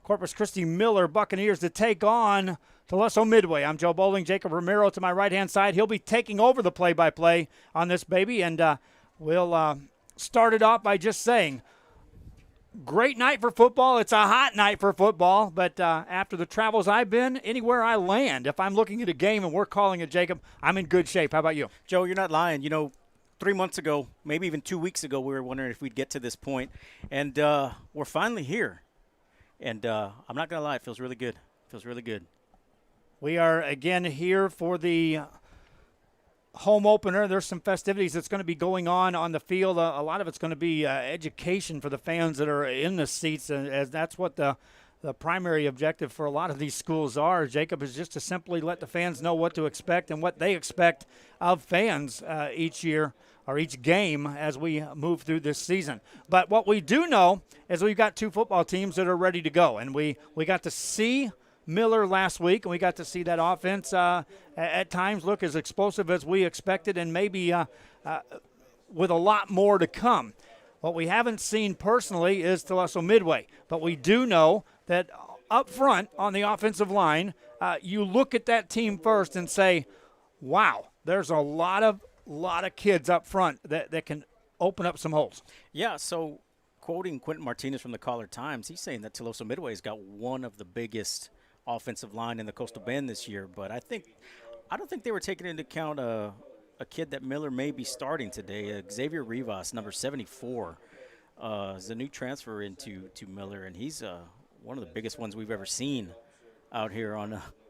Corpus Christi Miller Buccaneers to take on Tuloso-Midway. I'm Joe Bowling. Jacob Romero to my right-hand side. He'll be taking over the play-by-play on this baby, and we'll start it off by just saying, great night for football. It's a hot night for football, but after the travels I've been, anywhere I land, if I'm looking at a game and we're calling it, Jacob, I'm in good shape. How about you? Joe, you're not lying. 3 months ago, maybe even 2 weeks ago, we were wondering if we'd get to this point, and we're finally here. And I'm not going to lie, it feels really good. It feels really good. We are again here for the home opener. There's some festivities that's going to be going on the field. A lot of it's going to be education for the fans that are in the seats, as that's what the primary objective for a lot of these schools are. Jacob, is just to simply let the fans know what to expect and what they expect of fans each year or each game as we move through this season. But what we do know is we've got two football teams that are ready to go, and we got to see Miller last week, and we got to see that offense at times look as explosive as we expected, and maybe with a lot more to come. What we haven't seen personally is Tuloso-Midway, but we do know that up front on the offensive line, you look at that team first and say, wow, there's a lot of kids up front that can open up some holes. Yeah, so quoting Quentin Martinez from the Caller-Times, he's saying that Tuloso-Midway's got one of the biggest offensive line in the Coastal Bend this year, but I don't think they were taking into account a kid that Miller may be starting today, Xavier Rivas, number 74, is a new transfer into Miller, and he's one of the biggest ones we've ever seen out here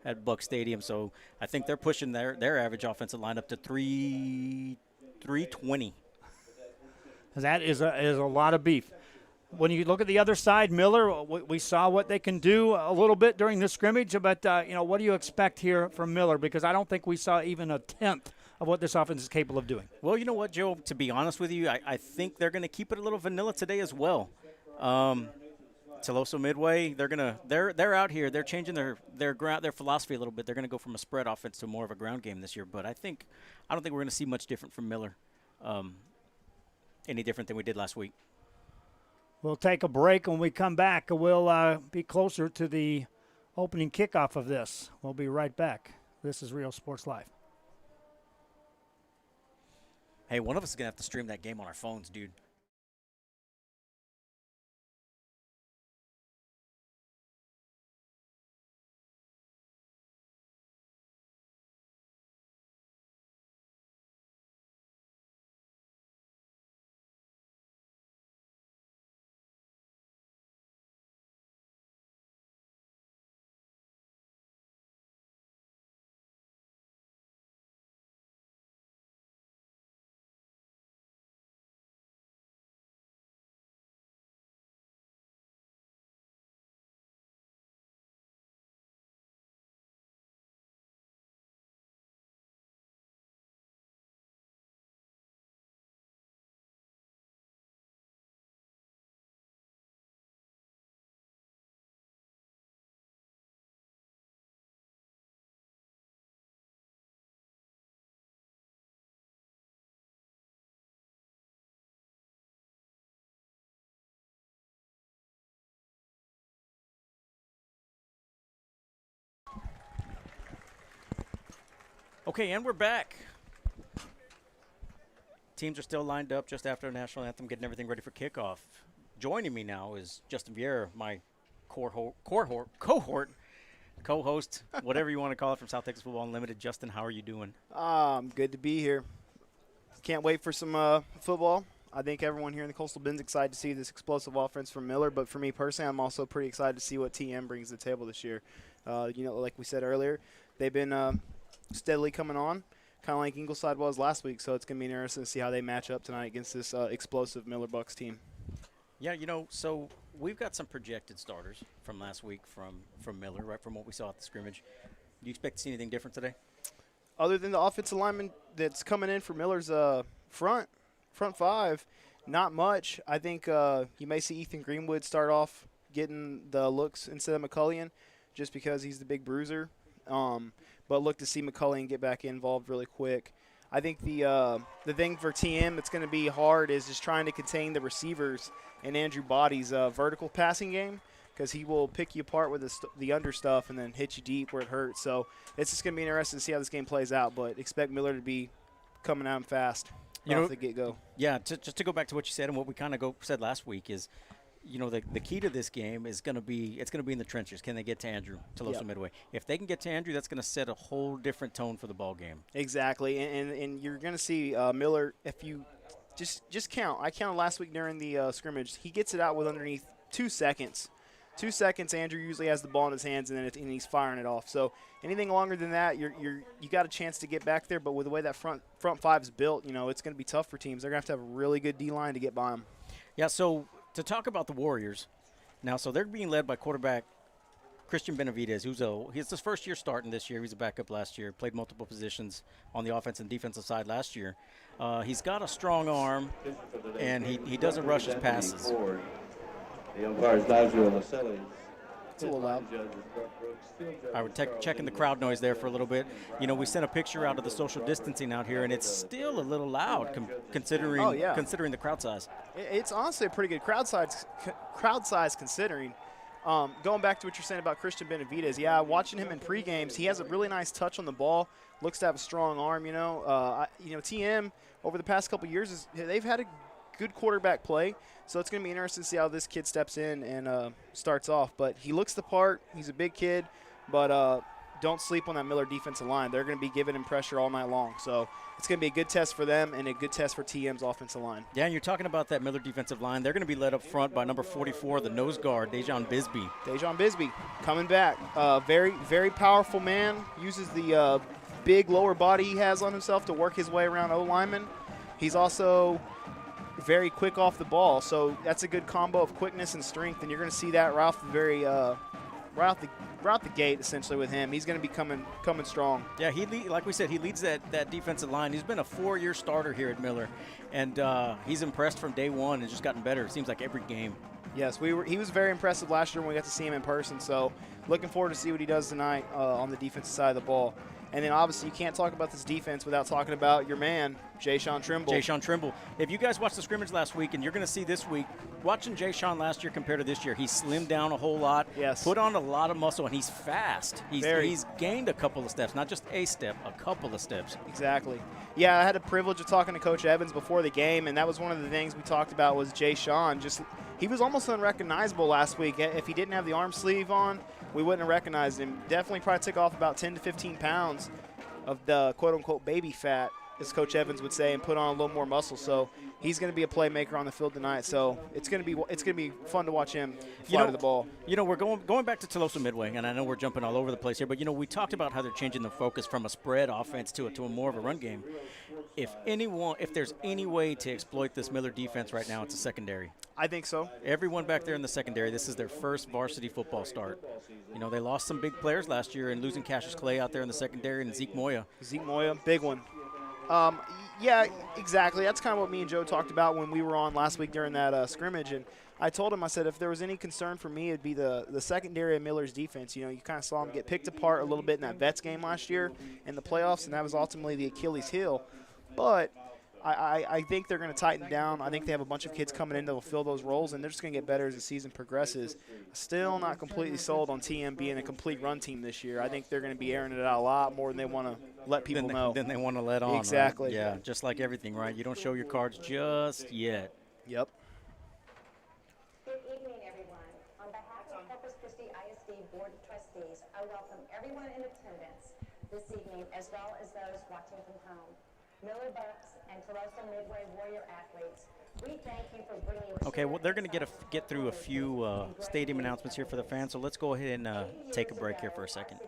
at Buck Stadium. So I think they're pushing their average offensive line up to 320. That is a lot of beef. When you look at the other side, Miller, we saw what they can do a little bit during this scrimmage, but what do you expect here from Miller? Because I don't think we saw even a tenth of what this offense is capable of doing. Well, you know what, Joe? To be honest with you, I think they're going to keep it a little vanilla today as well. Tuloso-Midway, they're out here. They're changing their philosophy a little bit. They're going to go from a spread offense to more of a ground game this year. But I don't think we're going to see much different from Miller, any different than we did last week. We'll take a break. When we come back, we'll be closer to the opening kickoff of this. We'll be right back. This is Real Sports Live. Hey, one of us is going to have to stream that game on our phones, dude. Okay, and we're back. Teams are still lined up just after the national anthem, getting everything ready for kickoff. Joining me now is Justin Vieira, my co-host, whatever you want to call it, from South Texas Football Unlimited. Justin, how are you doing? I'm good to be here. Can't wait for some football. I think everyone here in the Coastal Bend's excited to see this explosive offense from Miller, but for me personally, I'm also pretty excited to see what TM brings to the table this year. Like we said earlier, they've been steadily coming on, kind of like Ingleside was last week, so it's going to be interesting to see how they match up tonight against this explosive Miller Bucks team. Yeah, so we've got some projected starters from last week from Miller, right, from what we saw at the scrimmage. Do you expect to see anything different today? Other than the offensive lineman that's coming in for Miller's front five, not much. I think you may see Ethan Greenwood start off getting the looks instead of McCullion just because he's the big bruiser. But look to see McCullion get back involved really quick. I think the thing for TM that's going to be hard is just trying to contain the receivers and Andrew Body's vertical passing game, because he will pick you apart with the under stuff and then hit you deep where it hurts. So it's just going to be interesting to see how this game plays out, but expect Miller to be coming at him fast off the get-go. Yeah, just to go back to what you said and what we kind of said last week is, the key to this game is going to be in the trenches. Can they get to Andrew, Tuloso-Midway? If they can get to Andrew, that's going to set a whole different tone for the ball game. Exactly, and you're going to see Miller, if you just count. I counted last week during the scrimmage. He gets it out with underneath 2 seconds. 2 seconds, Andrew usually has the ball in his hands, and then he's firing it off. So anything longer than that, you got a chance to get back there. But with the way that front five is built, it's going to be tough for teams. They're going to have a really good D-line to get by them. Yeah, so to talk about the Warriors, now, so they're being led by quarterback Christian Benavidez, he's his first year starting this year. He's a backup last year, played multiple positions on the offense and defensive side last year. He's got a strong arm, and he doesn't rush his passes. The umpires Lazio Laselli. It's a little loud. I would checking the crowd noise there for a little bit. We sent a picture out of the social distancing out here, and it's still a little loud considering the crowd size. It's honestly a pretty good crowd size considering. Going back to what you're saying about Christian Benavidez, yeah, watching him in pre-games, he has a really nice touch on the ball, looks to have a strong arm, TM over the past couple years, they've had a good quarterback play, so it's going to be interesting to see how this kid steps in and starts off. But he looks the part. He's a big kid, but don't sleep on that Miller defensive line. They're going to be giving him pressure all night long. So it's going to be a good test for them and a good test for TM's offensive line. Yeah, and you're talking about that Miller defensive line. They're going to be led up front by number 44, the nose guard, Dejon Bisbee. Dejon Bisbee coming back. Very, very powerful man. Uses the big lower body he has on himself to work his way around O-linemen. He's also very quick off the ball, so that's a good combo of quickness and strength, and you're going to see that right off the gate essentially with him. He's going to be coming strong. Yeah, like we said, he leads that defensive line. He's been a 4-year starter here at Miller, and he's impressed from day one and just gotten better. It seems like every game. Yes, he was very impressive last year when we got to see him in person, so looking forward to see what he does tonight on the defensive side of the ball. And then obviously you can't talk about this defense without talking about your man, Sean Trimble. Sean Trimble. If you guys watched the scrimmage last week, and you're going to see this week, watching Sean last year compared to this year, he slimmed down a whole lot, put on a lot of muscle, and he's fast. He's gained a couple of steps, not just a step, a couple of steps. Exactly. Yeah, I had the privilege of talking to Coach Evans before the game, and that was one of the things we talked about was Sean. He was almost unrecognizable last week. If he didn't have the arm sleeve on, we wouldn't have recognized him. Definitely probably took off about 10 to 15 pounds of the quote-unquote baby fat, as Coach Evans would say, and put on a little more muscle. So he's going to be a playmaker on the field tonight. So it's going to be fun to watch him fly to the ball. We're going back to Tuloso-Midway, and I know we're jumping all over the place here, but we talked about how they're changing the focus from a spread offense to a more of a run game. If there's any way to exploit this Miller defense right now, it's a secondary. I think so. Everyone back there in the secondary, this is their first varsity football start. They lost some big players last year, and losing Cassius Clay out there in the secondary and Zeke Moya. Big one. Yeah, exactly. That's kind of what me and Joe talked about when we were on last week during that scrimmage. And I told him, I said, if there was any concern for me, it'd be the secondary of Miller's defense. You kind of saw him get picked apart a little bit in that Vets game last year in the playoffs, and that was ultimately the Achilles heel. But I think they're going to tighten down. I think they have a bunch of kids coming in that will fill those roles, and they're just going to get better as the season progresses. Still not completely sold on TM being a complete run team this year. I think they're going to be airing it out a lot more than they want to let people know. Than they want to let on. Exactly. Right? Yeah, just like everything, right? You don't show your cards just yet. Yep. Good evening, everyone. On behalf of Corpus Christi ISD Board of Trustees, I welcome everyone in attendance this evening, as well as those watching from home. Miller Bucks and Tuloso-Midway Warrior athletes, we thank you for bringing. Okay, well, they're going to get through a few stadium announcements here for the fans, so let's go ahead and take a break here for a second.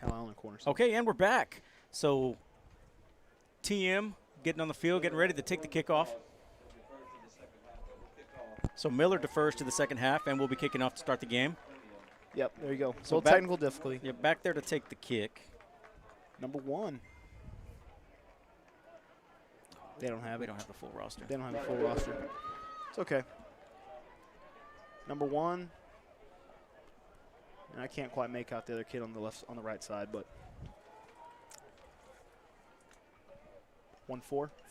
Cal Allen corner. Okay, and we're back. So TM getting on the field, getting ready to take the kickoff. So Miller defers to the second half, and we'll be kicking off to start the game. Yep, there you go. So So technical difficulty. Yeah, back there to take the kick. Number 1. They don't have We it. don't have the full roster. They don't have a full roster. It's okay. Number 1. And I can't quite make out the other kid on the right side, but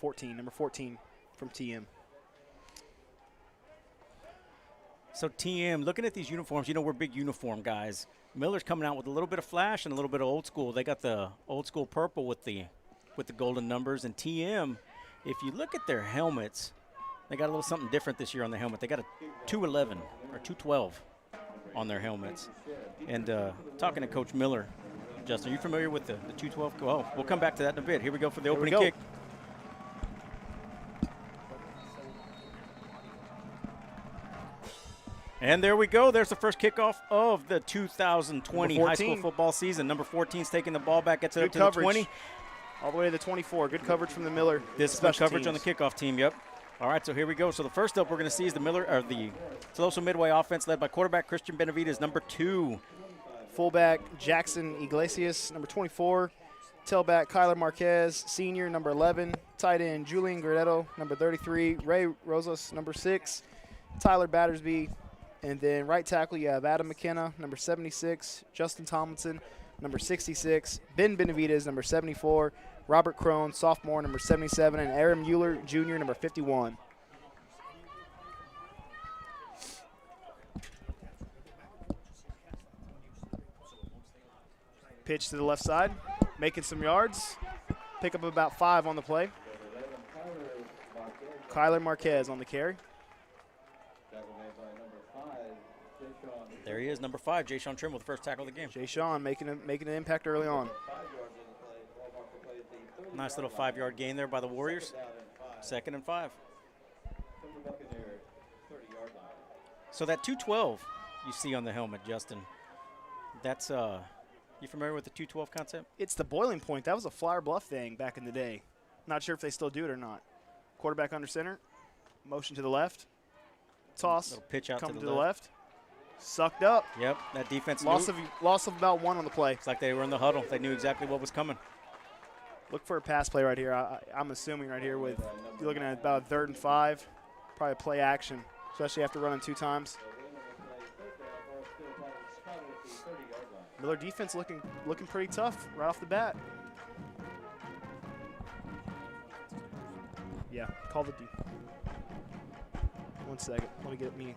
14, number 14 from TM. So TM, looking at these uniforms, we're big uniform guys. Miller's coming out with a little bit of flash and a little bit of old school. They got the old school purple with the golden numbers, and TM, if you look at their helmets, they got a little something different this year on the helmet. They got a 211 or 212 on their helmets. And talking to Coach Miller, Justin, are you familiar with the 212? Well, we'll come back to that in a bit. Here we go for the opening kick. And there we go. There's the first kickoff of the 2020 high school football season. Number 14's taking the ball back, gets it up to the 20. All the way to the 24. Good coverage from the Miller. This is coverage on the kickoff team, yep. All right, so here we go. So the first up we're going to see is the Tuloso-Midway offense led by quarterback Christian Benavidez, number 2. Fullback Jackson Iglesias, number 24. Tailback Kyler Marquez, senior, number 11. Tight end Julian Gordetto, number 33. Ray Rosas, number 6. Tyler Battersby. And then right tackle, you have Adam McKenna, number 76. Justin Tomlinson, number 66. Ben Benavidez, number 74. Robert Crone, sophomore, number 77. And Aaron Mueller, junior, number 51. Pitch to the left side, making some yards. Pick up about 5 on the play. Kyler Marquez on the carry. There he is, number 5, Sean Trimble, the first tackle of the game. Sean making an impact early on. Nice little 5-yard gain there by the Warriors. 2nd and 5. So that 212 you see on the helmet, Justin, that's you familiar with the 212 concept? It's the boiling point. That was a Flyer Bluff thing back in the day. Not sure if they still do it or not. Quarterback under center, motion to the left, toss, little pitch out coming to the left. Sucked up. Yep, that defense Loss of about 1 on the play. It's like they were in the huddle. They knew exactly what was coming. Look for a pass play right here. I'm assuming right here with you're looking at about a 3rd and 5, probably play action, especially after running 2 times. Miller defense looking pretty tough right off the bat. Yeah, call the D. 1 second. Let me get me.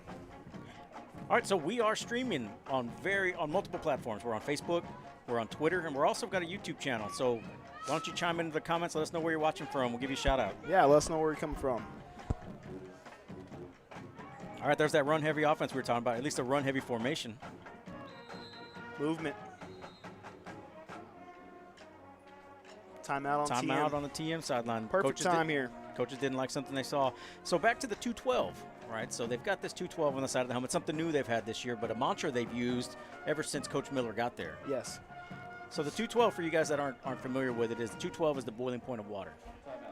All right, so we are streaming on multiple platforms. We're on Facebook, we're on Twitter, and we're also got a YouTube channel. So why don't you chime into the comments, let us know where you're watching from. We'll give you a shout out. Yeah, let us know where you're coming from. All right, there's that run-heavy offense we were talking about, at least a run-heavy formation. Movement. Timeout on TM. Timeout on the TM sideline. Perfect time here. Coaches didn't like something they saw. So back to the 212, right? So they've got this 212 on the side of the helmet, something new they've had this year, but a mantra they've used ever since Coach Miller got there. Yes. So the 212, for you guys that aren't familiar with it, is the 212 is the boiling point of water,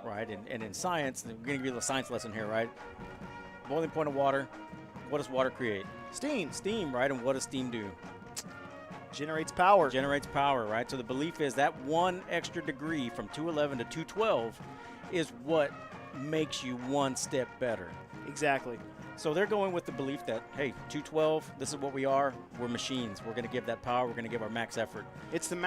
right? And in science, we're going to give you a science lesson here, right? Boiling point of water, what does water create? Steam. Steam, right? And what does steam do? Generates power. Generates power, right? So the belief is that 1 extra degree from 211 to 212 is what makes you 1 step better. Exactly. So they're going with the belief that, hey, 212, this is what we are. We're machines. We're going to give that power. We're going to give our max effort. It's the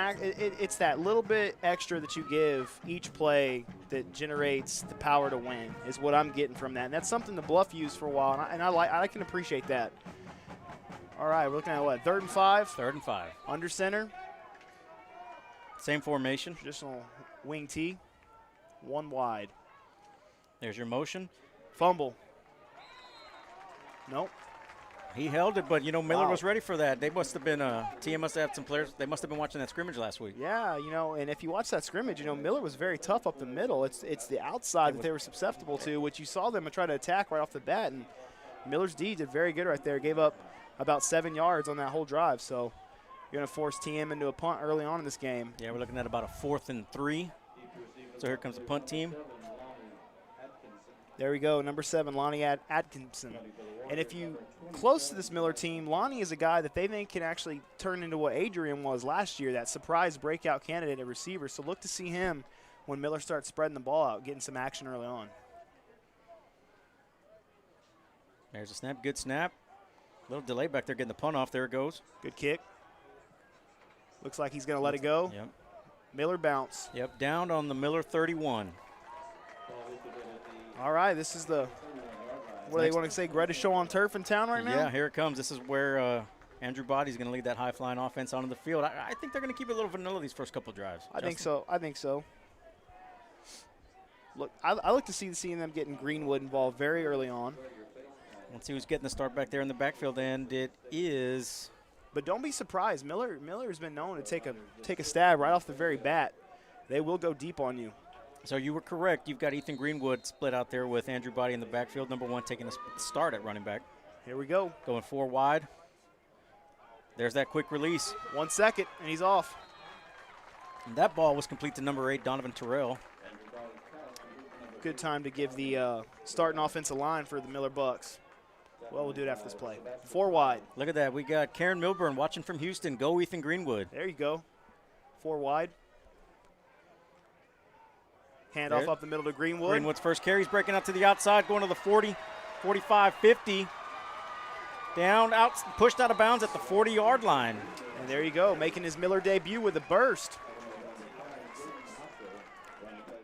it's that little bit extra that you give each play that generates the power to win is what I'm getting from that. And that's something the Bluff used for a while, and I can appreciate that. All right, we're looking at what, 3rd and 5? 3rd and 5. Under center. Same formation. Traditional wing T. 1 wide. There's your motion. Fumble. Nope. He held it, but, Miller was ready for that. They must have been, TM must have had some players. They must have been watching that scrimmage last week. Yeah, and if you watch that scrimmage, Miller was very tough up the middle. It's the outside that they were susceptible to, which you saw them try to attack right off the bat. And Miller's D did very good right there. Gave up about 7 yards on that whole drive. So You're going to force TM into a punt early on in this game. Yeah, we're looking at about a 4th and 3. So here comes the punt team. There we go, number 7, Lonnie Atkinson. And if you close to this Miller team, Lonnie is a guy that they think can actually turn into what Adrian was last year, that surprise breakout candidate at receiver. So look to see him when Miller starts spreading the ball out, getting some action early on. There's a snap, good snap. A little delay back there getting the punt off. There it goes. Good kick. Looks like he's going to let it go. Yep. Miller bounce. Yep, down on the Miller 31. All right, this is the, what do they want to say, greatest show on turf in town right now? Yeah, here it comes. This is where Andrew Body's going to lead that high-flying offense onto the field. I think they're going to keep it a little vanilla these first couple drives. I think so. I think so. Look, I look to seeing them getting Greenwood involved very early on. Let's see who's getting the start back there in the backfield, and it is. But don't be surprised. Miller's been known to take a stab right off the very bat. They will go deep on you. So you were correct. You've got Ethan Greenwood split out there with Andrew Body in the backfield. Number 1 taking a start at running back. Here we go. Going 4 wide. There's that quick release. 1 second, and he's off. And that ball was complete to number 8, Donovan Terrell. Good time to give the starting offensive line for the Miller Bucks. Well, we'll do it after this play. 4 wide. Look at that. We got Karen Milburn watching from Houston. Go Ethan Greenwood. There you go. 4 wide. Handoff up the middle to Greenwood. Greenwood's first carry. He's breaking out to the outside, going to the 40, 45, 50. Down, out, pushed out of bounds at the 40-yard line. And there you go, making his Miller debut with a burst.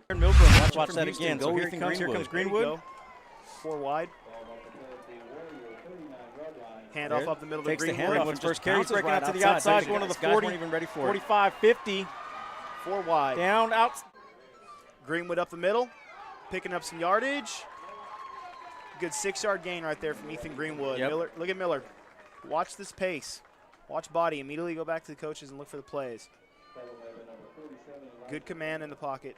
Karen Milburn, watch that Houston. again. Go So here Ethan comes Greenwood. There you Greenwood. go. 4 wide. Handoff up the middle to Takes the Greenwood. handoff. First carry, he's breaking out to the outside, going to the 40, even ready for 45, 50. 4 wide. Down, out. Greenwood up the middle, picking up some yardage. Good 6-yard gain right there from Ethan Greenwood. Yep. Miller, look at Miller. Watch this pace. Watch Body. Immediately go back to the coaches and look for the plays. Good command in the pocket.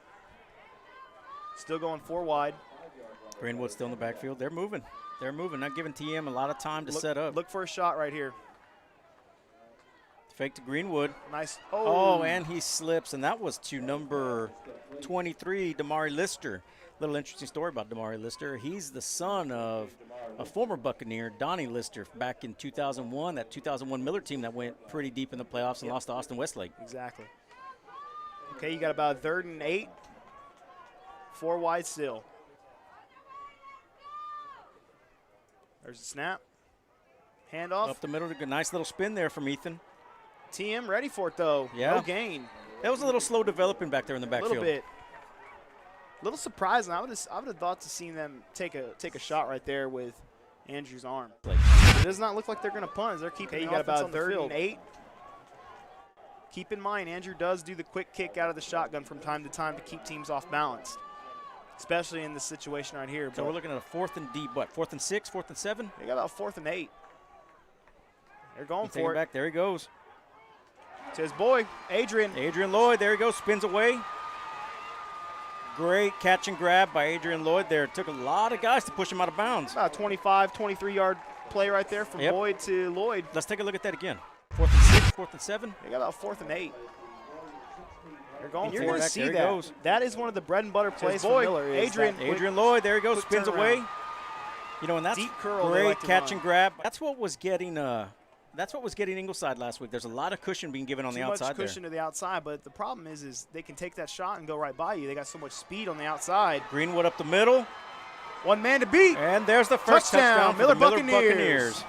Still going 4 wide. Greenwood still in the backfield. They're moving. They're moving, not giving TM a lot of time to set up. Look for a shot right here. Fake to Greenwood. Nice. Oh, and he slips, and that was to number 23, Damari Lister. Little interesting story about Damari Lister. He's the son of a former Buccaneer, Donnie Lister, back in 2001, that 2001 Miller team that went pretty deep in the playoffs and lost to Austin Westlake. Exactly. Okay, you got about 3rd and 8. 4 wide still. There's a snap. Handoff. Up the middle, a nice little spin there from Ethan. TM ready for it, though. Yeah. No gain. That was a little slow developing back there in the A backfield. little bit. A little surprising. I would have thought to see them take a shot right there with Andrew's arm. It does not look like they're going to punt. They're keeping the offense on the field. 3rd and 8. Keep in mind, Andrew does do the quick kick out of the shotgun from time to time to keep teams off balance, especially in this situation right here. So we're looking at a 4th and deep, what, 4th and 6, 4th and 7? They got about 4th and 8. They're going Take for it it. back. There he goes. To his boy, Adrian. Adrian Lloyd, there he goes, spins away. Great catch and grab by Adrian Lloyd there. Took a lot of guys to push him out of bounds. About a 25, 23-yard play right there from Yep. Boyd to Lloyd. Let's take a look at that again. 4th and 6, 4th and 7. They got about 4th and 8. They're going And for you're it. gonna see that. That is one of the bread and butter plays for boy, Miller. is Adrian that Lloyd, there he goes, quick spins away. turnaround. You know, and that's Deep curl they great like to catch run. and grab. That's what was getting Ingleside last week. There's a lot of cushion being given on the Too outside much cushion to the outside, but the problem is they can take that shot and go right by you. They got so much speed on the outside. there. Greenwood up the middle, One man to beat. and there's the first Touchdown, touchdown for Miller the Miller Buccaneers. Buccaneers.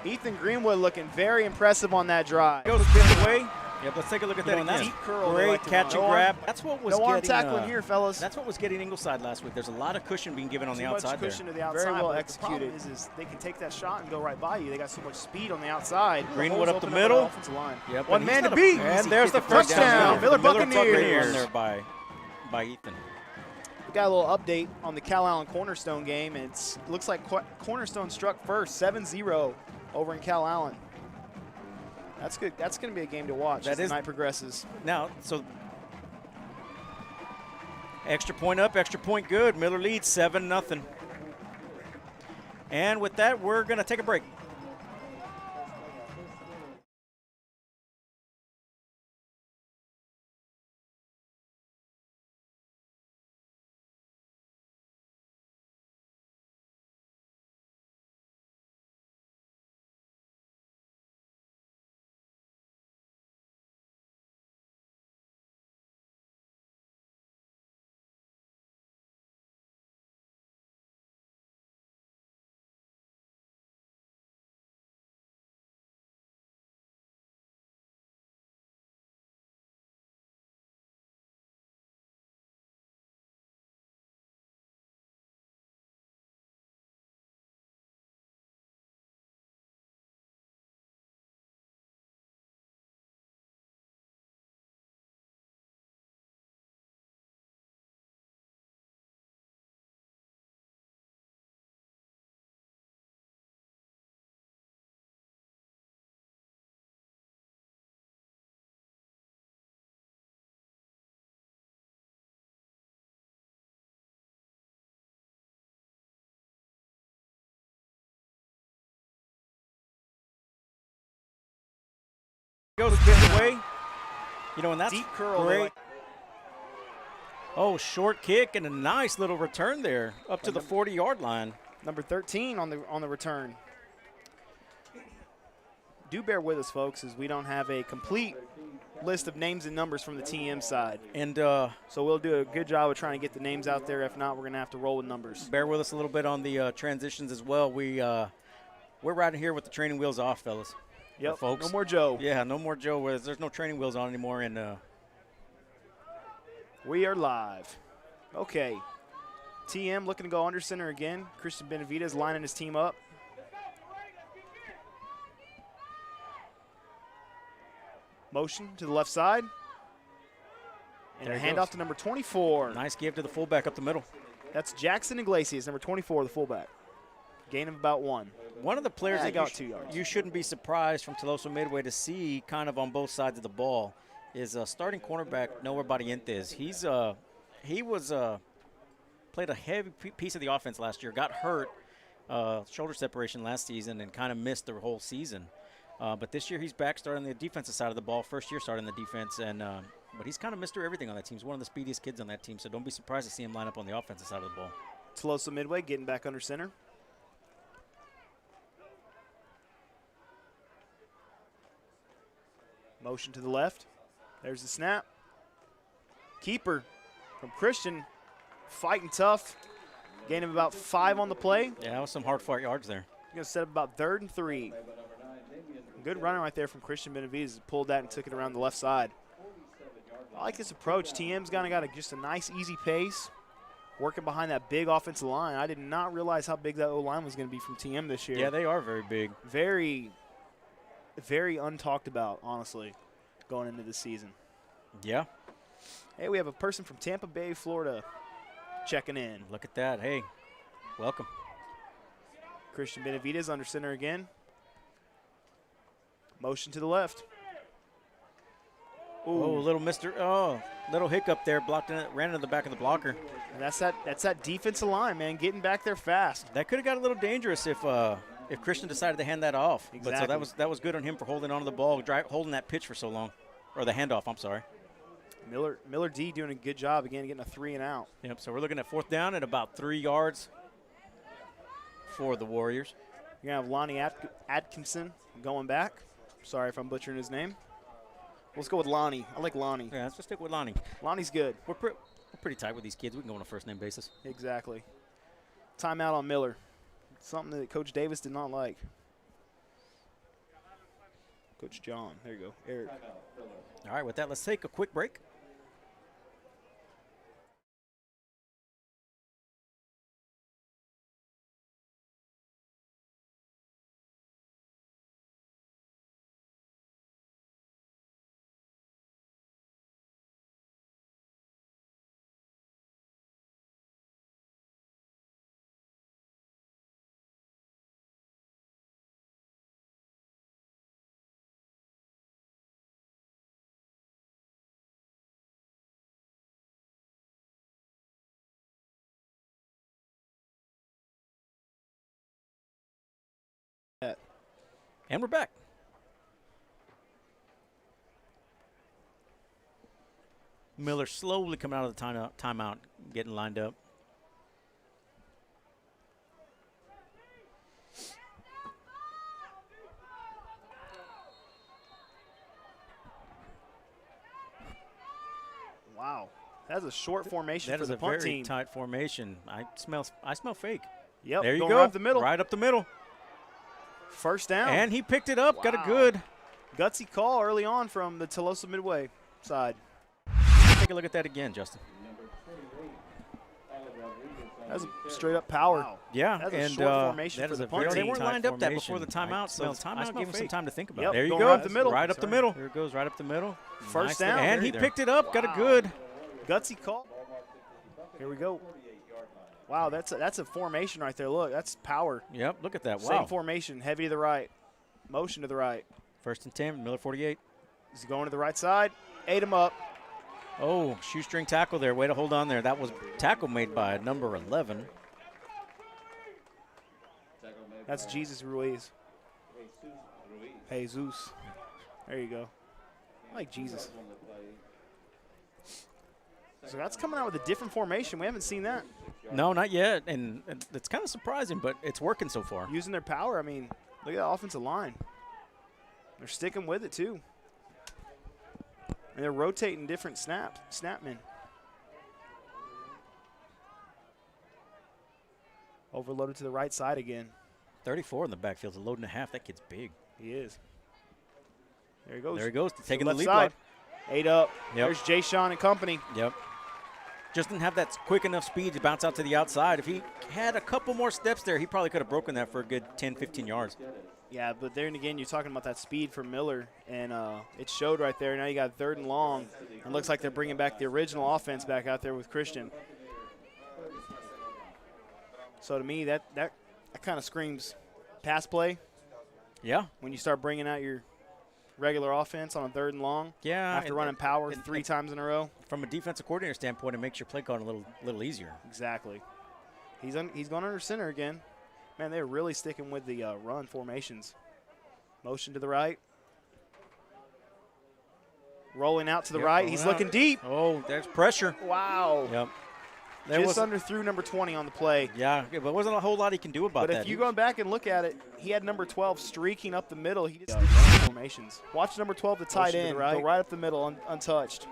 Ethan Greenwood looking very impressive on that drive. Goes spins away. Yep, let's take a look at that know, again. deep curl they Great like to catch run. and grab. That's what was No arm getting tackling here, fellas. That's what was getting Ingleside last week. There's a lot of cushion being given on the Too much outside there. cushion to the outside. Very well but executed. The problem is they can take that shot and go right by you. They got so much speed on the outside. Greenwood holes up the open middle. on offensive line. Yep, One and he's man to not a- beat. And there's the Touchdown, first down. Miller The Miller Buccaneers. Buccaneers there by Ethan. We got a little update on the Cal Allen Cornerstone game. It looks like Cornerstone struck first, 7-0 over in Cal Allen. That's good. That's going to be a game to watch as the night progresses. Now, so extra point up, extra point good. Miller leads 7-0. And with that, we're going to take a break. Goes the way. You know, and that's Deep curl. great. Oh, short kick and a nice little return there up to the 40-yard line. Number 13 on the return. Do bear with us, folks, as we don't have a complete list of names and numbers from the TM side. And so we'll do a good job of trying to get the names out there. If not, we're going to have to roll with numbers. bear with us a little bit on the transitions as well. We're riding here with the training wheels off, fellas. Yep, folks. no more Joe. Yeah, no more Joe. There's no training wheels on anymore. And we are live. Okay. TM looking to go under center again. Christian Benavidez lining his team up. Motion to the left side. And There a he handoff goes. to number 24. nice give to the fullback up the middle. That's Jackson Iglesias, number 24, the fullback. Gain of about 1. One of the players Yeah, that got 2 yards. you shouldn't be surprised from Tuloso-Midway to see kind of on both sides of the ball is starting cornerback Noah Barrientos. He played a heavy piece of the offense last year, got hurt, shoulder separation last season, and kind of missed the whole season. But this year he's back starting the defensive side of the ball, first year starting the defense, and but he's kind of Mr. Everything on that team. He's one of the speediest kids on that team, so don't be surprised to see him line up on the offensive side of the ball. Tuloso-Midway getting back under center. Motion to the left. There's the snap. Keeper from Christian, fighting tough. Gain of about 5 on the play. Yeah, that was some hard fought yards there. Going to set up about 3rd and 3. Good running right there from Christian Benavidez. Pulled that and took it around the left side. I like this approach. TM's got just a nice, easy pace. Working behind that big offensive line. I did not realize how big that O-line was going to be from TM this year. Yeah, they are very big. Very, very untalked about, honestly, going into this season. Yeah. Hey, we have a person from Tampa Bay, Florida, checking in. Look at that. Hey, welcome. Christian Benavidez under center again. Motion to the left. Oh, little hiccup there, blocked in it, ran into the back of the blocker. And that's that defensive line, man, getting back there fast. That could have got a little dangerous if Christian decided to hand that off. Exactly. But so that was good on him for holding on to the ball, holding that pitch for so long, or the handoff. I'm sorry. Miller D doing a good job again, getting a 3 and out. Yep. So we're looking at 4th down at about 3 yards for the Warriors. You're gonna have Lonnie Atkinson going back. Sorry if I'm butchering his name. Let's go with Lonnie. I like Lonnie. Yeah, let's just stick with Lonnie. Lonnie's good. We're pretty tight with these kids. We can go on a first name basis. Exactly. Timeout on Miller. Something that Coach Davis did not like. Coach John. There you go. Eric. All right, with that, let's take a quick break. And we're back. Miller slowly coming out of the timeout, getting lined up. Wow. That's a short formation That for is the a punt very team. tight formation. I smell fake. Yep. There you going go. Right up the middle. Right up the middle. First down. And he picked it up. Got a Wow. good. Gutsy call early on from the Tuloso-Midway side. Take a look at that again, Justin. That's a straight up power. Yeah, That's a and short formation that for is the a punt very team. They weren't tight lined up that before the formation. timeout, so the I timeout smell gave him some fake. time to think about. Yep, There you going go. right up the middle. Right up the Sorry. middle. Here it goes, right up the middle. First Nice. down. And he picked it up. Got a Wow. good. Gutsy call. Here we go. Wow, that's a formation right there. Look, that's power. Yep, look at that. Wow. Same formation, heavy to the right, motion to the right. 1st and 10, Miller 48. He's going to the right side. Ate him up. Oh, shoestring tackle there. Way to hold on there. That was tackle made by number 11. That's Jesus Ruiz. Jesus. There you go. Like Jesus. So that's coming out with a different formation. We haven't seen that. No, not yet, and it's kind of surprising, but it's working so far. Using their power. I mean, look at that offensive line. They're sticking with it, too. And they're rotating different snapmen. Overloaded to the right side again. 34 in the backfield, a load and a half. That kid's big. He is. There he goes. There he goes, taking the left lead side. block. 8 up. Yep. There's Jay Sean and company. Yep. Just didn't have that quick enough speed to bounce out to the outside. If he had a couple more steps there, he probably could have broken that for a good 10, 15 yards. Yeah, but there and again, you're talking about that speed for Miller, and it showed right there. Now you got 3rd and long. It looks like they're bringing back the original offense back out there with Christian. So to me, that kind of screams pass play. Yeah. When you start bringing out your regular offense on a 3rd and long. Yeah. After running power 3 times in a row. From a defensive coordinator standpoint, it makes your play calling a little easier. Exactly. He's going under center again. Man, they're really sticking with the run formations. Motion to the right. Rolling out to the right. He's looking deep. Oh, there's pressure. Wow. Yep. Just underthrew number 20 on the play. Yeah, but wasn't a whole lot he can do about that. But if you go back and look at it, he had number 12 streaking up the middle. He just formations. Watch number 12, the tight end, go right up the middle, untouched.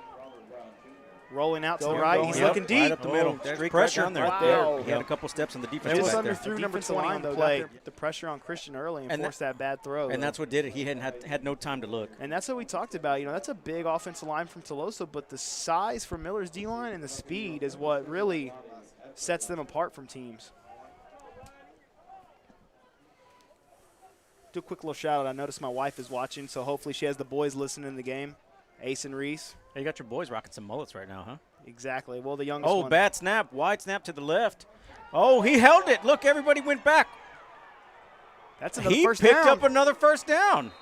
Rolling out to the right. He's looking deep. Right up the middle. There's pressure on there. Wow. There. He had a couple steps on the defense. Just back there. underthrew number 20 on the play. The pressure on Christian early and forced that bad throw. And that's what did it. He had no time to look. And that's what we talked about. You know, that's a big offensive line from Tuloso, but the size for Miller's D-line and the speed is what really sets them apart from teams. Do a quick little shout out. I noticed my wife is watching, so hopefully she has the boys listening to the game. Ace and Reese. Hey, you got your boys rocking some mullets right now, huh? Exactly. Well, the youngest one. Oh, bad snap. Wide snap to the left. Oh, he held it. Look, everybody went back. That's another He first down. picked up another first down.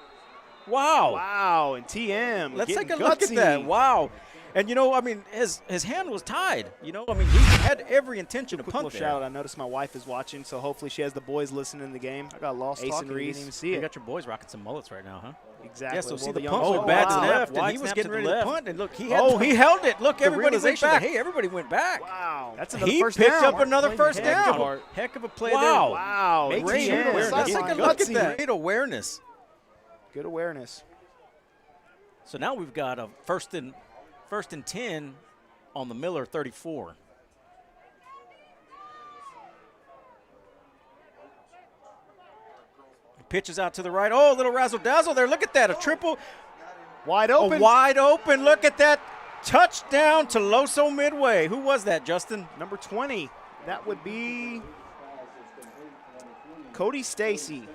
Wow. Wow, and TM. Let's take a gutsy. look at that. Wow. And, you know, I mean, his hand was tied. You know, I mean, he had every intention to Quick punt little there. shout out. I noticed my wife is watching, so hopefully she has the boys listening to the game. I got lost Ace talking. and Didn't Reese. even see You it. got your boys rocking some mullets right now, huh? Exactly. Yeah, so Well, see the youngest pump. one- Oh, bad wow. snap, and Wide he was snap getting to the ready to left. punt, and look, he held it. Look, The everybody went realization back. that, Hey, everybody went back. Wow. That's another He first picked down. up another first Heck down. of a- Heck of a play Wow. Wow. Great TM. awareness. Let's take a look at Gutsy. that. Great awareness. Good awareness. So now we've got a first and 10 on the Miller 34. Pitches out to the right. Oh, a little razzle-dazzle there. Look at that. A triple. Wide open. Wide open. Look at that. Touchdown to Tuloso-Midway. Who was that, Justin? Number 20. That would be Cody Stacy.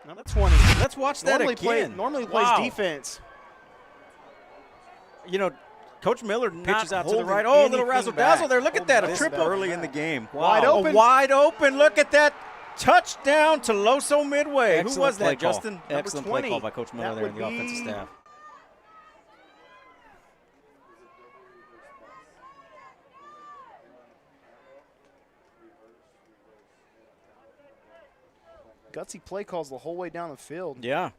Number 20. Let's watch that again. Normally plays Wow. defense. You know, Coach Miller pitches out to the holding right. Oh, a little anything razzle-dazzle back. there. Look at that. A This triple. early in the game. Wide Wow. open. Wide open. Look at that. Touchdown to Tuloso-Midway. Who Excellent was play that, call. Justin? Number Excellent 20. play call by Coach Miller That there in would the offensive be- staff. Gutsy play calls the whole way down the field. Yeah.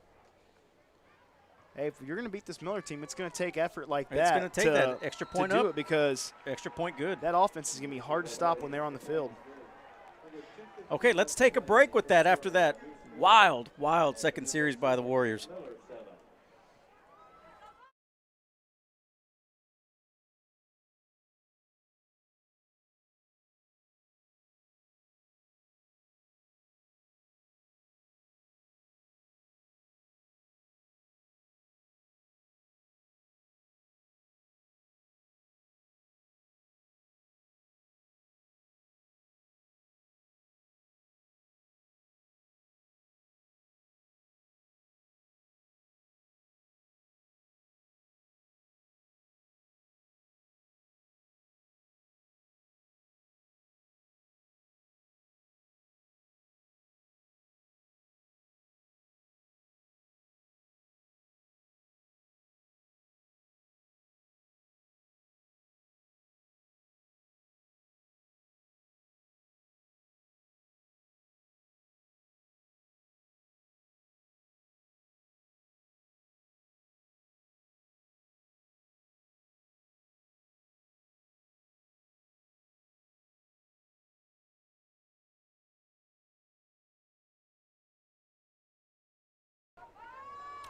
Hey, if you're going to beat this Miller team, it's going to take effort like It's that. gonna take that extra point to do up. it because Extra point good. that offense is going to be hard to stop when they're on the field. Okay, let's take a break with that after that wild second series by the Warriors.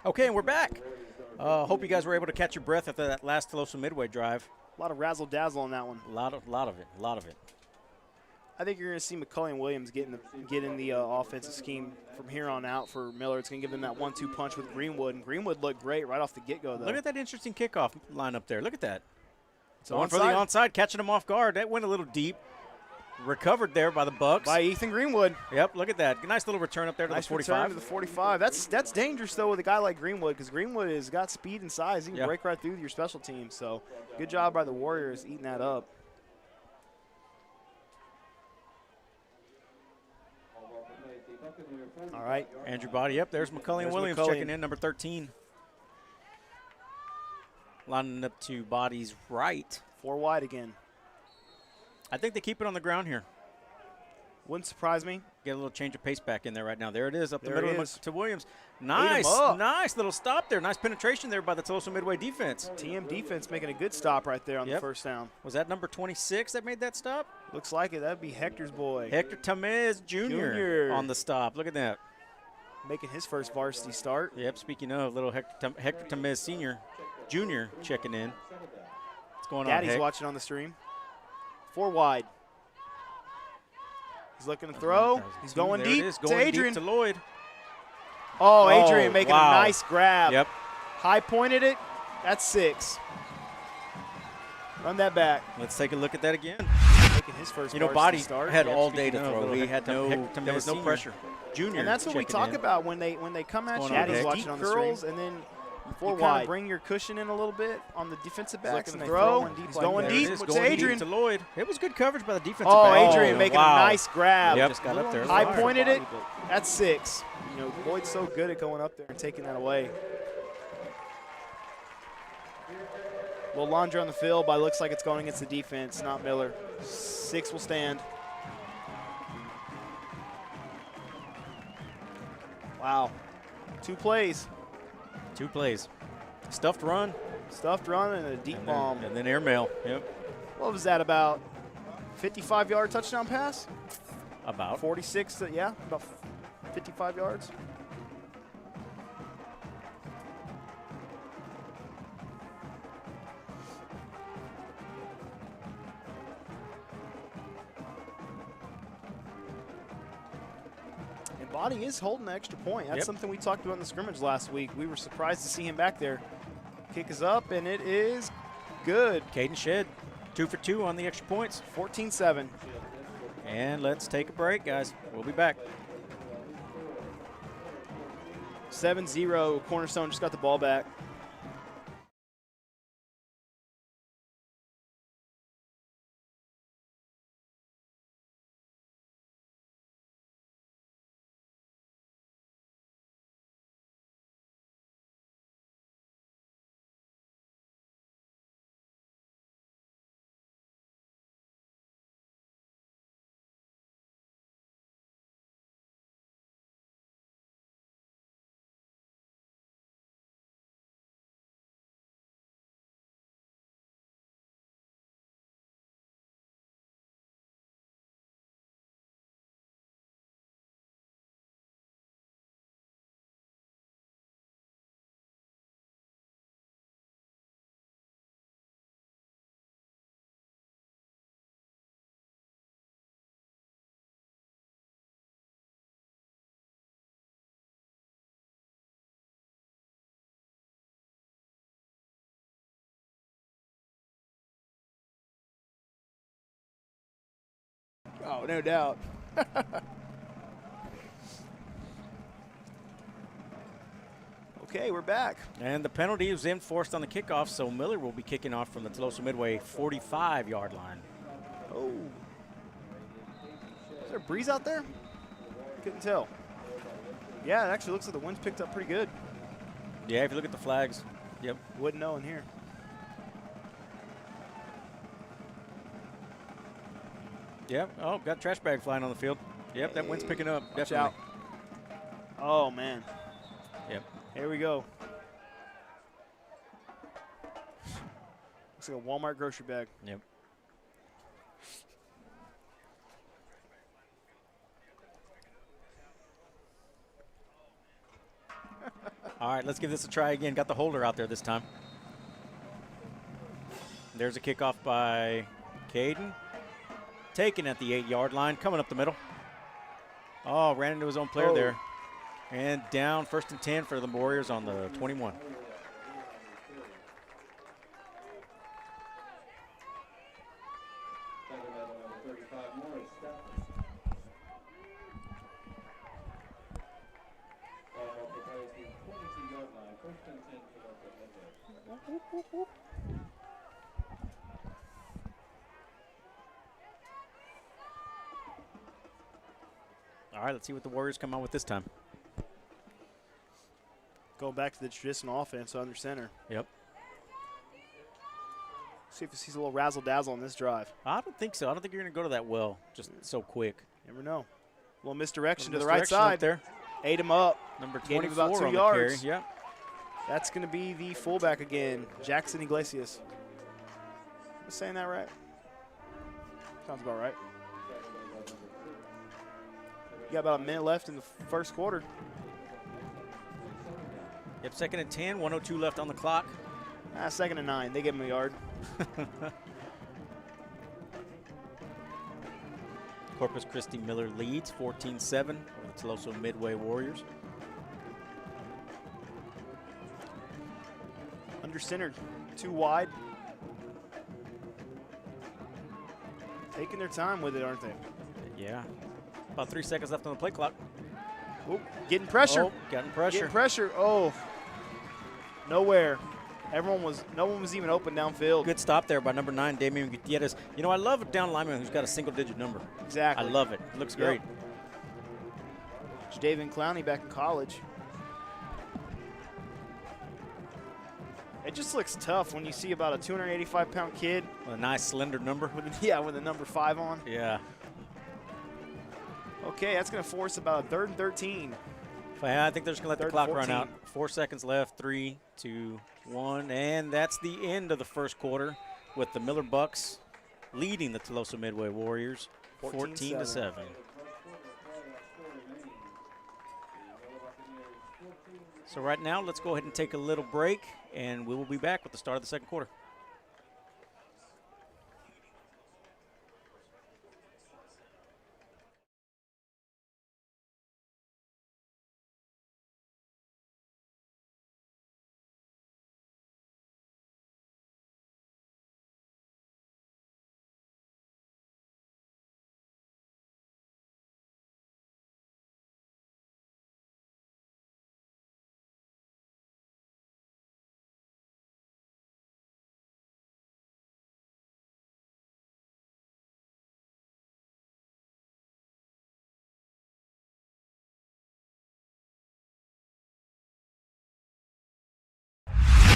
Okay, and we're back. Hope you guys were able to catch your breath after that last Tuloso-Midway drive. A lot of razzle-dazzle on that one. A lot of it. I think you're going to see McCully and Williams get in the offensive scheme from here on out for Miller. It's going to give them that 1-2 punch with Greenwood. And Greenwood looked great right off the get-go, though. Look at that interesting kickoff line up there. Look at that. It's Going for the onside, catching him off guard. That went a little deep. Recovered there by the Bucks. By Ethan Greenwood. Yep, look at that. Nice little return up there to Nice the 45. return to the 45. That's dangerous, though, with a guy like Greenwood, because Greenwood has got speed and size. He can break right through your special team. So good job by the Warriors eating that up. All right. Andrew Body, yep, there's McCully and Williams checking in, number 13. Lining up to Body's right. 4 wide again. I think they keep it on the ground here. Wouldn't surprise me. Get a little change of pace back in there right now. There it is, up There the middle it is. to Williams. Ate 'em Nice, up. nice little stop there. Nice penetration there by the Tuloso-Midway defense. TM defense making a good stop right there on the first down. Was that number 26 that made that stop? Looks like it. That'd be Hector's boy. Hector Tamez Jr. on the stop. Look at that. Making his first varsity start. Yep, speaking of, little Hector Tamez Jr. checking in. What's going on, Daddy's Heck? watching on the stream. 4 wide. He's looking to throw. He's going There deep it is, to going Adrian. deep to Lloyd. Oh, Adrian making wow. a nice grab. Yep. High pointed it. That's 6. Run that back. Let's take a look at that again. Making his first You know, varsity Body start. had Yep, all day speaking to of, throw. little He had Hector there was no Sr. pressure. Junior, And that's what we checking talk in. about when they come at What's you. going on, Daddy's Heck? watching Deep on the curls, stream. And then Four you kind wide. of bring your cushion in a little bit on the defensive backs. Looking And to they throw. throw. He's Like going there it deep is, to going Adrian. deep to Lloyd. It was good coverage by the defensive Oh, back. Adrian making wow. a nice grab. Yep. Just got up there. High pointed it. That's 6. You know, Lloyd's so good at going up there and taking that away. Well, Laundry on the field, but it looks like it's going against the defense, not Miller. 6 will stand. Wow. 2 plays. 2 plays. Stuffed run. Stuffed run and a deep bomb. And then airmail. Yep. What was that, about 55-yard touchdown pass? About. 46, yeah, about 55 yards. And Body is holding the extra point. That's something we talked about in the scrimmage last week. We were surprised to see him back there. Kick is up, and it is good. Caden Shedd, 2 for 2 on the extra points. 14-7. And let's take a break, guys. We'll be back. 7-0. Cornerstone just got the ball back. Oh, no doubt. Okay, we're back. And the penalty was enforced on the kickoff, so Miller will be kicking off from the Tuloso-Midway 45-yard line. Oh. Is there a breeze out there? Couldn't tell. Yeah, it actually looks like the wind's picked up pretty good. Yeah, if you look at the flags. Yep. Wouldn't know in here. Yep. Oh, got a trash bag flying on the field. Yep, that wind's picking up. Watch Definitely. out. Oh, man. Yep. Here we go. Looks like a Walmart grocery bag. Yep. All right, let's give this a try again. Got the holder out there this time. There's a kickoff by Caden. Taken at the 8-yard line, coming up the middle. Oh, ran into his own player there. And down, 1st and 10 for the Warriors on the 21. All right, let's see what the Warriors come out with this time. Going back to the traditional offense under center. Yep. See if he sees a little razzle-dazzle on this drive. I don't think so. I don't think you're going to go to that well just so quick. Never know. A little misdirection to the Misdirection right up side. there. Ate him up. Number Gained 24 him about 2 on the yards. carry. Yep. That's going to be the fullback again, Jackson Iglesias. Am I saying that right? Sounds about right. You got about a minute left in the first quarter. Yep, 2nd and 10, 1:02 left on the clock. 2nd and 9. They give him a yard. Corpus Christi Miller leads 14-7 over the Tuloso-Midway Warriors. Under centered, 2 wide. Taking their time with it, aren't they? Yeah. About 3 seconds left on the play clock. Oh, getting pressure. Oh, getting pressure. Getting pressure. Oh, nowhere. No one was even open downfield. Good stop there by number 9, Damian Gutierrez. You know, I love a down lineman who's got a single-digit number. Exactly. I love it. It looks great. Jadavian Clowney back in college. It just looks tough when you see about a 285-pound kid. With a nice slender number. With a number 5 on. Yeah. Okay, that's going to force about a 3rd and 13. I think they're just going to let the 3rd clock and run 14. out. 4 seconds left. 3, 2, 1. And that's the end of the first quarter with the Miller Bucks leading the Tuloso-Midway Warriors 14-7. So right now, let's go ahead and take a little break, and we will be back with the start of the second quarter.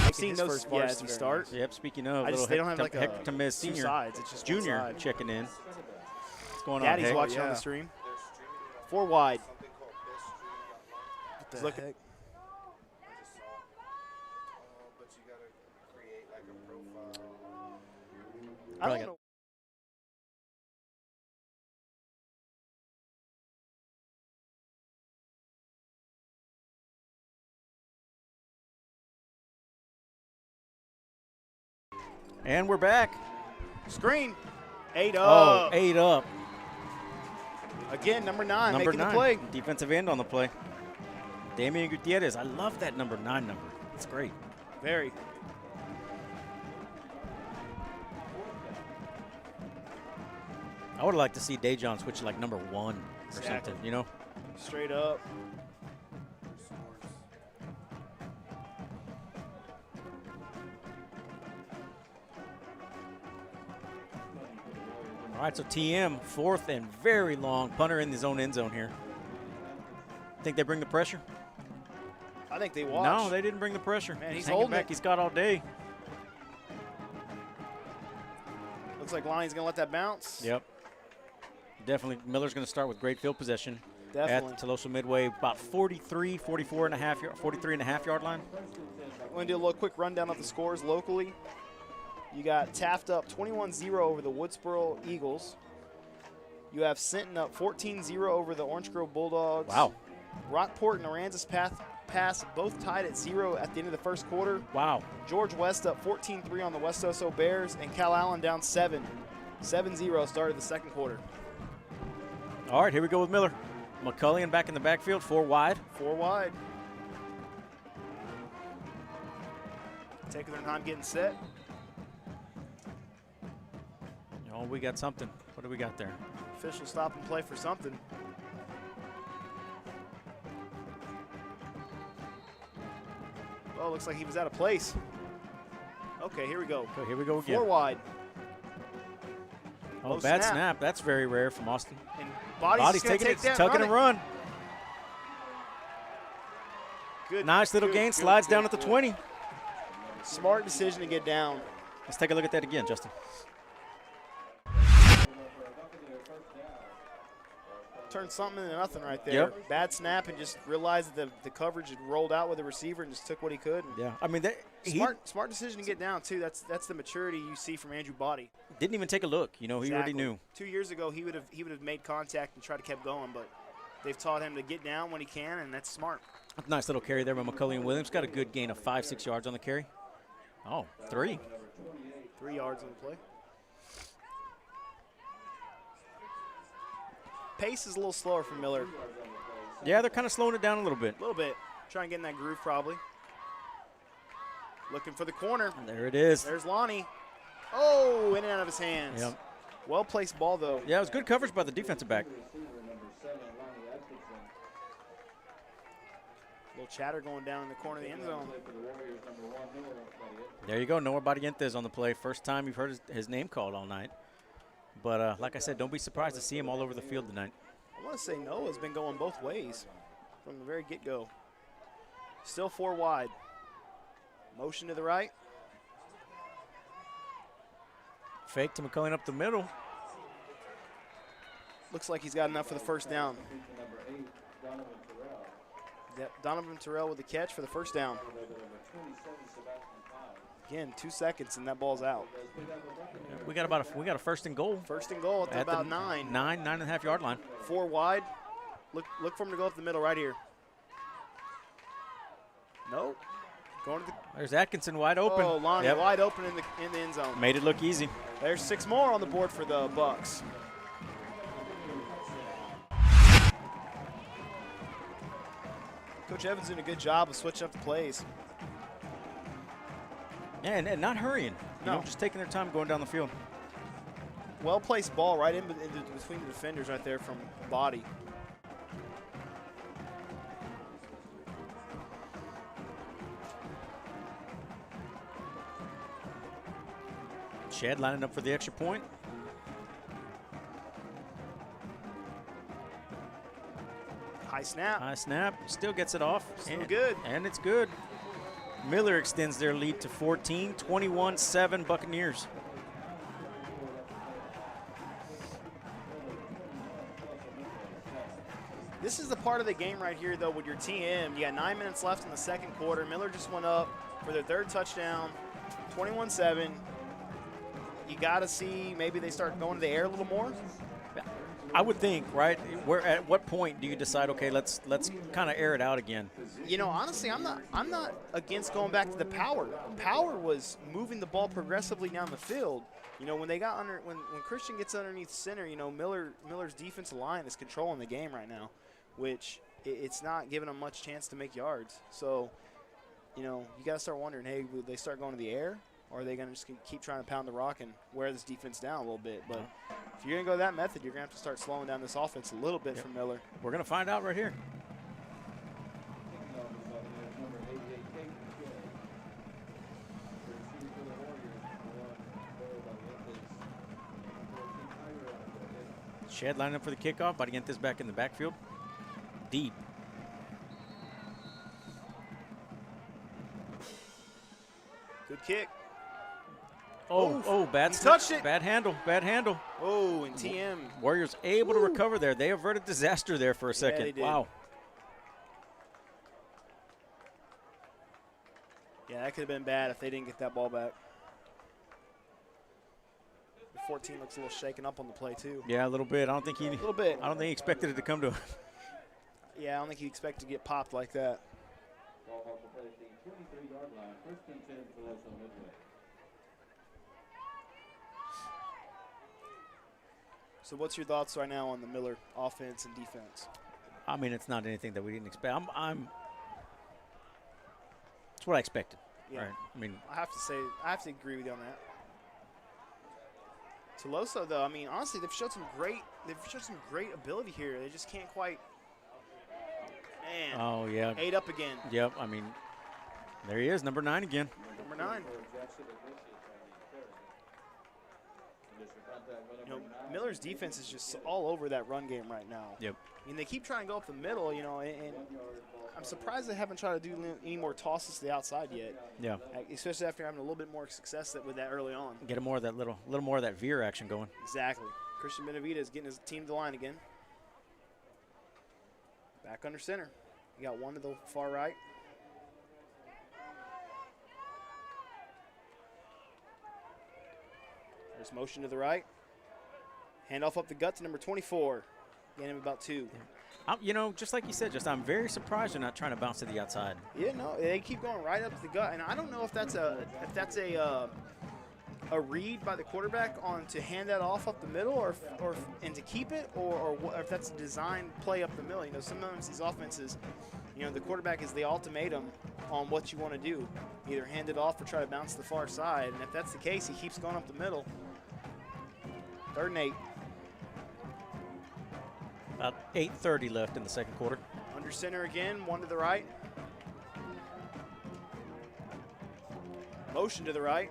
I've seen those varsity start. Yep, speaking of, They don't have like Hector two sides. It's just Junior one side. checking in. What's going on, Daddy's Heck? watching on the stream. 4 wide. What the Look heck? I don't know. And we're back. Screen. 8 Oh, up. 8 up. Again, number 9 Number making 9, the play. defensive end on the play. Damian Gutierrez. I love that number 9 number. It's great. Very. I would like to see Dejon switch to like number 1 or something, you know? Straight up. All right, so TM, 4th and very long. Punter in his own end zone here. Think they bring the pressure? I think they watch. No, they didn't bring the pressure. Man, he's hanging holding back. it. He's got all day. Looks like Lonnie's going to let that bounce. Yep. Definitely, Miller's going to start with great field possession. Definitely. At Tuloso-Midway, about 43, 44 and a half, 43 and a half yard line. I'm going to do a little quick rundown of the scores locally. You got Taft up 21-0 over the Woodsboro Eagles. You have Sinton up 14-0 over the Orange Grove Bulldogs. Wow. Rockport and Aransas Path pass, both tied at 0 at the end of the first quarter. Wow. George West up 14-3 on the West Oso Bears, and Cal Allen down 7. 7-0 started the second quarter. All right, here we go with Miller. McCullion back in the backfield, 4 wide. 4 wide. Taking their time getting set. Oh, we got something. What do we got there? Official stop and play for something. Oh, looks like he was out of place. Okay, here we go. Okay, here we go again. 4 wide. Oh, Low bad snap. snap. That's very rare from Austin. And Body's gonna taking take it, that, tucking and run. Good. Nice little gain, slides down at the 20. Smart decision to get down. Let's take a look at that again, Justin. Turned something into nothing right there. Yep. Bad snap and just realized that the coverage had rolled out with the receiver and just took what he could. And Yeah, I mean, smart decision to get down too. That's the maturity you see from Andrew Body. didn't even take a look. You know, he already Exactly. knew. 2 years ago, he would have made contact and tried to keep going, but they've taught him to get down when he can, and that's smart. Nice little carry there by McCullion Williams. Got a good gain of 5-6 yards on the carry. Oh, 3. 3 yards on the play. Pace is a little slower for Miller. Yeah, they're kind of slowing it down a little bit. A little bit. Trying to get in that groove probably. Looking for the corner. There it is. There's Lonnie. Oh, in and out of his hands. Yep. Well-placed ball, though. Yeah, it was good coverage by the defensive back. Little chatter going down in the corner of the end zone. There you go. Noah Barrientos on the play. First time you've heard his name called all night. But like I said, don't be surprised to see him all over the field tonight. I want to say Noah's been going both ways from the very get-go. Still 4 wide. Motion to the right. Fake to McCullion up the middle. Looks like he's got enough for the first down. Yep, Donovan Terrell with the catch for the first down. Again, 2 seconds and that ball's out. We got a first and goal. First and goal at about 9. 9.5 yard line. 4 wide. Look for him to go up the middle right here. Nope. Going to the. There's Atkinson wide open. Oh, Lonnie Yep. wide open in the end zone. Made it look easy. There's 6 more on the board for the Bucks. Coach Evans doing a good job of switching up the plays. Yeah, and not hurrying. You No. know, just taking their time going down the field. Well-placed ball right in between the defenders right there from Body. Shad lining up for the extra point. High snap. High snap. Still gets it off. Still good. And it's good. Miller extends their lead to 14, 21-7 Buccaneers. This is the part of the game right here, though, with your TM. You got 9 minutes left in the second quarter. Miller just went up for their 3rd touchdown, 21-7. You got to see maybe they start going to the air a little more. I would think, right? At what point do you decide, okay, let's kind of air it out again? You know, honestly, I'm not against going back to the power. Power was moving the ball progressively down the field. You know, when they got under, when Christian gets underneath center, you know, Miller's defensive line is controlling the game right now, which it's not giving them much chance to make yards. So, you know, you got to start wondering, hey, will they start going to the air, or are they going to just keep trying to pound the rock and wear this defense down a little bit? But if you're going to go that method, you're going to have to start slowing down this offense a little bit from Miller. We're going to find out right here. Shad lining up for the kickoff. Barrientos back in the backfield. Deep. Good kick. Oh, bad he snap. touched it. Bad handle. Oh, and TM. Warriors able to recover there. They averted disaster there for a second. they did. Wow. Yeah, that could have been bad if they didn't get that ball back. The 14 looks a little shaken up on the play too. Yeah, a little bit. I don't think he A little bit. expected it to come to him. Yeah, I don't think he expected to get popped like that. off the 23-yard line. First and 10, Tuloso-Midway. So what's your thoughts right now on the Miller offense and defense? I mean, it's not anything that we didn't expect. It's what I expected. Yeah. Right. I mean, I have to agree with you on that. Tuloso, though, I mean, honestly, they've showed some great ability here. They just can't quite. Man. oh yeah. 8 up again. Yep. I mean, there he is, number 9 again. Number 9. You know, Miller's defense is just all over that run game right now. Yep. I mean, they keep trying to go up the middle, you know, and I'm surprised they haven't tried to do any more tosses to the outside yet. Yeah. Especially after having a little bit more success with that early on. Get him more of that little more of that veer action going. Exactly. Christi Benavidez getting his team to the line again. Back under center. You got one to the far right. There's motion to the right. Handoff up the gut to number 24. Gain him about 2. You know, just like you said, I'm very surprised they're not trying to bounce to the outside. Yeah, no, they keep going right up to the gut, and I don't know if that's a read by the quarterback on to hand that off up the middle, or and to keep it, or if that's a design play up the middle. You know, sometimes these offenses, you know, the quarterback is the ultimatum on what you want to do, either hand it off or try to bounce to the far side. And if that's the case, he keeps going up the middle. 3rd and 8. About 8:30 left in the second quarter. Under center again, one to the right. Motion to the right.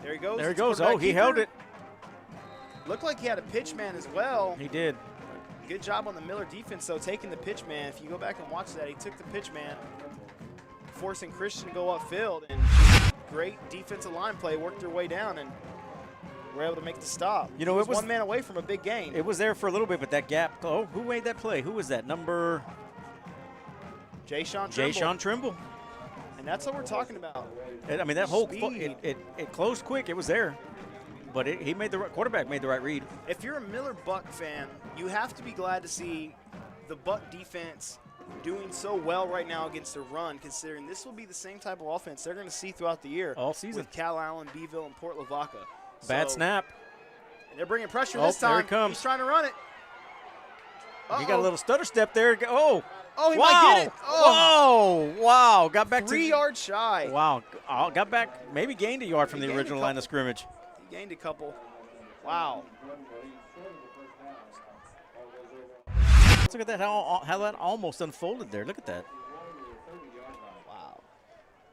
There he goes. There he It's goes. quarterback Oh, he keeper. held it. Looked like he had a pitch man as well. He did. Good job on the Miller defense, though, taking the pitch man. If you go back and watch that, he took the pitch man, forcing Christian to go upfield. And great defensive line play, worked their way down, and were able to make the stop. You know, He it was one man away from a big gain. It was there for a little bit, but that gap. Oh, who made that play? Who was that? Number Sean Trimble. Sean Trimble. And that's what we're talking about. I mean, that whole Speed. it closed quick. It was there, but quarterback made the right read. If you're a Miller Buck fan, you have to be glad to see the Buck defense doing so well right now against the run, considering this will be the same type of offense they're going to see throughout the year. All season. With Cal Allen, Beeville, and Port Lavaca. Bad snap. And they're bringing pressure Oh, this time. there he comes. He's trying to run it. He got a little stutter step there. Oh, he wow. might get it. Oh. Whoa, wow. Got back 3 yards shy. Wow. Got back, maybe gained a yard from the original line of scrimmage. He gained a couple. Wow. Look at that, how that almost unfolded there. Look at that. Wow.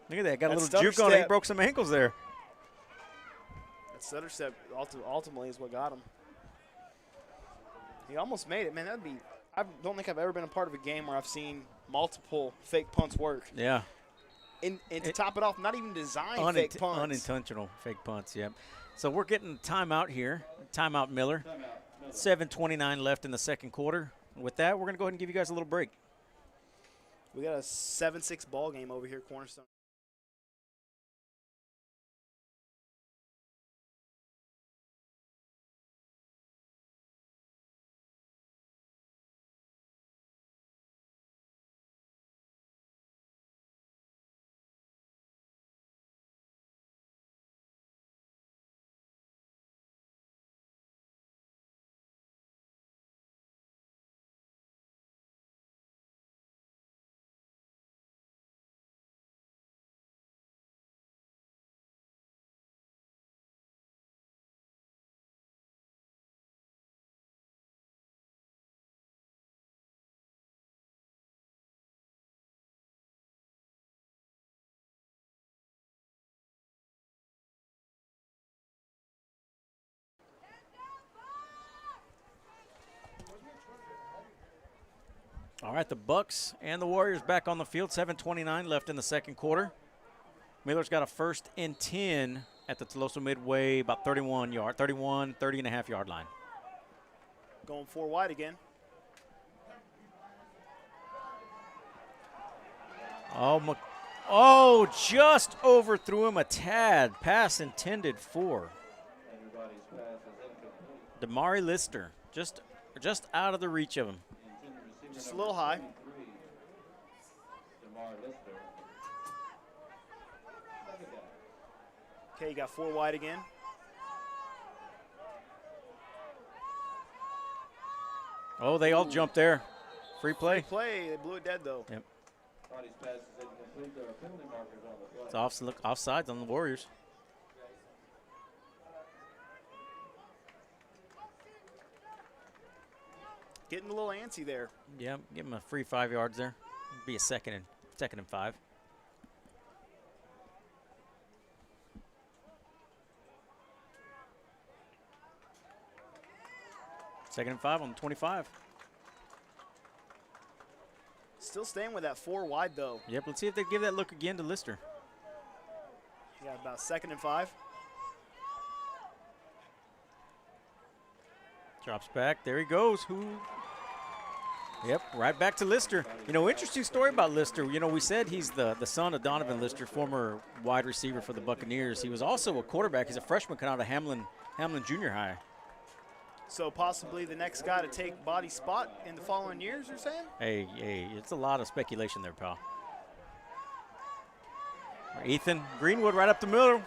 Look at that. Got a That little stutter juke on it. He step. broke some ankles there. That stutter step ultimately is what got him. He almost made it. Man, I don't think I've ever been a part of a game where I've seen multiple fake punts work. Yeah. And to top it off, not even designed fake punts. Unintentional fake punts, yep. So we're getting timeout here. Timeout Miller. 7:29 left in the second quarter. With that, we're going to go ahead and give you guys a little break. We got a 7-6 ball game over here, Cornerstone. All right, the Bucks and the Warriors back on the field. 7:29 left in the second quarter. Miller's got a 1st and 10 at the Tuloso-Midway, about 30 and a half yard line. Going 4 wide again. Oh, just overthrew him a tad. Pass intended for Damari Lister. Just out of the reach of him. Just a little high. Okay, you got 4 wide again. Oh, they all jumped there. Free play. Play, they blew it dead though. Yep. It's offsides on the Warriors. Getting a little antsy there. Yeah, give him a free 5 yards there. Be a second and 5. Second and 5 on the 25. Still staying with that 4 wide though. Yep, let's see if they give that look again to Lister. You got about 2nd and 5. Drops back. There he goes. Yep, right back to Lister. You know, interesting story about Lister. You know, we said he's the son of Donovan Lister, former wide receiver for the Buccaneers. He was also a quarterback. He's a freshman coming out of Hamlin Junior High. So possibly the next guy to take Body's spot in the following years, you're saying? Hey, it's a lot of speculation there, pal. Ethan Greenwood right up the middle.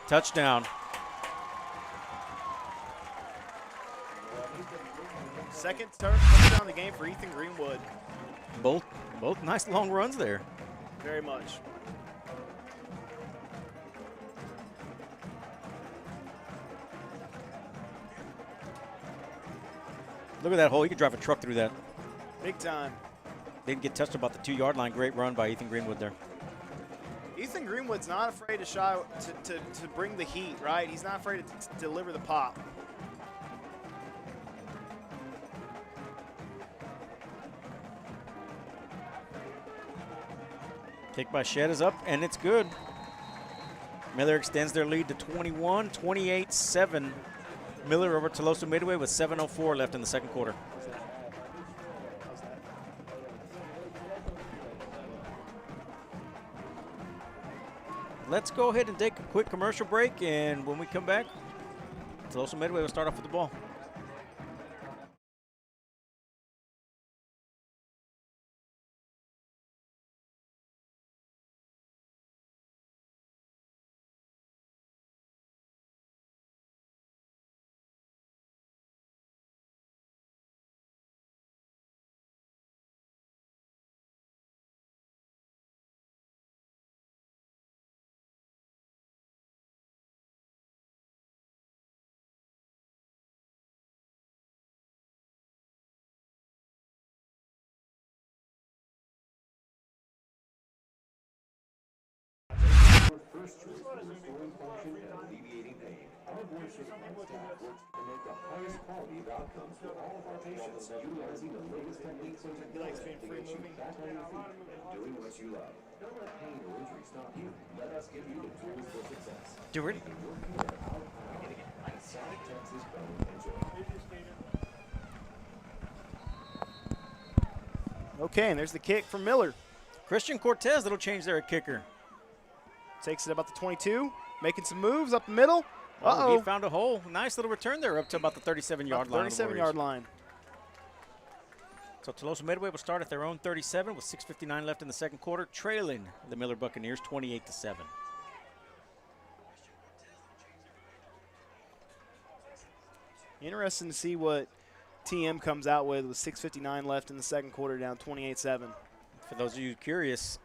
Touchdown. Second touchdown of the game for Ethan Greenwood. Both nice long runs there. Very much. Look at that hole. You could drive a truck through that. Big time. Didn't get touched about the 2-yard line. Great run by Ethan Greenwood there. Ethan Greenwood's not afraid to shy to bring the heat, right? He's not afraid to deliver the pop. Kick by Shed is up, and it's good. Miller extends their lead to 21, 28-7. Miller over Tuloso-Midway with 7:04 left in the second quarter. Let's go ahead and take a quick commercial break, and when we come back, Tuloso-Midway will start off with the ball. First choice for restoring function and alleviating pain. Our board certified staff works to make the highest quality of outcomes for all of our patients, utilizing the latest techniques and technology to get you back on your feet and doing what you love. Don't let pain or injury stop you. Let us give you the tools for success. Do it. South Texas Bone and Joint. Okay, and there's the kick from Miller. Christian Cortez, that'll change their kicker. Takes it about the 22, making some moves up the middle. Uh-oh. He found a hole. Nice little return there up to about the 37-yard line. 37-yard line. So Tuloso-Midway will start at their own 37 with 6:59 left in the second quarter, trailing the Miller Buccaneers 28-7. Interesting to see what TM comes out with 6:59 left in the second quarter, down 28-7. For those of you curious,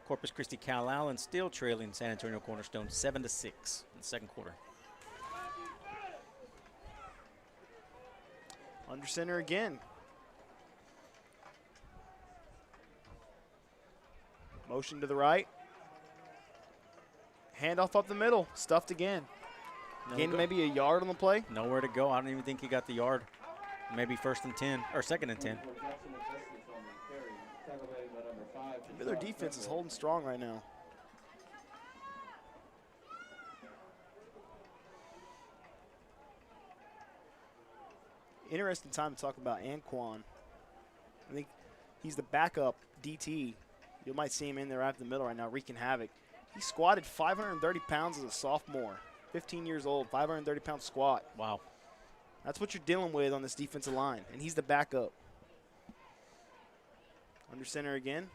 Corpus Christi Cal Allen still trailing San Antonio Cornerstone 7-6 in the second quarter. Under center again. Motion to the right. Handoff up the middle. Stuffed again. Gained maybe a yard on the play. Nowhere to go. I don't even think he got the yard. Maybe first and 10 or second and 10. Their defense is holding strong right now. Interesting time to talk about Anquan. I think he's the backup DT. You might see him in there after the middle right now, wreaking havoc. He squatted 530 pounds as a sophomore. 15 years old, 530-pound squat. Wow. That's what you're dealing with on this defensive line, and he's the backup. Under center again.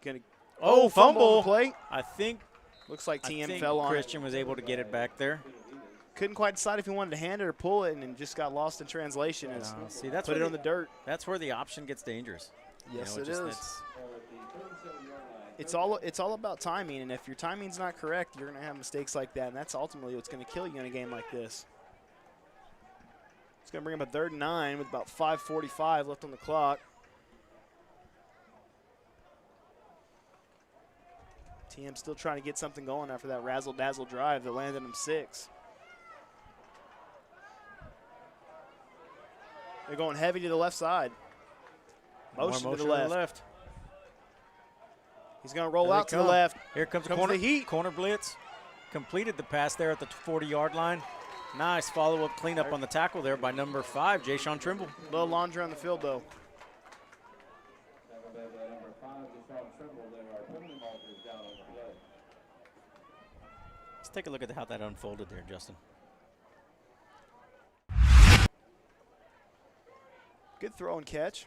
Gonna Oh, on fumble. the play. I think Looks like I TM think fell on it. Christian was able to get it back there. Couldn't quite decide if he wanted to hand it or pull it, and then just got lost in translation. And See, that's put where it on the dirt. That's where the option gets dangerous. Yes, You know, it is. It's all about timing, and if your timing's not correct, you're going to have mistakes like that, and that's ultimately what's going to kill you in a game like this. It's going to bring up a 3rd and 9 with about 5:45 left on the clock. TM still trying to get something going after that razzle-dazzle drive that landed him 6. They're going heavy to the left side. Motion to the left. He's going to roll out to the left. Here comes the corner. The heat. Corner blitz. Completed the pass there at the 40-yard line. Nice follow-up cleanup on the tackle there by number 5, Sean Trimble. Little laundry on the field, though. Number 5, Sean Trimble. There are penalty markers down on the play. Let's take a look at how that unfolded there, Justin. Good throw and catch.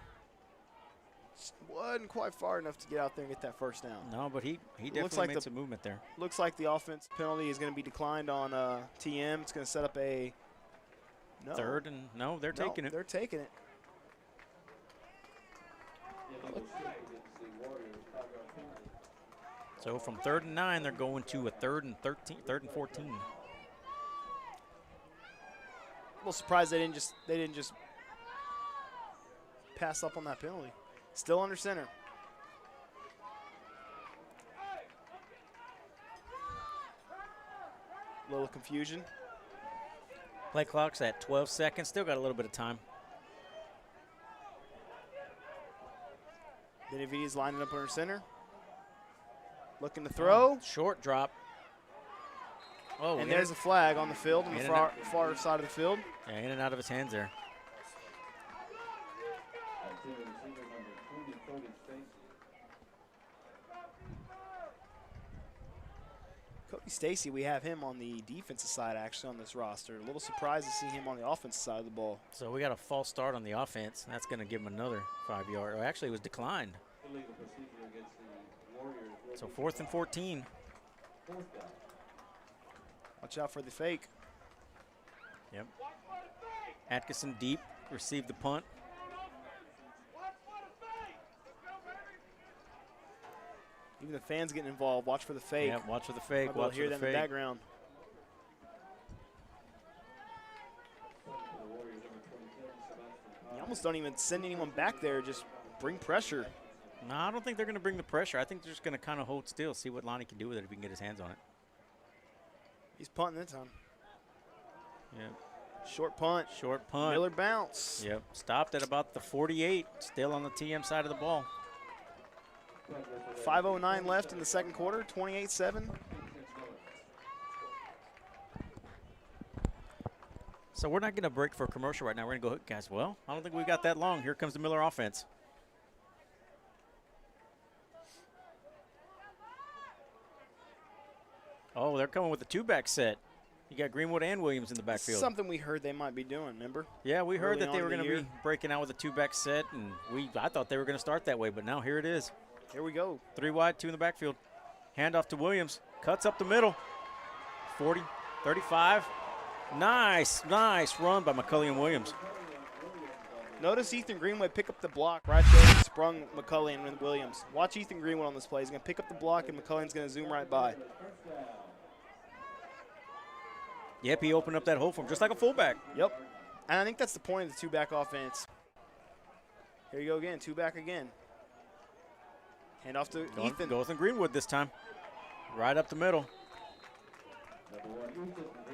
Just wasn't quite far enough to get out there and get that first down. No, but he definitely like made some movement there. Looks like the offense penalty is going to be declined on TM. It's going to set up a third and they're taking it. They're taking it. So from 3rd and 9, they're going to a 3rd and 14. A little surprised they didn't just pass up on that penalty. Still under center. A little confusion. Play clock's at 12 seconds. Still got a little bit of time. Benavidez lining up under center. Looking to throw. Short drop. Oh, and there's a flag on the field, on the far side of the field. Yeah, in and out of his hands there. Cody Stacy, we have him on the defensive side actually on this roster. A little surprised to see him on the offensive side of the ball. So we got a false start on the offense. That's going to give him another 5-yard. Or actually, it was declined. So 4th and 14. Watch out for the fake. Yep. Atkinson deep, received the punt. Even the fans getting involved. Watch for the fake. Yep, watch for the fake. Watch for the fake. In the background. You almost don't even send anyone back there. Just bring pressure. No, I don't think they're going to bring the pressure. I think they're just going to kind of hold still, see what Lonnie can do with it if he can get his hands on it. He's punting this time. Yep. Short punt. Short punt. Miller bounce. Yep. Stopped at about the 48. Still on the TM side of the ball. 5:09 left in the second quarter. 28-7. So we're not going to break for a commercial right now. We're going to go, guys. Well, I don't think we got that long. Here comes the Miller offense. Oh, they're coming with a 2-back set. You got Greenwood and Williams in the backfield. Something we heard they might be doing, remember? Yeah, we heard that they were going to be breaking out with a 2-back set, and I thought they were going to start that way, but now here it is. Here we go. 3 wide, 2 in the backfield. Handoff to Williams. Cuts up the middle. 40, 35. Nice run by McCulley and Williams. Notice Ethan Greenwood pick up the block right there. He sprung McCulley and Williams. Watch Ethan Greenwood on this play. He's going to pick up the block, and McCulley's going to zoom right by. Yep, he opened up that hole for him, just like a fullback. Yep. And I think that's the point of the 2-back offense. Here you go again, 2-back again. Hand off to Ethan. Goes in Greenwood this time. Right up the middle.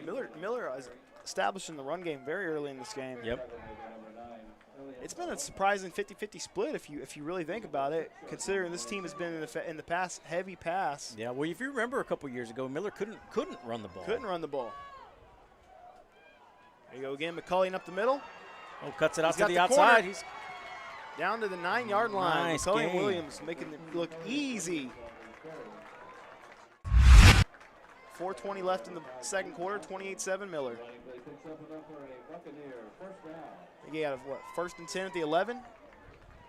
Miller is establishing the run game very early in this game. Yep. It's been a surprising 50-50 split if you really think about it, considering this team has been in the past heavy pass. Yeah, well, if you remember a couple years ago, Miller couldn't run the ball. Couldn't run the ball. There you go again, McCulley up the middle. Oh, cuts it out to the outside. He's down to the 9-yard line. Nice McCulley game. and Williams making it look easy. 4:20 left in the second quarter, 28-7 Miller. He got what, 1st and 10 at the 11?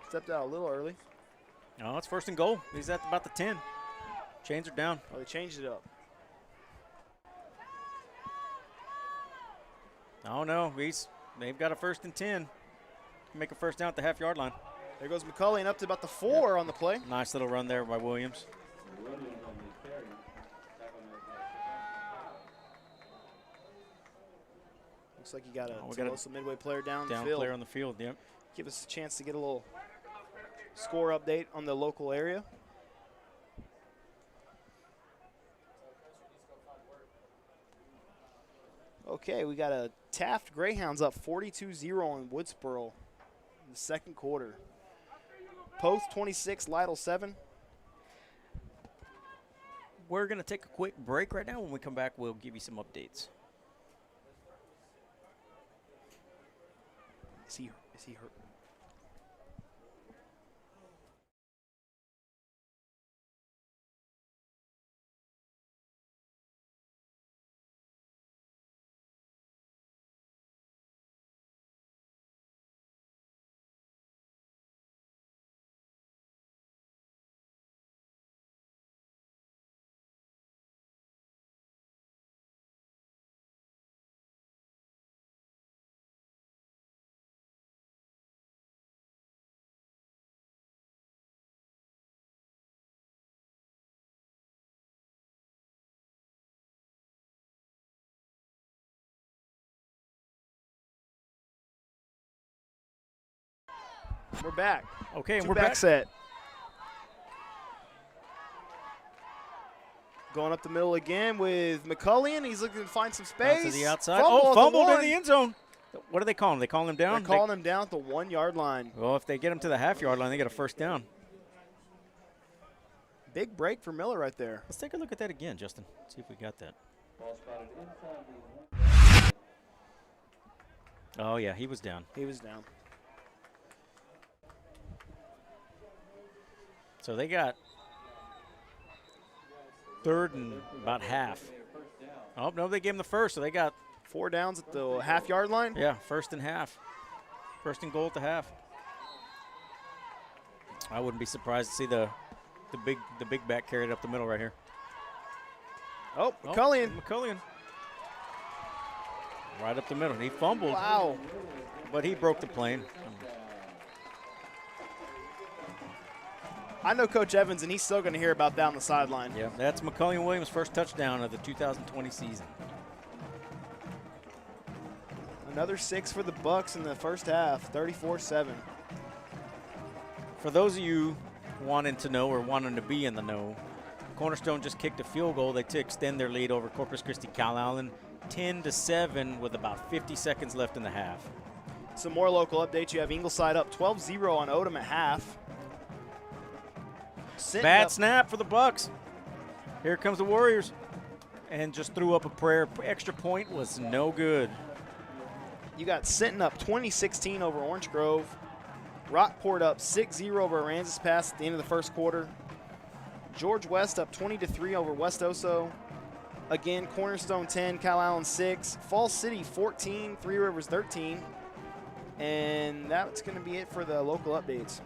Stepped out a little early. Oh, it's first and goal. He's at about the 10. Chains are down. Oh, they changed it up. Oh, no. They've got a first and 10. Make a first down at the half-yard line. There goes McCullion up to about the 4 on the play. Nice little run there by Williams. Looks like you got a we got a Tuloso-Midway player down the Down field. player on the field, yep. Give us a chance to get a little score update on the local area. Okay, we got a Taft Greyhounds up 42-0 on Woodsboro in the second quarter. Poth 26, Lytle 7. We're going to take a quick break right now. When we come back, we'll give you some updates. Is he hurt? We're back. Okay, and Two we're back back. set. Going up the middle again with McCullion. He's looking to find some Out space. to the outside. Fumble at the Fumbled in one. the end zone. What are they calling? They calling him down? They're calling him down at the 1 yard line. Well, if they get him to the half-yard line, they get a first down. Big break for Miller right there. Let's take a look at that again, Justin. See if we got that. Ball spotted inside the 1. Oh, yeah, he was down. He was down. So they got third and about half. Oh, no, they gave him the first, so they got, 4 downs at the half yard line. yeah, first and half. First and goal at the half. I wouldn't be surprised to see the big back carried up the middle right here. Oh, McCullion. McCullion. Right up the middle. He fumbled, Wow. but he broke the plane. I know Coach Evans, and he's still going to hear about that on the sideline. Yeah, that's McCullion Williams' first touchdown of the 2020 season. Another 6 for the Bucks in the first half, 34-7. For those of you wanting to know or wanting to be in the know, Cornerstone just kicked a field goal. They to extend their lead over Corpus Christi Calallen 10-7 with about 50 seconds left in the half. Some more local updates. You have Ingleside up 12-0 on Odom at half. Sitting Bad up- snap for the Bucks. Here comes the Warriors. And just threw up a prayer. Extra point was no good. You got Sinton up 20-16 over Orange Grove. Rockport up 6-0 over Aransas Pass at the end of the first quarter. George West up 20-3 over West Oso. Again, Cornerstone 10, Calallen 6. Falls City 14, Three Rivers 13. And that's going to be it for the local updates.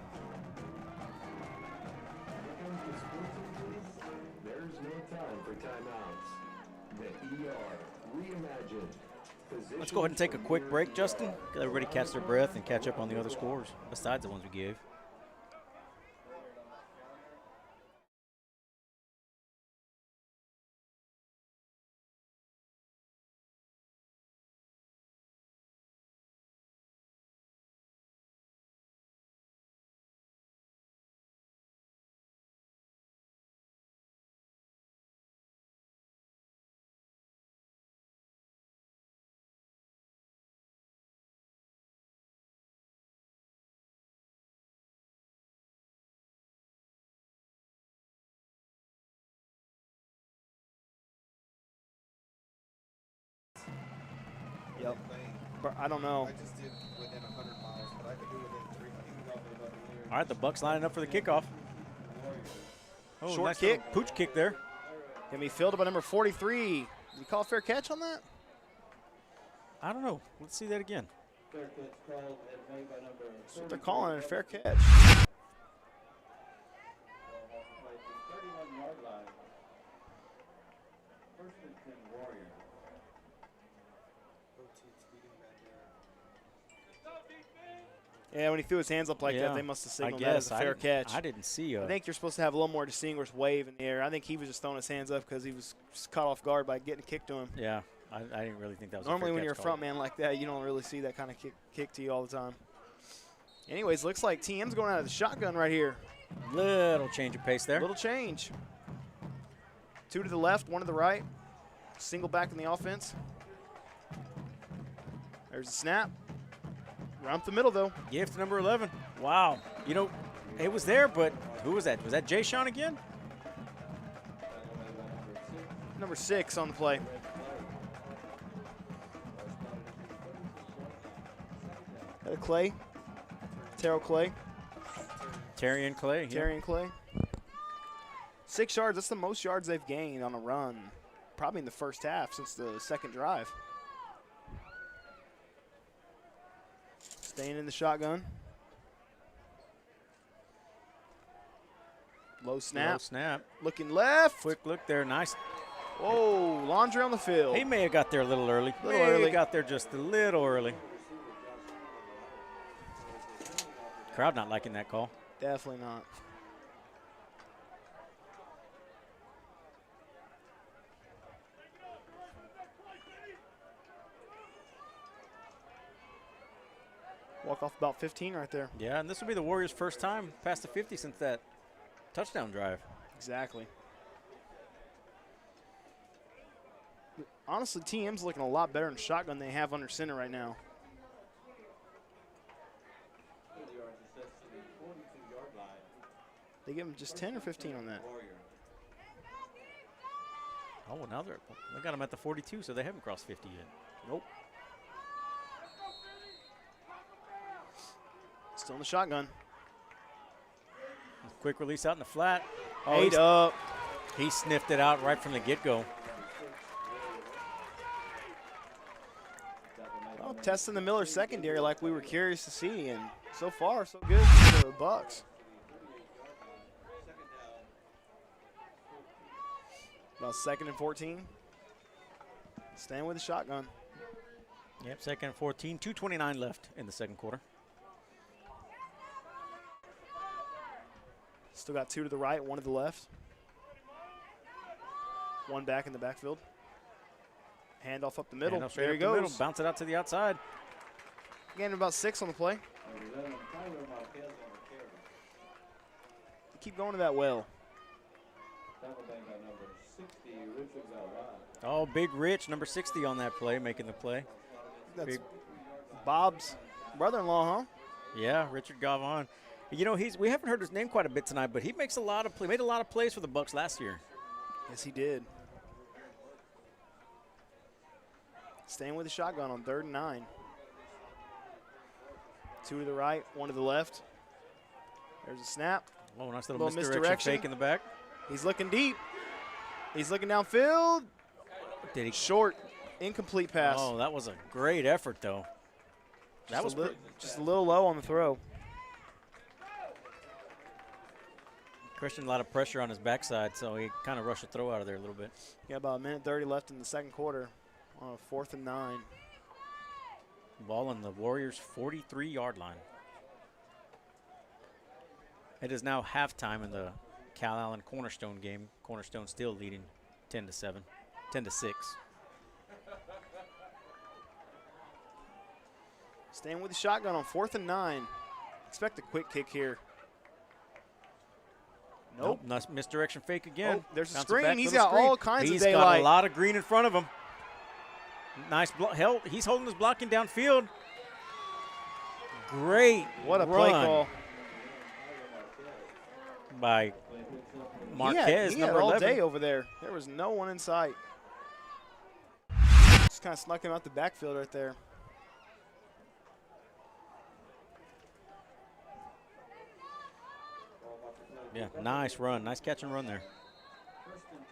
There's no time for timeouts. The ER reimagined. Let's go ahead and take a quick break, Justin. Let everybody catch their breath and catch up on the other scores besides the ones we gave. Yep. But I don't know. I just did within 100 miles, but I could do within 300. All right, the Bucks lining up for the kickoff. Oh, Short nice little kick. pooch kick there. Going to be fielded by number 43. Did you call a fair catch on that? I don't know. Let's see that again. Fair catch called and made by number That's what they're calling it, a fair catch. when he threw his hands up like that, they must have signaled that as a fair catch. I didn't see. I think you're supposed to have a little more distinguished wave in the air. I think he was just throwing his hands up because he was just caught off guard by getting a kick to him. Yeah, I didn't really think that was Normally a fair when you're a catch front man like that, you don't really see that kind of kick to you all the time. Anyways, looks like TM's going out of the shotgun right here. Little change of pace there. Little change. 2 to the left, 1 to the right. Single back in the offense. There's a snap. Right up the middle, though. Gift number 11. Wow. You know, it was there, but who was that? Was that Jay Sean again? Number 6 on the play. Clay. Terrell Clay. Terry and Clay. Terry and Clay. 6 yards. That's the most yards they've gained on a run, probably in the first half since the second drive. Staying in the shotgun. Low snap. Low snap. Looking left. Quick look there. Nice. Whoa, laundry on the field. He may have got there a little early. Little early. Got there just a little early. Crowd not liking that call. Definitely not. Walk off about 15 right there. Yeah, and this will be the Warriors' first time past the 50 since that touchdown drive. Exactly. Honestly, TM's looking a lot better in shotgun than they have under center right now. They give him just 10 or 15 on that. Oh, well, now they got him at the 42, so they haven't crossed 50 yet. Nope. Still in the shotgun. Quick release out in the flat. Oh, 8 up. He sniffed it out right from the get-go. Well, testing the Miller secondary like we were curious to see, and so far, so good for the Bucks. About 2nd and 14. Staying with the shotgun. Yep, 2nd and 14. 2:29 left in the second quarter. Still got 2 to the right, 1 to the left. 1 back in the backfield. Handoff up the middle. Handoff straight there up he the middle. goes. Bounce it out to the outside. Again, about 6 on the play. Keep going to that well. Oh, Big Rich, number 60 on that play, making the play. That's Big. Bob's brother-in-law, huh? Yeah, Richard Gavon. You know, we haven't heard his name quite a bit tonight, but he made a lot of plays for the Bucks last year. Yes, he did. Staying with the shotgun on 3rd and 9. 2 to the right, 1 to the left. There's a snap. Oh, nice little Little misdirection misdirection. fake in the back. He's looking deep. He's looking downfield. Did he? Short, incomplete pass. Oh, that was a great effort, though. That was just a little low on the throw. Christian, a lot of pressure on his backside, so he kind of rushed the throw out of there a little bit. Got about 1:30 left in the second quarter on a 4th and 9. Ball on the Warriors' 43-yard line. It is now halftime in the Cal Allen Cornerstone game. Cornerstone still leading 10-7, 10-6. Staying with the shotgun on 4th and 9. Expect a quick kick here. Nope. Nice misdirection fake again. Oh, there's a Bounce it screen. back He's for the got screen. all kinds of He's daylight. got a lot of green in front of him. Nice block. Hell, he's holding his blocking downfield. Great What a run play call. by Marquez, he had number all 11. day over there. There was no one in sight. Just kind of snuck him out the backfield right there. Yeah, nice run. Nice catch and run there.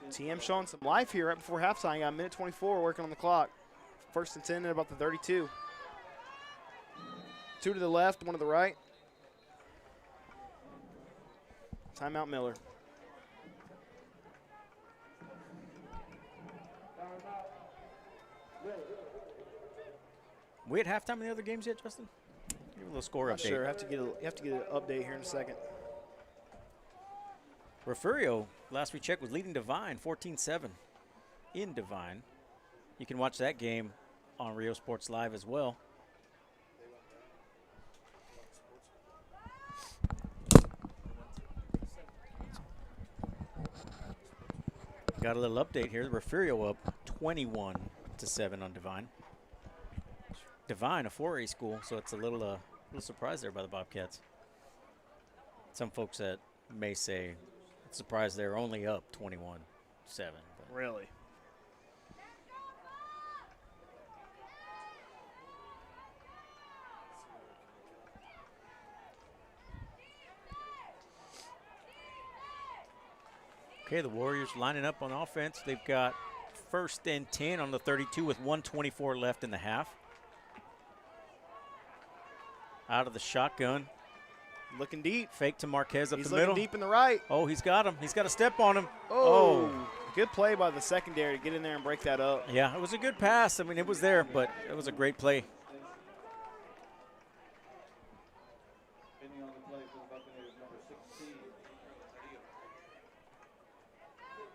TM showing some life here right before halftime. Got 1:24 working on the clock. 1st and 10 at about the 32. 2 to the left, 1 to the right. Timeout Miller. We at halftime in the other games yet, Justin? Give a little score Not update. sure. You have to get an update here in a second. Refugio, last we checked, was leading Divine 14-7 in Divine. You can watch that game on Rio Sports Live as well. Got a little update here. Refugio up 21-7 on Divine. Divine, a 4A school, so it's a little surprise there by the Bobcats. Some folks that may say it's surprised they're only up 21-7. Really? Okay, the Warriors lining up on offense. They've got 1st and 10 on the 32 with 1:24 left in the half. Out of the shotgun. Looking deep. Fake to Marquez up He's the middle. looking deep in the right. Oh, he's got him. He's got a step on him. Oh. Good play by the secondary to get in there and break that up. Yeah, it was a good pass. I mean, it was there, but it was a great play. Pending on the play for the Buccaneers, number 16.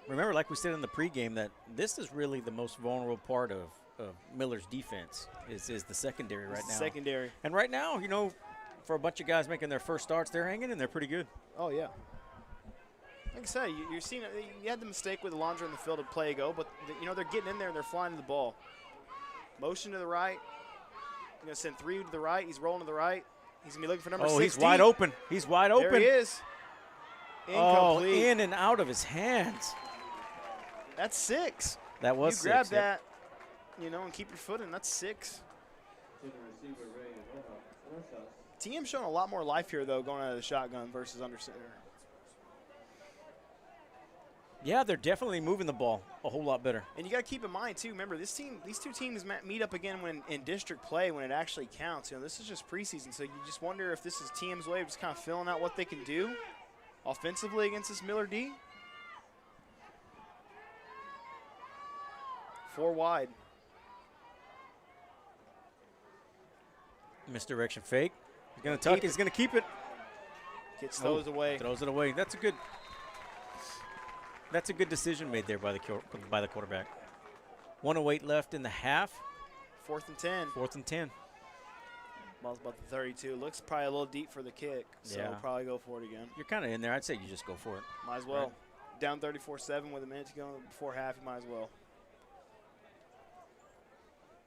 Remember, like we said in the pregame, that this is really the most vulnerable part of Miller's defense is the secondary right now. Secondary. And right now, you know, for a bunch of guys making their first starts, they're hanging in there pretty good. Oh, yeah. Like I said, you're seeing you had the mistake with Alondra in the field a play ago, but you know they're getting in there and they're flying to the ball. Motion to the right. You're gonna send 3 to the right. He's rolling to the right. He's gonna be looking for number 16. He's wide open. He's wide open. There he is. Incomplete. Oh, in and out of his hands. That's 6. That was you grab 6, yep. that, you know, and keep your foot in. That's 6. To the receiver, Ray Rojas. TM showing a lot more life here though, going out of the shotgun versus under center. Yeah, they're definitely moving the ball a whole lot better. And you got to keep in mind, too, remember, these two teams meet up again when in district play when it actually counts. You know, this is just preseason, so you just wonder if this is TM's way of just kind of filling out what they can do offensively against this Miller D. 4 wide. Misdirection fake. He's going to tuck it. He's going to keep it. Gets those away. Throws it away. That's a good decision made there by the quarterback. 1:08 left in the half. 4th and 10. 4th and 10. Ball's about the 32. Looks probably a little deep for the kick, so Yeah. we'll probably go for it again. You're kind of in there. I'd say you just go for it. Might as well. Right. Down 34-7 with a minute to go before half, you might as well.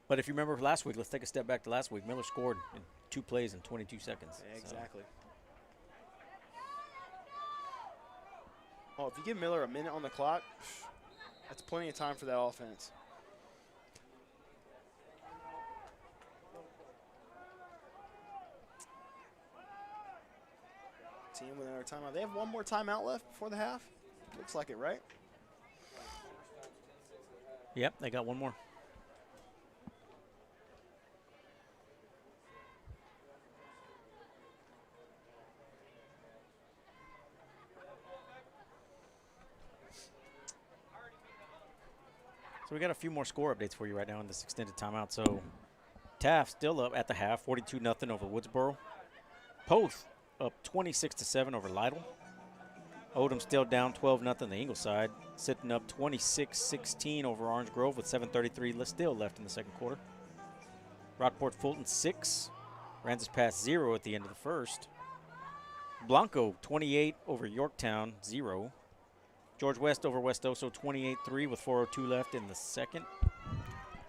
But if you remember last week, let's take a step back to last week. Miller scored in 2 plays in 22 seconds. Yeah, exactly. Oh, if you give Miller a minute on the clock, that's plenty of time for that offense. Team with another timeout. They have one more timeout left before the half? Looks like it, right? Yep, they got one more. So we got a few more score updates for you right now in this extended timeout. So Taft still up at the half, 42-0 over Woodsboro. Poth up 26-7 over Lytle. Odom still down 12-0 the Ingleside, sitting up 26-16 over Orange Grove with 7:33 still left in the second quarter. Rockport Fulton 6, Rances Pass 0 at the end of the first. Blanco 28 over Yorktown 0. George West over West Oso 28-3 with 4:02 left in the second.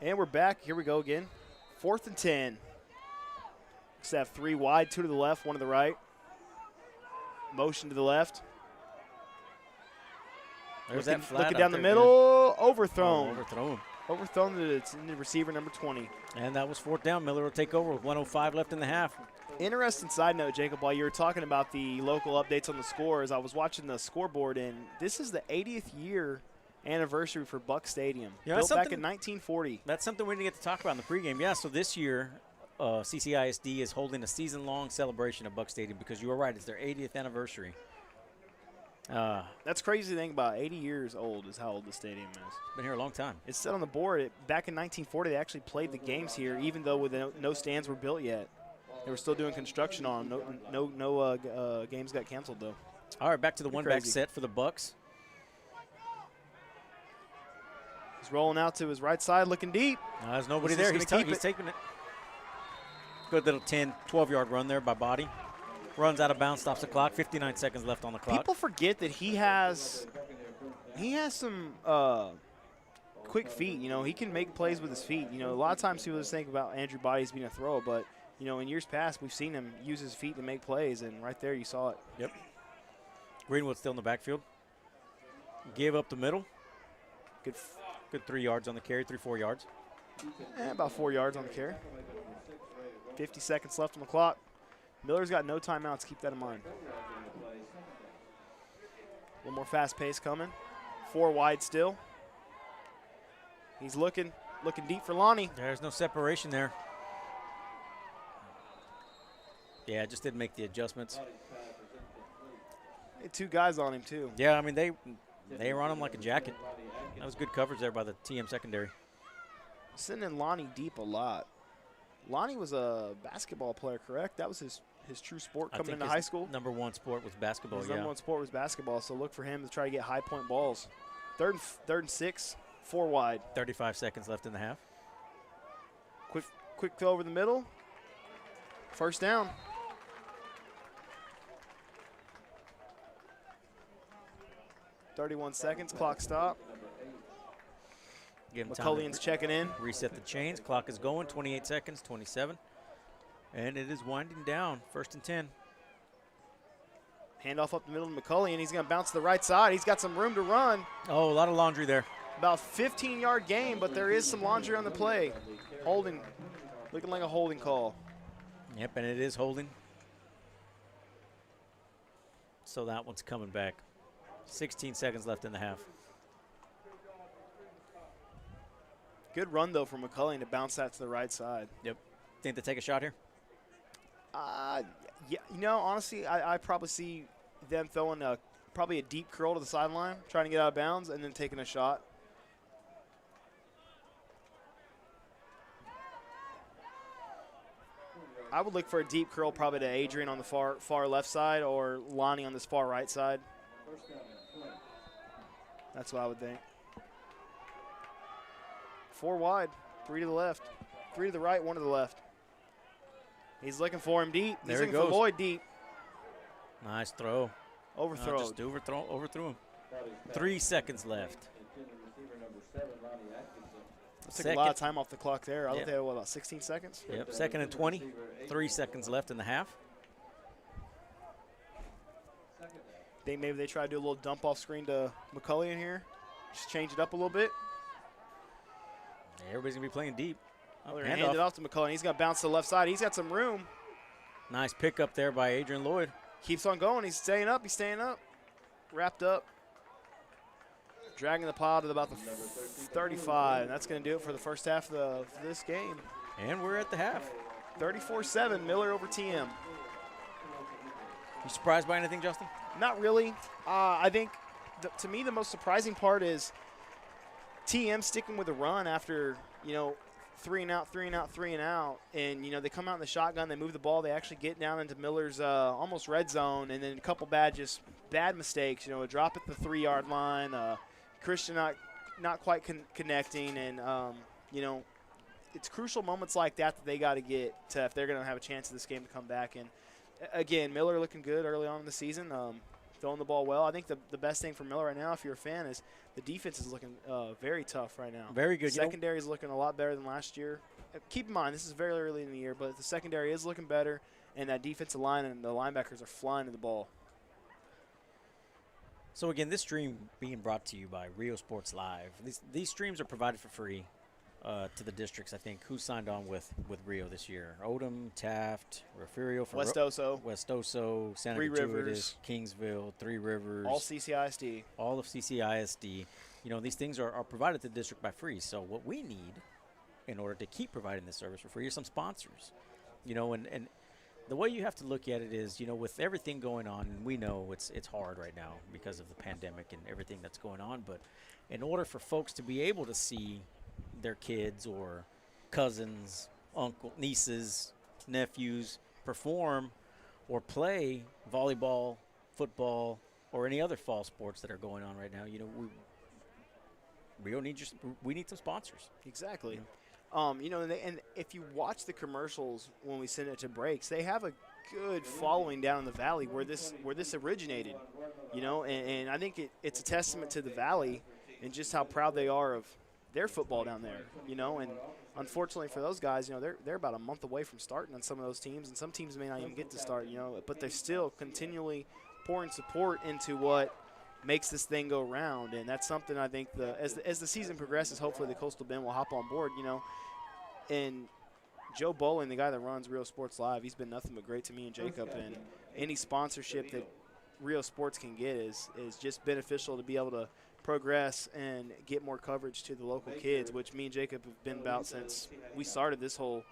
And we're back. Here we go again. 4th and 10. Let's have 3 wide, 2 to the left, 1 to the right. Motion to the left. There's looking, that flat looking out down the there, middle. good. Overthrown. Oh, overthrown. Overthrown to the receiver, number 20. And that was 4th down. Miller will take over with 1:05 left in the half. Interesting side note, Jacob, while you were talking about the local updates on the scores, I was watching the scoreboard, and this is the 80th year anniversary for Buck Stadium. Yeah, built that's back in 1940. That's something we didn't get to talk about in the pregame. Yeah, so this year, CCISD is holding a season-long celebration of Buck Stadium because you were right, it's their 80th anniversary. That's crazy to think about. 80 years old is how old the stadium is. Been here a long time. It's set on the board. Back in 1940, they actually played the games here, even though no stands were built yet. They were still doing construction on them. No games got canceled, though. All right, back to the Pretty one-back crazy. set for the Bucks. He's rolling out to his right side, looking deep. There's nobody He's there. just gonna keep He's it. taking it. Good little 10, 12-yard run there by Body. Runs out of bounds, stops the clock. 59 seconds left on the clock. People forget that he has some quick feet. You know, he can make plays with his feet. You know, a lot of times people just think about Andrew Bodies being a thrower, but you know, in years past, we've seen him use his feet to make plays, and right there you saw it. Yep. Greenwood still in the backfield. Give up the middle. Good 3 yards on the carry, 3-4 yards. About 4 yards on the carry. 50 seconds left on the clock. Miller's got no timeouts. Keep that in mind. A little more fast pace coming. 4 wide still. He's looking deep for Lonnie. There's no separation there. Yeah, just didn't make the adjustments. Had 2 guys on him too. Yeah, I mean, they were on him like a jacket. That was good coverage there by the TM secondary. Sending Lonnie deep a lot. Lonnie was a basketball player, correct? That was his true sport I coming think into his high school. number one sport was basketball, His yeah. number one sport was basketball, so look for him to try to get high point balls. Third and 6, 4 wide. 35 seconds left in the half. Quick throw over the middle. First down. .31 seconds, clock stop. Give him time McCullian's checking in. to reset the chains. Clock is going, 28 seconds, 27. And it is winding down, 1st and 10. Handoff up the middle to McCullian. He's going to bounce to the right side. He's got some room to run. Oh, a lot of laundry there. About 15-yard gain, but there is some laundry on the play. Holding, looking like a holding call. Yep, and it is holding. So that one's coming back. 16 seconds left in the half. Good run, though, from McCullian to bounce that to the right side. Yep. Think they take a shot here? Yeah, you know, honestly, I probably see them throwing probably a deep curl to the sideline, trying to get out of bounds, and then taking a shot. I would look for a deep curl probably to Adrian on the far left side or Lonnie on this far right side. That's what I would think. 4 wide, 3 to the left, 3 to the right, 1 to the left. He's looking for him deep. There He's he looking for goes. Lloyd deep. Nice throw. Overthrow. Just overthrew him. 3 seconds left. Took a lot of time off the clock there. I think Yeah. they had, what, about 16 seconds? Yep, 2nd and 20. 3 seconds left in the half. Think maybe they try to do a little dump off screen to McCully in here. Just change it up a little bit. Everybody's going to be playing deep. Oh, they're going to hand it off to McCully. He's going to bounce to the left side. He's got some room. Nice pickup there by Adrian Lloyd. Keeps on going. He's staying up. He's staying up. Wrapped up. Dragging the pile to about the 35. That's going to do it for the first half of this game. And we're at the half. 34-7, Miller over TM. You surprised by anything, Justin? Not really. I think, to me, the most surprising part is TM sticking with the run after, 3 and out, 3 and out, 3 and out. And, they come out in the shotgun, they move the ball, they actually get down into Miller's almost red zone, and then a couple bad mistakes. A drop at the 3-yard line, Christian not quite connecting, and, it's crucial moments like that they got to get to if they're going to have a chance in this game to come back. And, again, Miller looking good early on in the season, throwing the ball well. I think the best thing for Miller right now, if you're a fan, is the defense is looking very tough right now. Very good. Secondary is looking a lot better than last year. Keep in mind, this is very early in the year, but the secondary is looking better, and that defensive line and the linebackers are flying to the ball. So, again, this stream being brought to you by Rio Sports Live. These streams are provided for free to the districts, I think. Who signed on with Rio this year? Odom, Taft, Refugio, West Oso, Santa Three Gratuitous, Rivers. Kingsville, Three Rivers. All CCISD. All of CCISD. These things are provided to the district by free. So what we need in order to keep providing this service for free are some sponsors. And the way you have to look at it is, with everything going on, and we know it's hard right now because of the pandemic and everything that's going on, but in order for folks to be able to see their kids or cousins, nieces, nephews perform or play volleyball, football, or any other fall sports that are going on right now. You know, we need some sponsors. Exactly. You know, and if you watch the commercials when we send it to breaks, they have a good following down in the valley where this originated. You know, and I think it's a testament to the valley and just how proud they are of their football down there. You know, and unfortunately for those guys, you know, they're about a month away from starting on some of those teams, and some teams may not even get to start. You know, but they're still continually pouring support into what makes this thing go round, and that's something I think as the season progresses, hopefully the Coastal Bend will hop on board. You know. And Joe Bowling, the guy that runs Real Sports Live, he's been nothing but great to me and Jacob. And any sponsorship that Real Sports can get is just beneficial to be able to progress and get more coverage to the local kids, which me and Jacob have been about since we started this whole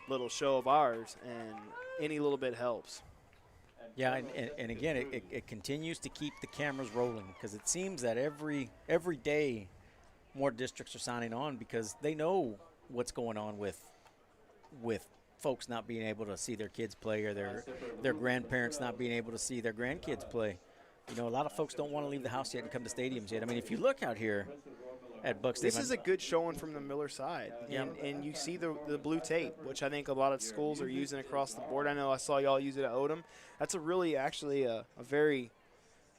little show of ours. And any little bit helps. Yeah, and again, it continues to keep the cameras rolling because it seems that every day more districts are signing on because they know what's going on with folks not being able to see their kids play or their grandparents not being able to see their grandkids play. You know, a lot of folks don't want to leave the house yet and come to stadiums yet. I mean, if you look out here at Buck Stadium. This is a good showing from the Miller side. And you see the blue tape, which I think a lot of schools are using across the board. I know I saw y'all use it at Odom. That's actually a very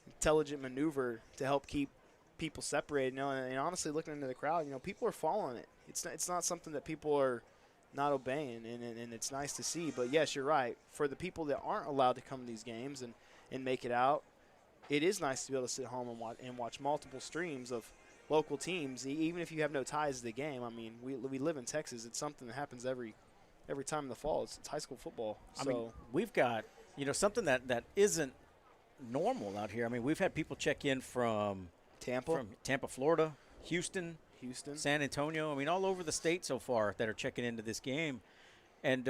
intelligent maneuver to help keep people separated. You know, and honestly, looking into the crowd, you know, people are following it. It's not something that people are not obeying, and it's nice to see. But, yes, you're right. For the people that aren't allowed to come to these games and make it out, it is nice to be able to sit home and watch multiple streams of local teams, even if you have no ties to the game. I mean, we live in Texas. It's something that happens every time in the fall. It's high school football. I mean, we've got, you know, something that isn't normal out here. I mean, we've had people check in from Tampa, Florida, Houston, San Antonio. I mean, all over the state so far that are checking into this game. And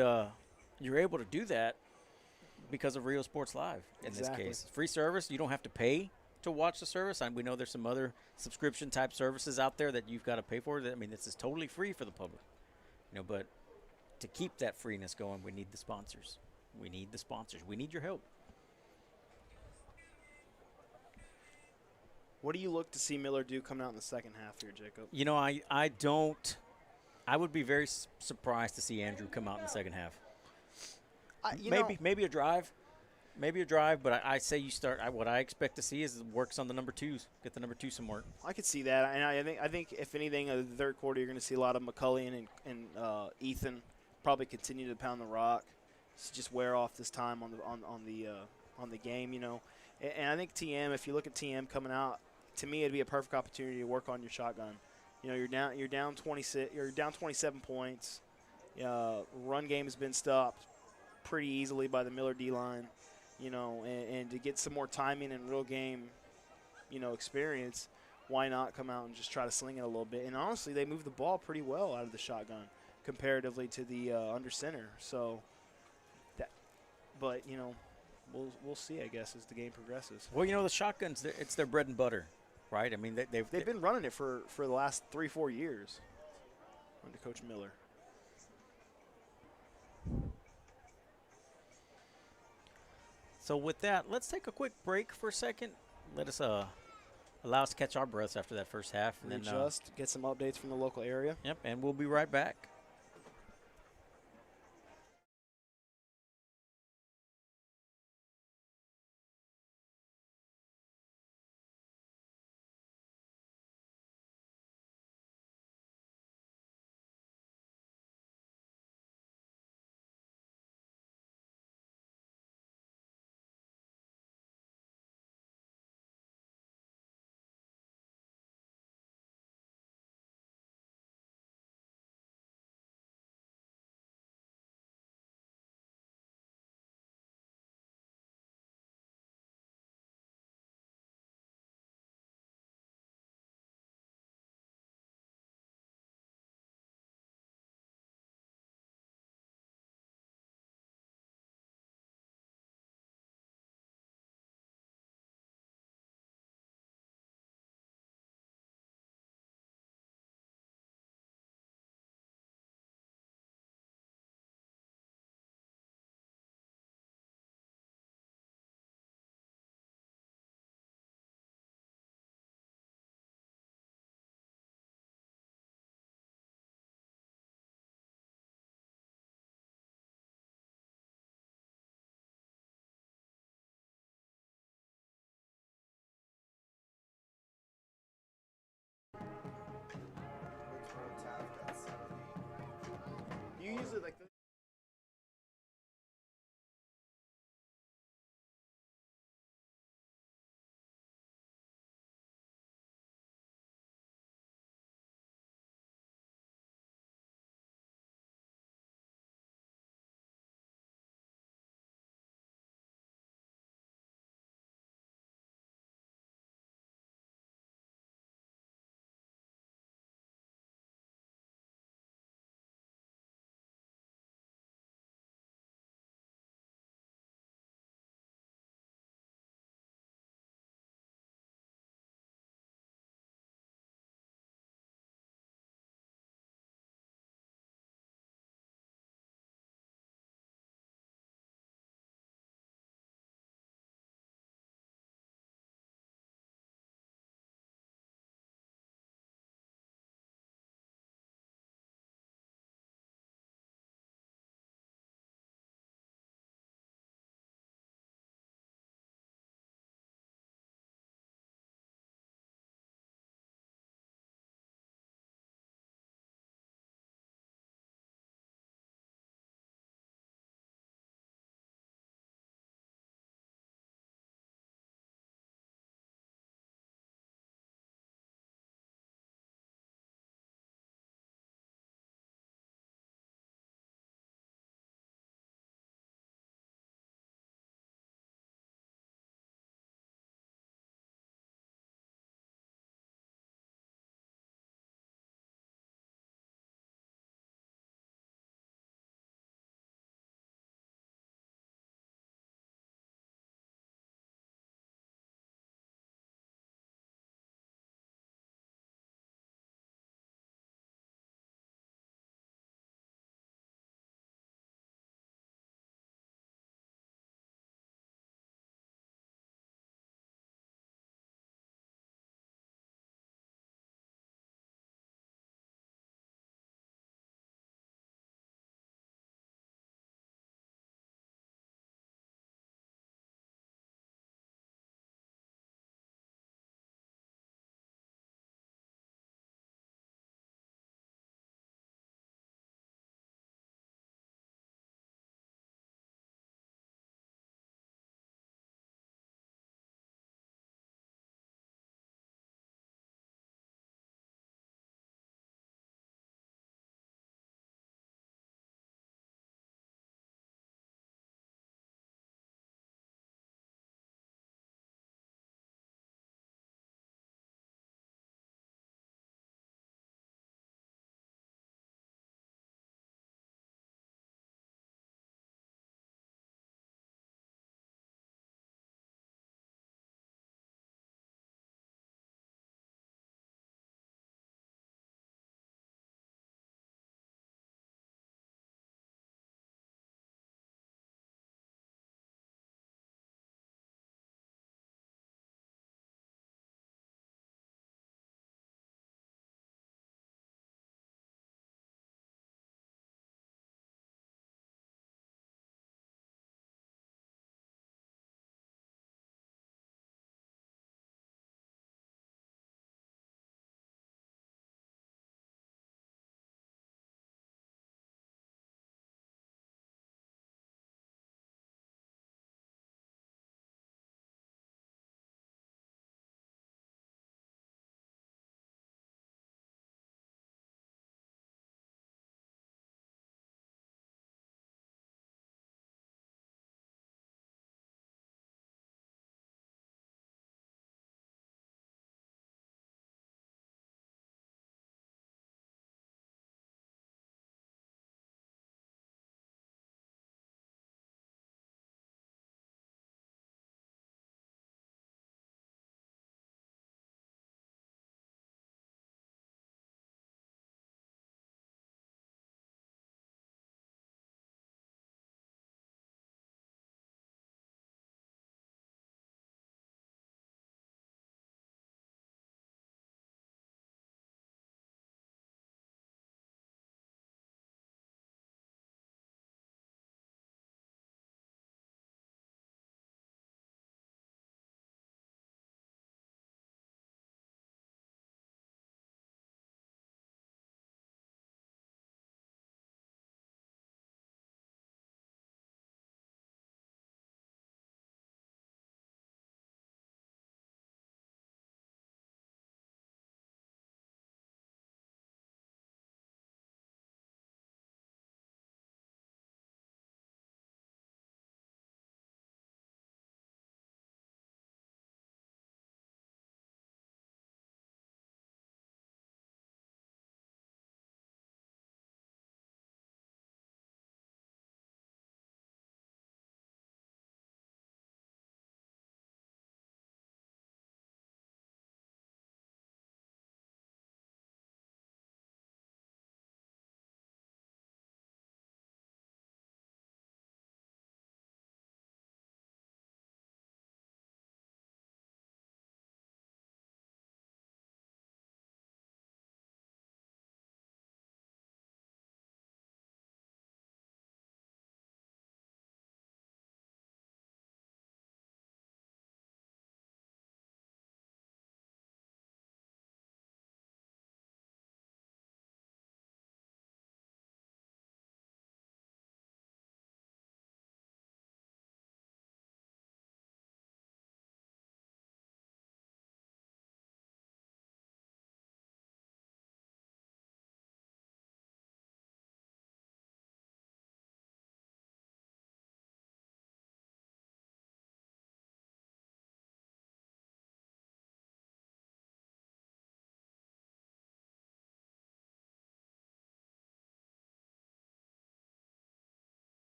you're able to do that because of Real Sports Live in this case. Free service. You don't have to pay to watch the service. We know there's some other subscription type services out there that you've got to pay for. I mean, this is totally free for the public. You know, but to keep that freeness going, we need the sponsors. We need the sponsors. We need your help. What do you look to see Miller do coming out in the second half here, Jacob? You know, I would be very surprised to see Andrew come out in the second half. Maybe a drive. Maybe a drive, but I say you start. What I expect to see is works on the number twos. Get the number two some work. I could see that, and I think if anything, in the third quarter, you're going to see a lot of McCullion and Ethan probably continue to pound the rock, just wear off this time on the game, you know. And I think TM, if you look at TM coming out, to me, it'd be a perfect opportunity to work on your shotgun. You know, you're down 26, you're down 27 points. Run game has been stopped pretty easily by the Miller D-line. You know, and to get some more timing and real game, you know, experience, why not come out and just try to sling it a little bit? And honestly, they move the ball pretty well out of the shotgun comparatively to the under center. So, but you know, we'll see, I guess, as the game progresses. Well, you know, the shotguns, it's their bread and butter, right? I mean, they've been running it for the last 3-4 years under Coach Miller. So with that, let's take a quick break for a second. Let us allow us to catch our breaths after that first half. And then get some updates from the local area. Yep, and we'll be right back.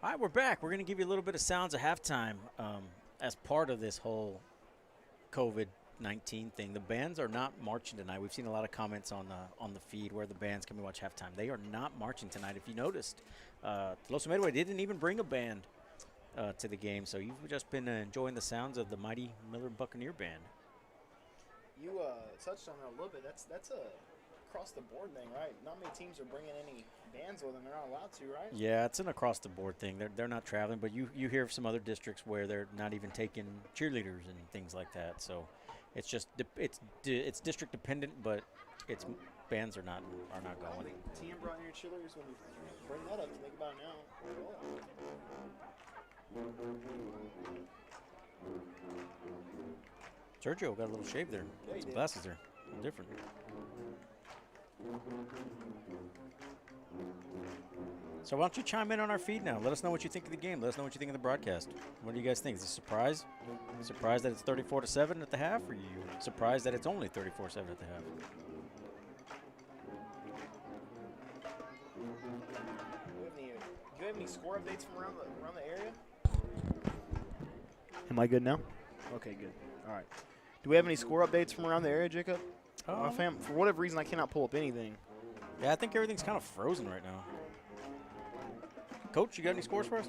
All right, we're back. We're going to give you a little bit of sounds of halftime as part of this whole COVID-19 thing. The bands are not marching tonight. We've seen a lot of comments on the feed where the bands can watch halftime. They are not marching tonight. If you noticed, Tuloso-Midway didn't even bring a band to the game, so you've just been enjoying the sounds of the mighty Miller Buccaneer Band. You touched on it a little bit. That's a across-the-board thing, right? Not many teams are bringing any bands with them. They're not allowed to, right? Yeah, it's an across-the-board thing. They're not traveling, but you hear of some other districts where they're not even taking cheerleaders and things like that. So it's just it's district dependent, but it's bands are not going. TM brought in your cheerleaders when you bring that up. Think about it now. Sergio got a little shave there. Yeah, he Some did. glasses there. A little different. So why don't you chime in on our feed now? Let us know what you think of the game. Let us know what you think of the broadcast. What do you guys think? Is it a surprise? Surprised that it's 34-7 at the half, or are you surprised that it's only 34-7 at the half? Do you have any score updates from around the area? Am I good now? Okay, good. All right. Do we have any score updates from around the area, Jacob? For whatever reason, I cannot pull up anything. Yeah, I think everything's kind of frozen right now. Coach, you got any scores for us?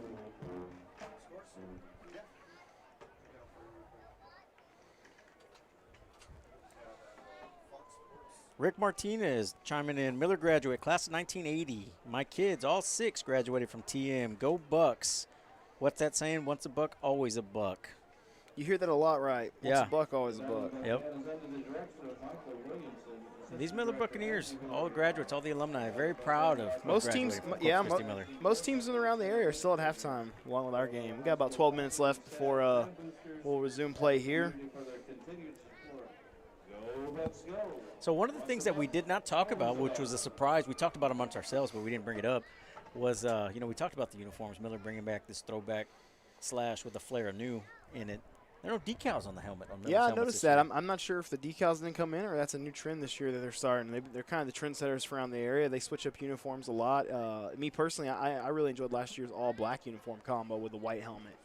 Rick Martinez chiming in. Miller graduate, class of 1980. My kids, all 6, graduated from TM. Go Bucks. What's that saying? Once a buck, always a buck. You hear that a lot, right? Once Yeah. a buck, always a buck. Yep. These Miller Buccaneers, all the graduates, all the alumni, very proud of Most teams, graduating from yeah, Corpus Christi Miller. most teams in around the area are still at halftime, along with our game. We got about 12 minutes left before we'll resume play here. So one of the things that we did not talk about, which was a surprise, we talked about amongst ourselves, but we didn't bring it up, was we talked about the uniforms. Miller bringing back this throwback slash with a flare anew in it. There are no decals on the helmet. On Miller's Yeah, I helmets noticed this year. that. I'm not sure if the decals didn't come in or that's a new trend this year that they're starting. They're kind of the trendsetters around the area. They switch up uniforms a lot. Me personally, I really enjoyed last year's all-black uniform combo with the white helmet.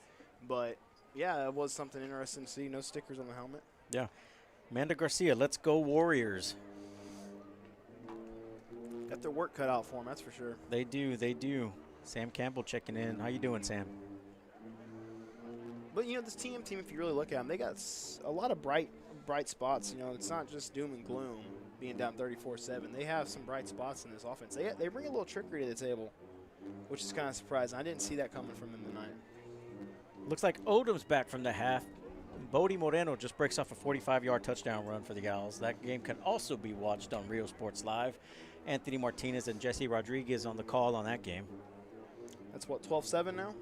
But, yeah, it was something interesting to see. No stickers on the helmet. Yeah. Amanda Garcia, let's go Warriors. Got their work cut out for them, that's for sure. They do, they do. Sam Campbell checking in. How you doing, Sam? But, this TM team, if you really look at them, they got a lot of bright spots. It's not just doom and gloom being down 34-7. They have some bright spots in this offense. They bring a little trickery to the table, which is kind of surprising. I didn't see that coming from them tonight. Looks like Odom's back from the half. Bodie Moreno just breaks off a 45-yard touchdown run for the Gals. That game can also be watched on Rio Sports Live. Anthony Martinez and Jesse Rodriguez on the call on that game. That's what, 12-7 now?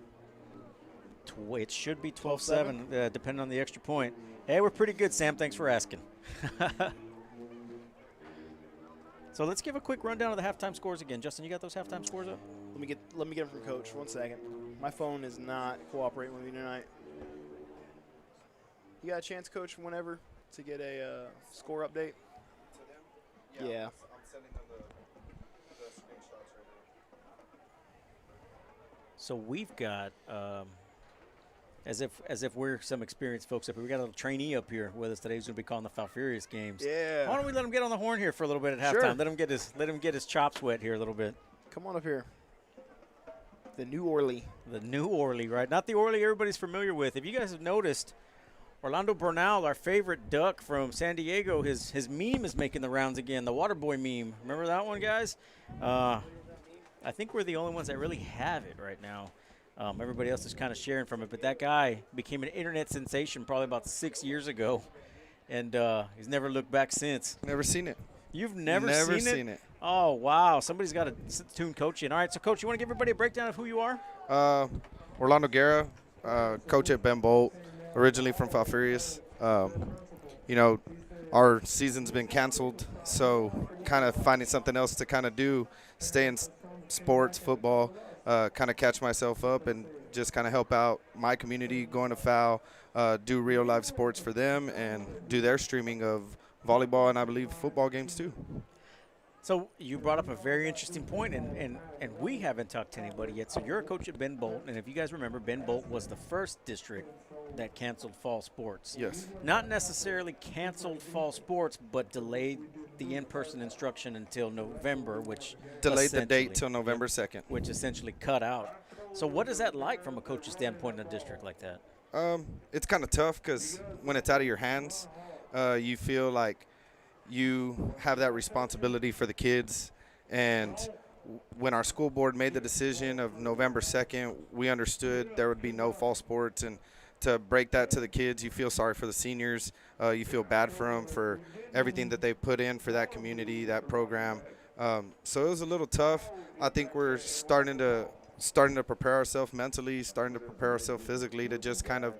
It should be 12-7, depending on the extra point. Hey, we're pretty good, Sam. Thanks for asking. So let's give a quick rundown of the halftime scores again. Justin, you got those halftime scores up? Let me get them from Coach. 1 second. My phone is not cooperating with me tonight. You got a chance, Coach, whenever to get a score update? Yeah. I'm sending them the screenshots right now. So we've got, as if we're some experienced folks up here, we got a little trainee up here with us today who's going to be calling the Falfurious games. Yeah. Why don't we let him get on the horn here for a little bit at Sure. halftime? Let him get his chops wet here a little bit. Come on up here. The New Orly. The new Orly, right? Not the Orly everybody's familiar with. If you guys have noticed, Orlando Bernal, our favorite duck from San Diego, his meme is making the rounds again, the Waterboy meme. Remember that one, guys? I think we're the only ones that really have it right now. Everybody else is kind of sharing from it, but that guy became an internet sensation probably about 6 years ago, and he's never looked back since. Never seen it. You've never seen it. Oh, wow. Somebody's got to tune Coach in. All right, so, Coach, you want to give everybody a breakdown of who you are? Orlando Guerra, coach at Ben Bolt, originally from Falfurious. Our season's been canceled, so kind of finding something else to kind of do, stay in sports, football, kind of catch myself up and just kind of help out my community, going to FAL, do real live sports for them, and do their streaming of volleyball and I believe football games too. So you brought up a very interesting point, and we haven't talked to anybody yet. So you're a coach at Ben Bolt, and if you guys remember, Ben Bolt was the first district that canceled fall sports. Yes. Not necessarily canceled fall sports, but delayed the in-person instruction until November, which Delayed the date essentially- till November 2nd. which essentially cut out. So what is that like from a coach's standpoint in a district like that? It's kind of tough because when it's out of your hands, you feel like you have that responsibility for the kids. And when our school board made the decision of November 2nd, we understood there would be no fall sports. And to break that to the kids, you feel sorry for the seniors. You feel bad for them for everything that they put in for that community, that program. So it was a little tough. I think we're starting to prepare ourselves mentally, starting to prepare ourselves physically to just kind of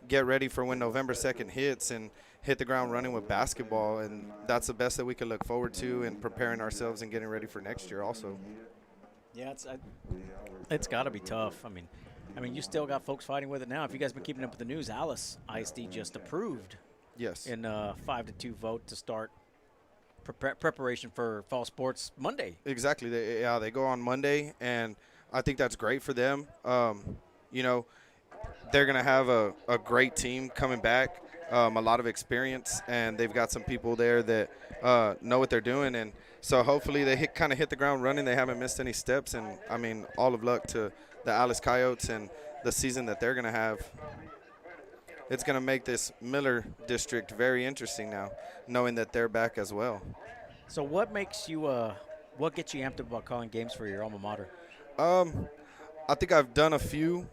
get ready for when November 2nd hits and hit the ground running with basketball. And that's the best that we can look forward to, and preparing ourselves and getting ready for next year also. Yeah, it's got to be tough. I mean, you still got folks fighting with it now. If you guys been keeping up with the news, Alice ISD just approved Yes. in a 5-2 vote to start preparation for fall sports Monday. Exactly. They go on Monday, and I think that's great for them. They're going to have a great team coming back, a lot of experience, and they've got some people there that know what they're doing. And so hopefully they kind of hit the ground running. They haven't missed any steps. And, I mean, all of luck to the Alice Coyotes and the season that they're going to have. It's going to make this Miller district very interesting now, knowing that they're back as well. So what makes you what gets you amped up about calling games for your alma mater? I think I've done a few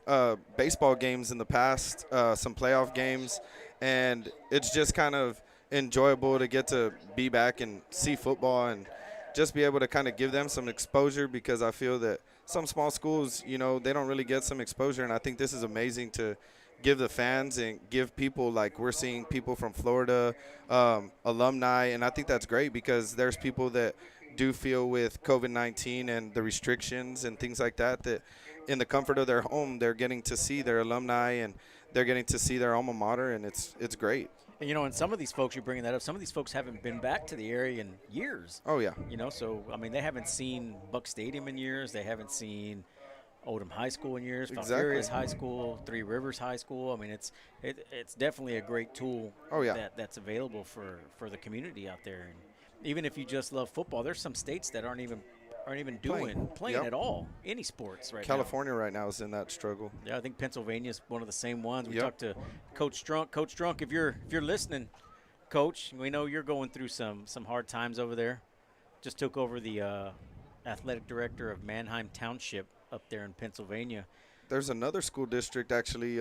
baseball games in the past, some playoff games, and it's just kind of enjoyable to get to be back and see football and just be able to kind of give them some exposure, because I feel that some small schools, they don't really get some exposure, and I think this is amazing to give the fans and give people, like we're seeing people from Florida, alumni, and I think that's great because there's people that do feel with COVID-19 and the restrictions and things like that in the comfort of their home, they're getting to see their alumni and they're getting to see their alma mater, and it's great. And, and some of these folks, you're bringing that up, some of these folks haven't been back to the area in years. Oh, yeah. So, I mean, they haven't seen Buck Stadium in years. They haven't seen Oldham High School in years, Falfurrias High School, Three Rivers High School. I mean, it's definitely a great tool that's available for the community out there. And even if you just love football, there's some states that aren't even playing at all any sports right now. California right now is in that struggle. Yeah, I think Pennsylvania is one of the same ones. We Yep. talked to Coach Strunk. Coach Strunk, if you're listening, Coach, we know you're going through some hard times over there. Just took over the athletic director of Manheim Township up there in Pennsylvania. There's another school district actually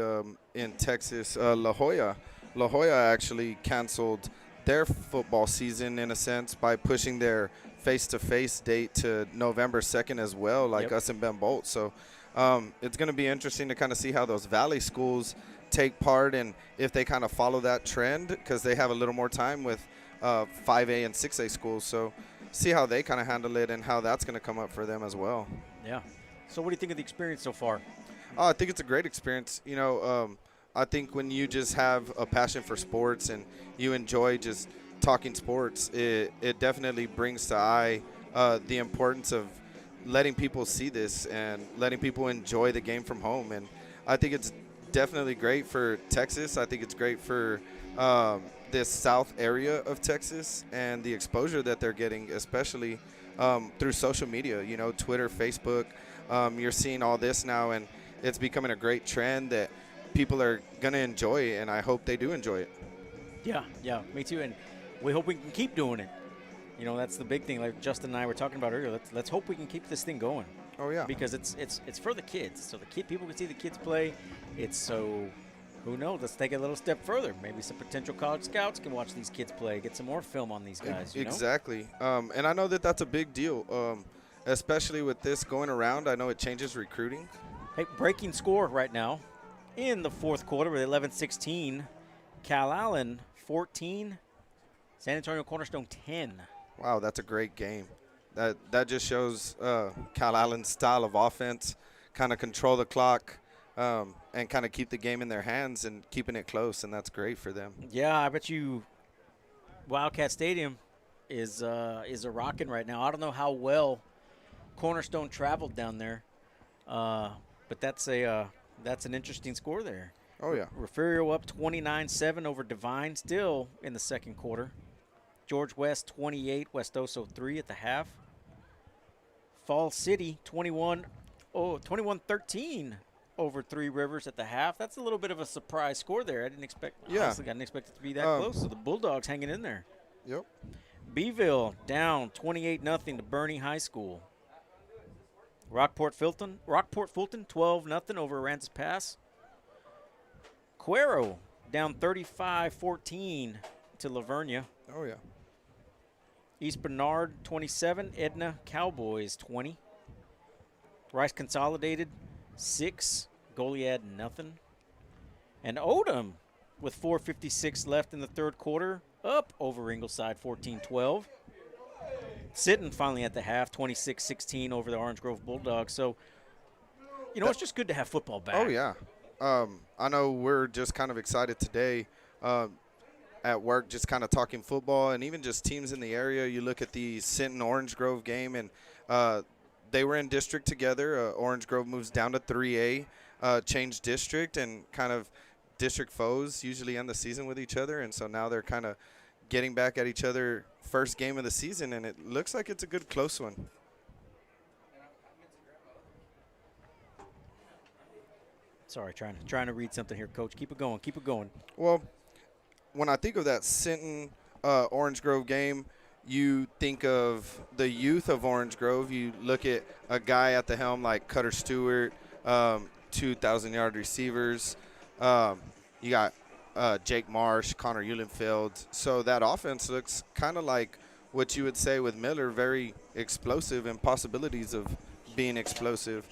in Texas, La Jolla. La Jolla actually canceled their football season in a sense by pushing their face-to-face date to November 2nd as well, like us in Ben Bolt. So it's going to be interesting to kind of see how those Valley schools take part and if they kind of follow that trend, because they have a little more time with 5A and 6A schools. So see how they kind of handle it and how that's going to come up for them as well. Yeah. So what do you think of the experience so far? I think it's a great experience. I think when you just have a passion for sports and you enjoy just talking sports, it definitely brings to eye the importance of letting people see this and letting people enjoy the game from home. And I think it's definitely great for Texas. I think it's great for this south area of Texas and the exposure that they're getting, especially through social media, Twitter, Facebook. You're seeing all this now, and it's becoming a great trend that people are going to enjoy, and I hope they do enjoy it. Yeah, me too. And we hope we can keep doing it. That's the big thing. Like Justin and I were talking about earlier. Let's hope we can keep this thing going. Oh yeah. Because it's for the kids. So people can see the kids play. Who knows? Let's take it a little step further. Maybe some potential college scouts can watch these kids play. Get some more film on these guys. Exactly. And I know that that's a big deal, especially with this going around. I know it changes recruiting. Hey, breaking score right now in the fourth quarter with 11-16. Cal Allen 14. San Antonio Cornerstone 10. Wow, that's a great game. That just shows Cal Allen's style of offense, kind of control the clock and kind of keep the game in their hands and keeping it close, and that's great for them. Yeah, I bet you Wildcat Stadium is a rocking right now. I don't know how well Cornerstone traveled down there, but that's an interesting score there. Oh, yeah. Refugio up 29-7 over Divine, still in the second quarter. George West 28, West Oso 3 at the half. Fall City 21-13 over Three Rivers at the half. That's a little bit of a surprise score there. Honestly, I didn't expect it to be that close. So the Bulldogs hanging in there. Yep. Beeville down 28-0 to Bernie High School. Rockport Fulton 12-0 over Aransas Pass. Cuero down 35-14 to Lavernia. Oh, yeah. East Bernard 27, Edna Cowboys 20. Rice Consolidated 6, Goliad nothing. And Odom with 4:56 left in the third quarter, up over Ingleside 14-12. Sitting finally at the half, 26-16 over the Orange Grove Bulldogs. So, it's just good to have football back. Oh, yeah. I know we're just kind of excited today at work, just kind of talking football and even just teams in the area. You look at the Sinton Orange Grove game, and they were in district together. Orange Grove moves down to 3A, changed district, and kind of district foes usually end the season with each other. And so now they're kind of getting back at each other first game of the season, and it looks like it's a good close one. Sorry, trying to read something here, Coach. Keep it going. Well, when I think of that Sinton Orange Grove game, you think of the youth of Orange Grove. You look at a guy at the helm like Cutter Stewart, 2,000-yard receivers. You got Jake Marsh, Connor Eulenfeld. So that offense looks kind of like what you would say with Miller, very explosive and possibilities of being explosive.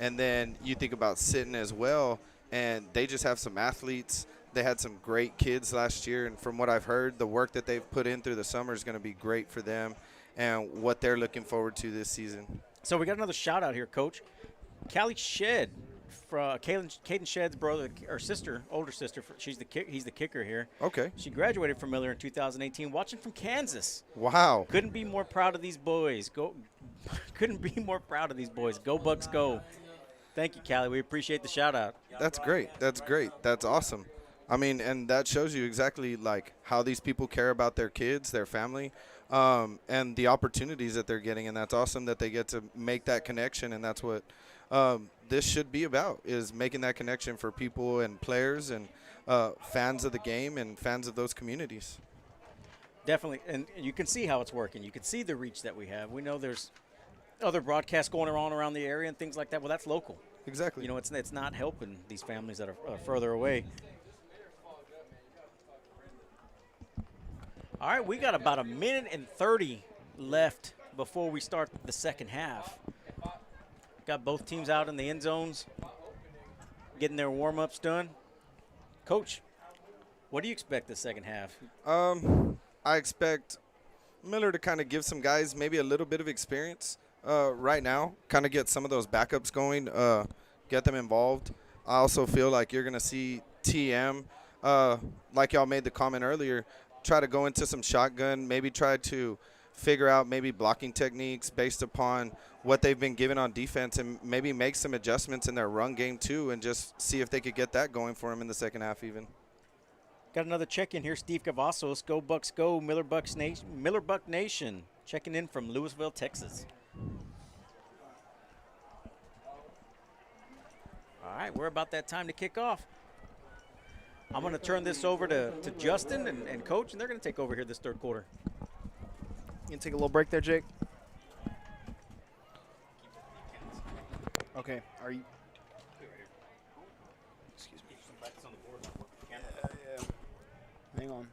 And then you think about Sinton as well, and they just have some athletes. They had some great kids last year, and from what I've heard, the work that they've put in through the summer is going to be great for them and what they're looking forward to this season. So we got another shout-out here, Coach. Callie Shed, Caden Shed's brother or sister, older sister. He's the kicker here. Okay. She graduated from Miller in 2018, watching from Kansas. Wow. Couldn't be more proud of these boys. Couldn't be more proud of these boys. Go Bucks, go! Thank you, Callie. We appreciate the shout-out. That's great. That's awesome. I mean, and that shows you exactly like how these people care about their kids, their family, and the opportunities that they're getting. And that's awesome that they get to make that connection. And that's what this should be about, is making that connection for people and players and fans of the game and fans of those communities. Definitely. And you can see how it's working. You can see the reach that we have. We know there's other broadcasts going on around the area and things like that. Well, that's local. Exactly. It's not helping these families that are further away. All right, we got about a minute and 30 left before we start the second half. Got both teams out in the end zones, getting their warm-ups done. Coach, what do you expect the second half? I expect Miller to kind of give some guys maybe a little bit of experience right now, kind of get some of those backups going, get them involved. I also feel like you're going to see TM, like y'all made the comment earlier, try to go into some shotgun, maybe try to figure out maybe blocking techniques based upon what they've been given on defense, and maybe make some adjustments in their run game too, and just see if they could get that going for them in the second half even. Got another check-in here. Steve Cavazos, go Bucks go, Miller Buck Nation, checking in from Louisville, Texas. All right, we're about that time to kick off. I'm going to turn this over to Justin and Coach, and they're going to take over here this third quarter. You can take a little break there, Jake. Okay. Are you? Excuse me. Yeah. Hang on.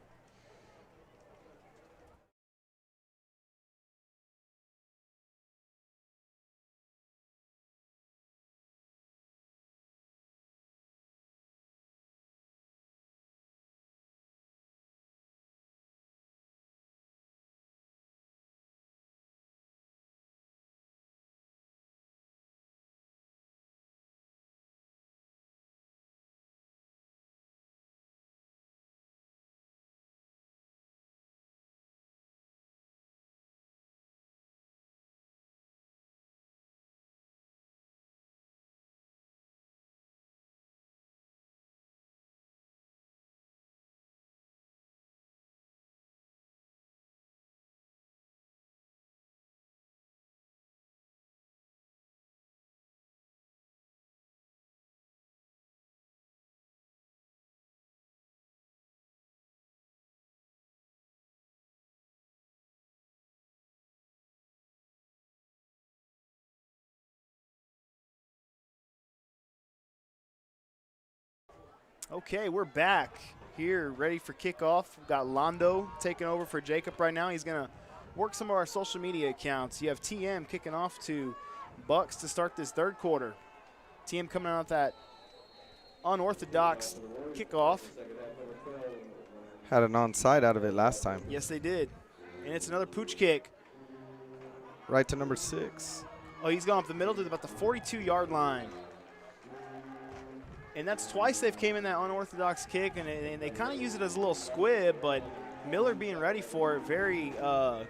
Okay, we're back here, ready for kickoff. We've got Londo taking over for Jacob right now. He's going to work some of our social media accounts. You have TM kicking off to Bucks to start this third quarter. TM coming out that unorthodox kickoff. Had an onside out of it last time. Yes, they did. And it's another pooch kick. Right to number 6. Oh, he's gone up the middle to about the 42-yard line. And that's twice they've came in that unorthodox kick, and they kind of use it as a little squib, but Miller being ready for it. Very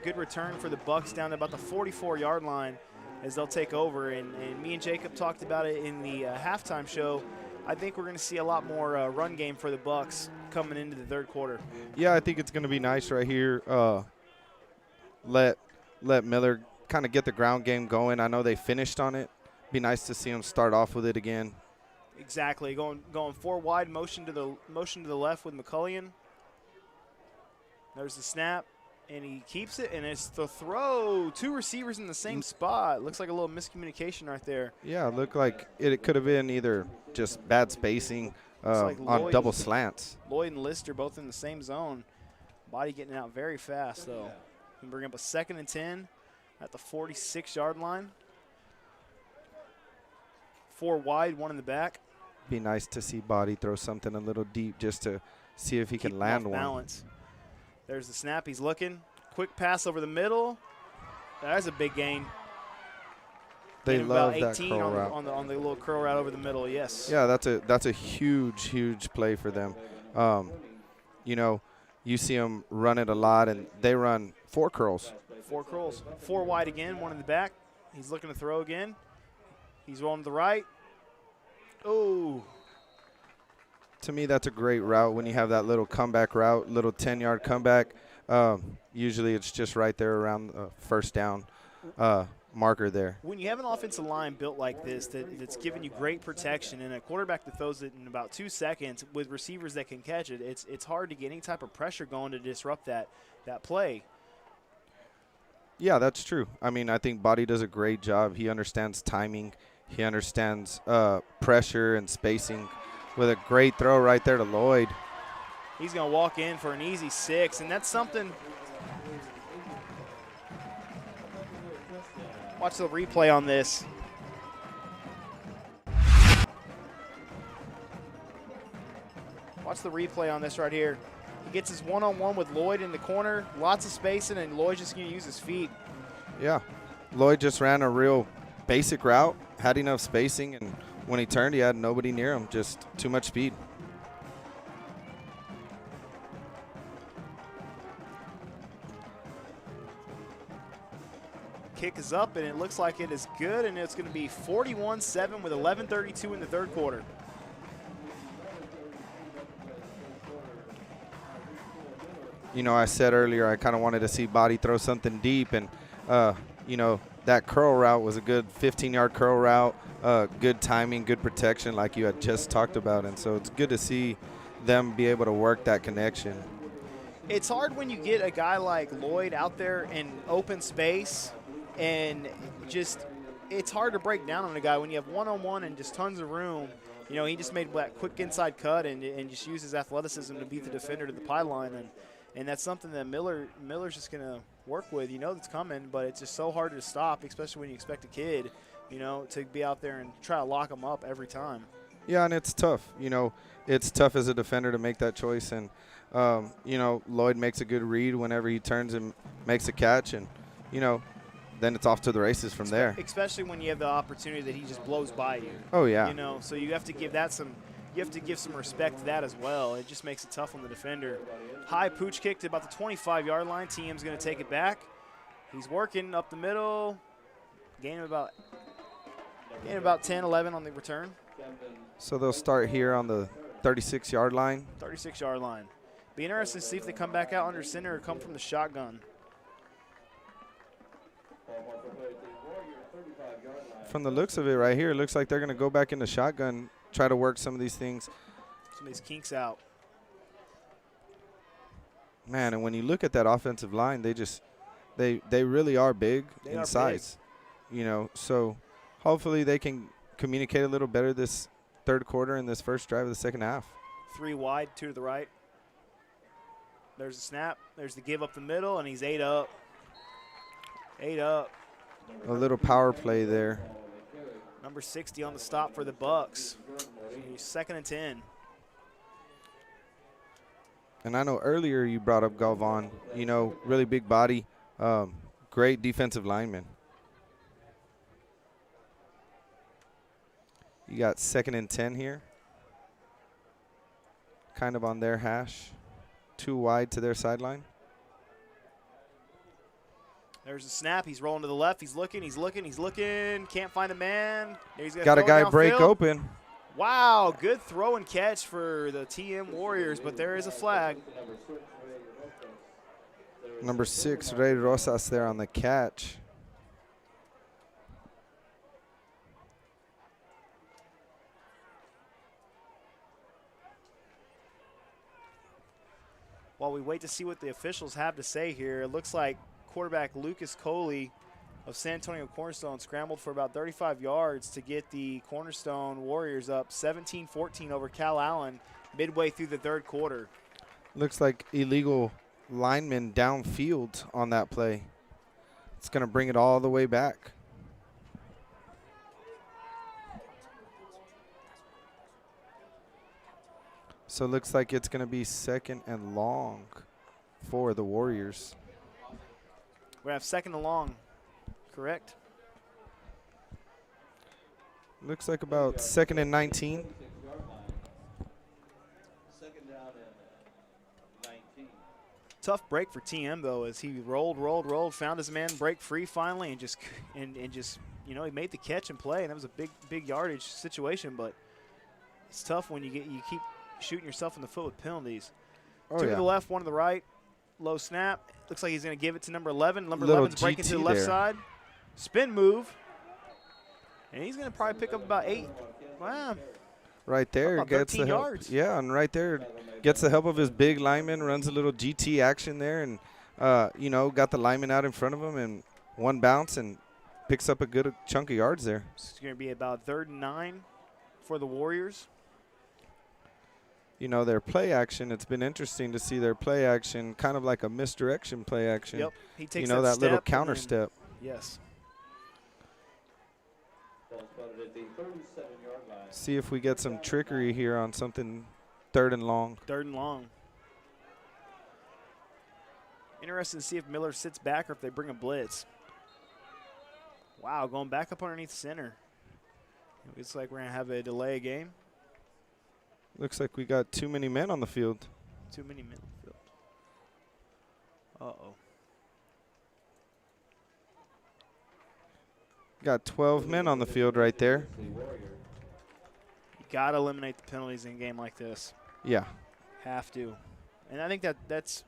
good return for the Bucks down to about the 44-yard line as they'll take over. And me and Jacob talked about it in the halftime show. I think we're going to see a lot more run game for the Bucks coming into the third quarter. Yeah, I think it's going to be nice right here. Let Miller kind of get the ground game going. I know they finished on it. Be nice to see him start off with it again. Exactly, going 4 wide, motion to the left with McCullion. There's the snap, and he keeps it, and it's the throw. 2 receivers in the same spot. Looks like a little miscommunication right there. Yeah, it looked like it could have been either just bad spacing like on double slants. Lloyd and Lister both in the same zone. Body getting out very fast, though. And bring up a 2nd and 10 at the 46-yard line. 4 wide, 1 in the back. Be nice to see Body throw something a little deep just to see if he can land one. Balance. There's the snap. He's looking. Quick pass over the middle. That's a big gain. They Gain of love about that 18 curl on route. on the little curl route over the middle. Yes. Yeah, that's a huge play for them. You know, you see them run it a lot, and they run 4 curls. 4 curls. 4 wide again. 1 in the back. He's looking to throw again. He's rolling to the right. Oh. To me, that's a great route when you have that little comeback route, little 10-yard comeback. Usually it's just right there around first down marker there. When you have an offensive line built like this that's giving you great protection and a quarterback that throws it in about 2 seconds with receivers that can catch it, it's hard to get any type of pressure going to disrupt that play. Yeah, that's true. I mean, I think Body does a great job. He understands timing. He understands pressure and spacing with a great throw right there to Lloyd. He's going to walk in for an easy 6, and that's something. Watch the replay on this. Watch the replay on this right here. He gets his one-on-one with Lloyd in the corner, lots of spacing, and Lloyd's just going to use his feet. Yeah, Lloyd just ran a real basic route, had enough spacing, and when he turned, he had nobody near him, just too much speed. Kick is up, and it looks like it is good, and it's going to be 41-7 with 11:32 in the third quarter. You know, I said earlier I kind of wanted to see Body throw something deep, and, you know, that curl route was a good 15-yard curl route, good timing, good protection like you had just talked about, and so it's good to see them be able to work that connection. It's hard when you get a guy like Lloyd out there in open space, and just it's hard to break down on a guy when you have one-on-one and just tons of room. You know, he just made that quick inside cut and just used his athleticism to beat the defender to the pylon, and that's something that Miller's just going to work with. You know that's coming, but it's just so hard to stop, especially when you expect a kid, you know, to be out there and try to lock him up every time. Yeah, and it's tough. You know, it's tough as a defender to make that choice, and, you know, Lloyd makes a good read whenever he turns and makes a catch, and, you know, then it's off to the races from there. Especially when you have the opportunity that he just blows by you. Oh, yeah. You know, so you have to give that some – you have to give some respect to that as well. It just makes it tough on the defender. High pooch kick to about the 25-yard line. TM's going to take it back. He's working up the middle. Gain about 10, 11 on the return. So they'll start here on the 36-yard line. 36-yard line. Be interested to see if they come back out under center or come from the shotgun. From the looks of it right here, it looks like they're going to go back in the shotgun, try to work some of these things. Some of these kinks out. Man, and when you look at that offensive line, they really are big in size. You know, so hopefully they can communicate a little better this third quarter and this first drive of the second half. 3 wide, 2 to the right. There's the snap. There's the give up the middle, and he's 8 up. 8 up. A little power play there. Number 60 on the stop for the Bucks. He's 2nd and 10. And I know earlier you brought up Galvan, you know, really big body, great defensive lineman. You got 2nd and 10 here. Kind of on their hash. 2 wide to their sideline. There's the snap. He's rolling to the left. He's looking. Can't find a man. He's Got a guy break open. Wow, good throw and catch for the TM Warriors, but there is a flag. Number 6, Ray Rosas there on the catch. While we wait to see what the officials have to say here, it looks like quarterback Lucas Coley of San Antonio Cornerstone scrambled for about 35 yards to get the Cornerstone Warriors up 17-14 over Cal Allen midway through the 3rd quarter. Looks like illegal lineman downfield on that play. It's going to bring it all the way back. So it looks like it's going to be 2nd and long for the Warriors. We have 2nd and long, correct? Looks like about 2nd and 19. 2nd down and 19. Tough break for TM though, as he rolled, found his man, break free finally, and just you know, he made the catch and play, and that was a big yardage situation. But it's tough when you keep shooting yourself in the foot with penalties. Oh, 2 yeah. to the left, 1 to the right. Low snap. Looks like he's going to give it to number 11. Number Little 11's breaking to the GT left there. side. Spin move. And he's going to probably pick up about 8. Wow. Right there About gets 13 the help. yards. Yeah, and right there gets the help of his big lineman, runs a little GT action there, and you know, got the lineman out in front of him, and 1 bounce and picks up a good chunk of yards there. It's going to be about 3rd and 9 for the Warriors. You know, their play action, it's been interesting to see their play action, kind of like a misdirection play action. Yep. He takes you know, that little step counter and then- step. Yes. Ball spotted at the 37-yard line. See if we get some trickery here on something 3rd and long. 3rd and long. Interested to see if Miller sits back or if they bring a blitz. Wow, going back up underneath center. It looks like we're going to have a delay game. Looks like we got too many men on the field. Too many men. Uh-oh. Got 12 men on the field right there. You got to eliminate the penalties in a game like this. Yeah. Have to. And I think that's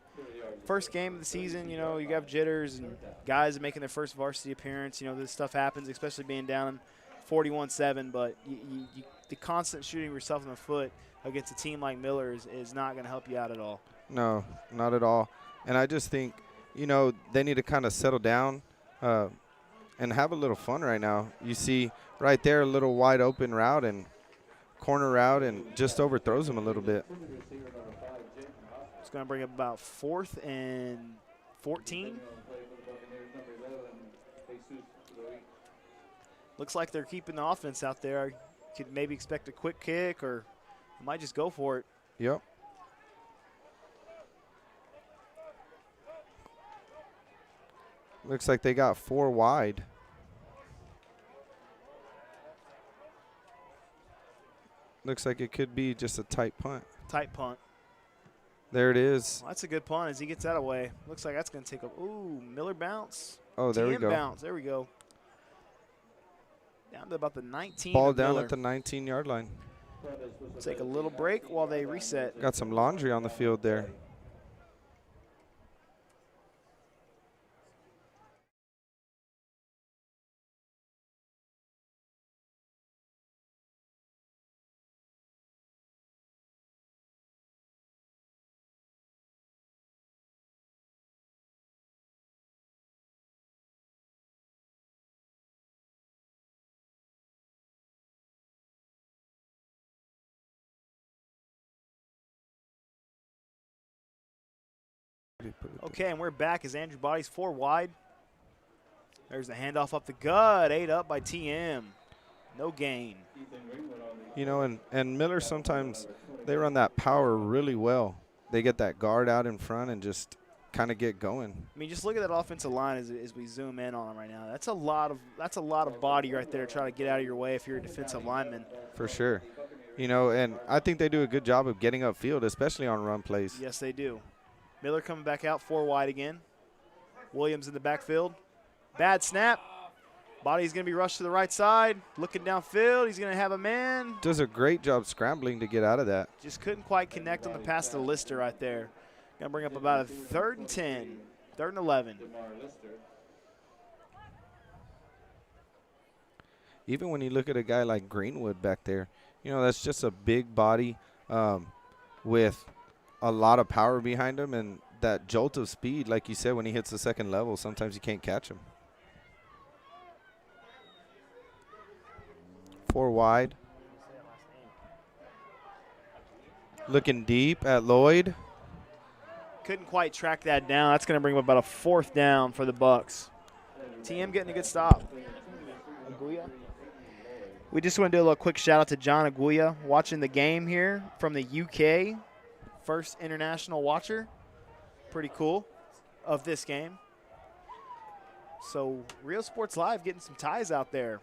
first game of the season. You know, you have jitters and guys making their first varsity appearance. You know, this stuff happens, especially being down 41-7. But the constant shooting yourself in the foot against a team like Miller is not going to help you out at all. No, not at all. And I just think, you know, they need to kind of settle down and have a little fun right now. You see right there a little wide open route and corner route and just overthrows him a little bit. It's going to bring up about 4th and 14. Looks like they're keeping the offense out there. Could maybe expect a quick kick or might just go for it. Yep. Looks like they got 4 wide. Looks like it could be just a tight punt. Tight punt. There it is. Well, that's a good punt as he gets that away. Looks like that's going to take a – ooh, Miller bounce. Oh, there we TM go. bounce. There we go. Down to about the 19. Ball of down Miller. at the 19-yard line. Take a little break while they reset. Got some laundry on the field there. Okay, and we're back as Andrew Body's 4 wide. There's the handoff up the gut, 8 up by TM. No gain. You know, and Miller sometimes they run that power really well. They get that guard out in front and just kind of get going. I mean, just look at that offensive line as we zoom in on them right now. That's a lot of body right there to try to get out of your way if you're a defensive lineman. For sure. You know, and I think they do a good job of getting upfield, especially on run plays. Yes, they do. Miller coming back out, 4 wide again. Williams in the backfield. Bad snap. Body's going to be rushed to the right side. Looking downfield. He's going to have a man. Does a great job scrambling to get out of that. Just couldn't quite connect on the pass to Lister right there. Going to bring up about a 3rd and 10, 3rd and 11. Even when you look at a guy like Greenwood back there, you know, that's just a big body with a lot of power behind him, and that jolt of speed, like you said, when he hits the second level, sometimes you can't catch him. 4 wide. Looking deep at Lloyd. Couldn't quite track that down. That's going to bring him about a 4th down for the Bucks. TM getting a good stop. Aguya. We just want to do a little quick shout out to John Aguya watching the game here from the UK. First international watcher. Pretty cool of this game. So Real Sports Live getting some ties out there.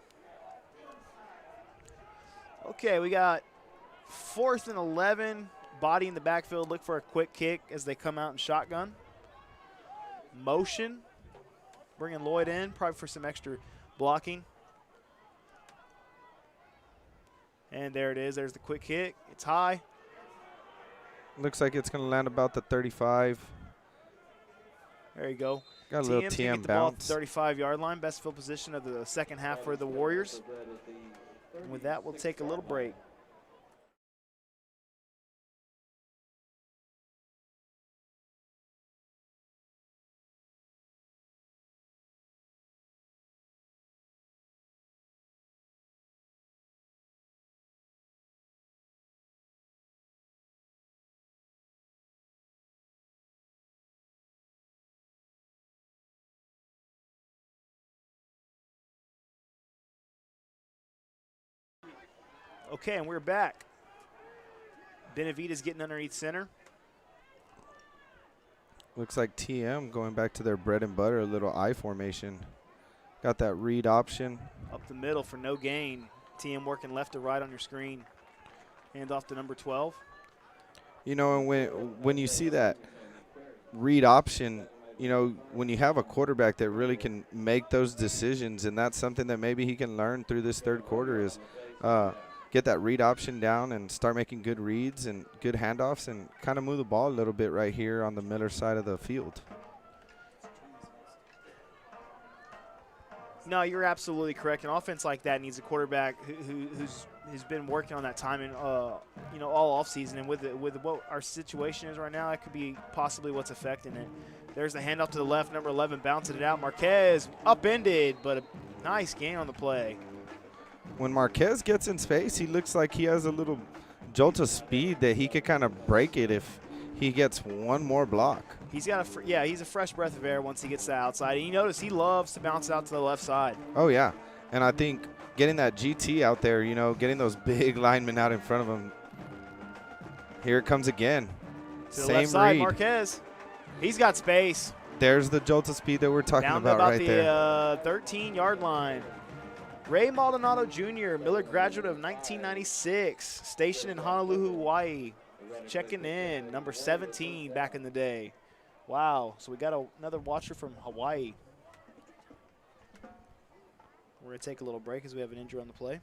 Okay, we got 4th and 11. Body in the backfield. Look for a quick kick as they come out in shotgun. Motion. Bringing Lloyd in, probably for some extra blocking. And there it is. There's the quick kick. It's high. Looks like it's going to land about the 35. There you go. Got a little TM's gonna TM get the ball at bounce. the 35-yard line. Best field position of the second half for the Warriors. And with that, we'll take a little break. Okay, and we're back. Benavidez getting underneath center. Looks like TM going back to their bread and butter, a little I formation. Got that read option. Up the middle for no gain. TM working left to right on your screen. Hand off to number 12. You know, and when you see that read option, you know, when you have a quarterback that really can make those decisions, and that's something that maybe he can learn through this 3rd quarter is get that read option down and start making good reads and good handoffs and kind of move the ball a little bit right here on the Miller side of the field. No, you're absolutely correct. An offense like that needs a quarterback who's been working on that time and you know, all offseason. And with what our situation is right now, that could be possibly what's affecting it. There's the handoff to the left, number 11 bouncing it out. Marquez upended, but a nice gain on the play. When Marquez gets in space, he looks like he has a little jolt of speed that he could kind of break it if he gets one more block. He's got he's a fresh breath of air once he gets to the outside. And you notice he loves to bounce out to the left side. Oh, yeah. And I think getting that GT out there, you know, getting those big linemen out in front of him. Here it comes again. To the Same left side, read. Marquez. He's got space. There's the jolt of speed that we're talking Down about right there. the 13-yard line. Ray Maldonado Jr., Miller graduate of 1996, stationed in Honolulu, Hawaii. Checking in, number 17 back in the day. Wow, so we got another watcher from Hawaii. We're going to take a little break as we have an injury on the play.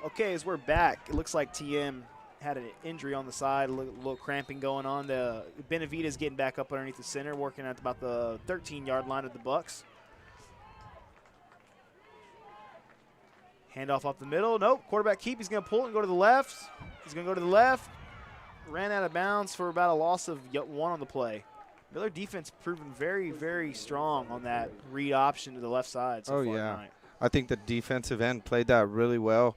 Okay, as we're back, it looks like TM had an injury on the side, a little cramping going on. The Benavidez getting back up underneath the center, working at about the 13-yard line of the Bucks. Handoff up the middle. Nope, quarterback keep. He's going to pull it and go to the left. He's going to go to the left. Ran out of bounds for about a loss of 1 on the play. Miller defense proven very, very strong on that read option to the left side so far tonight. I think the defensive end played that really well.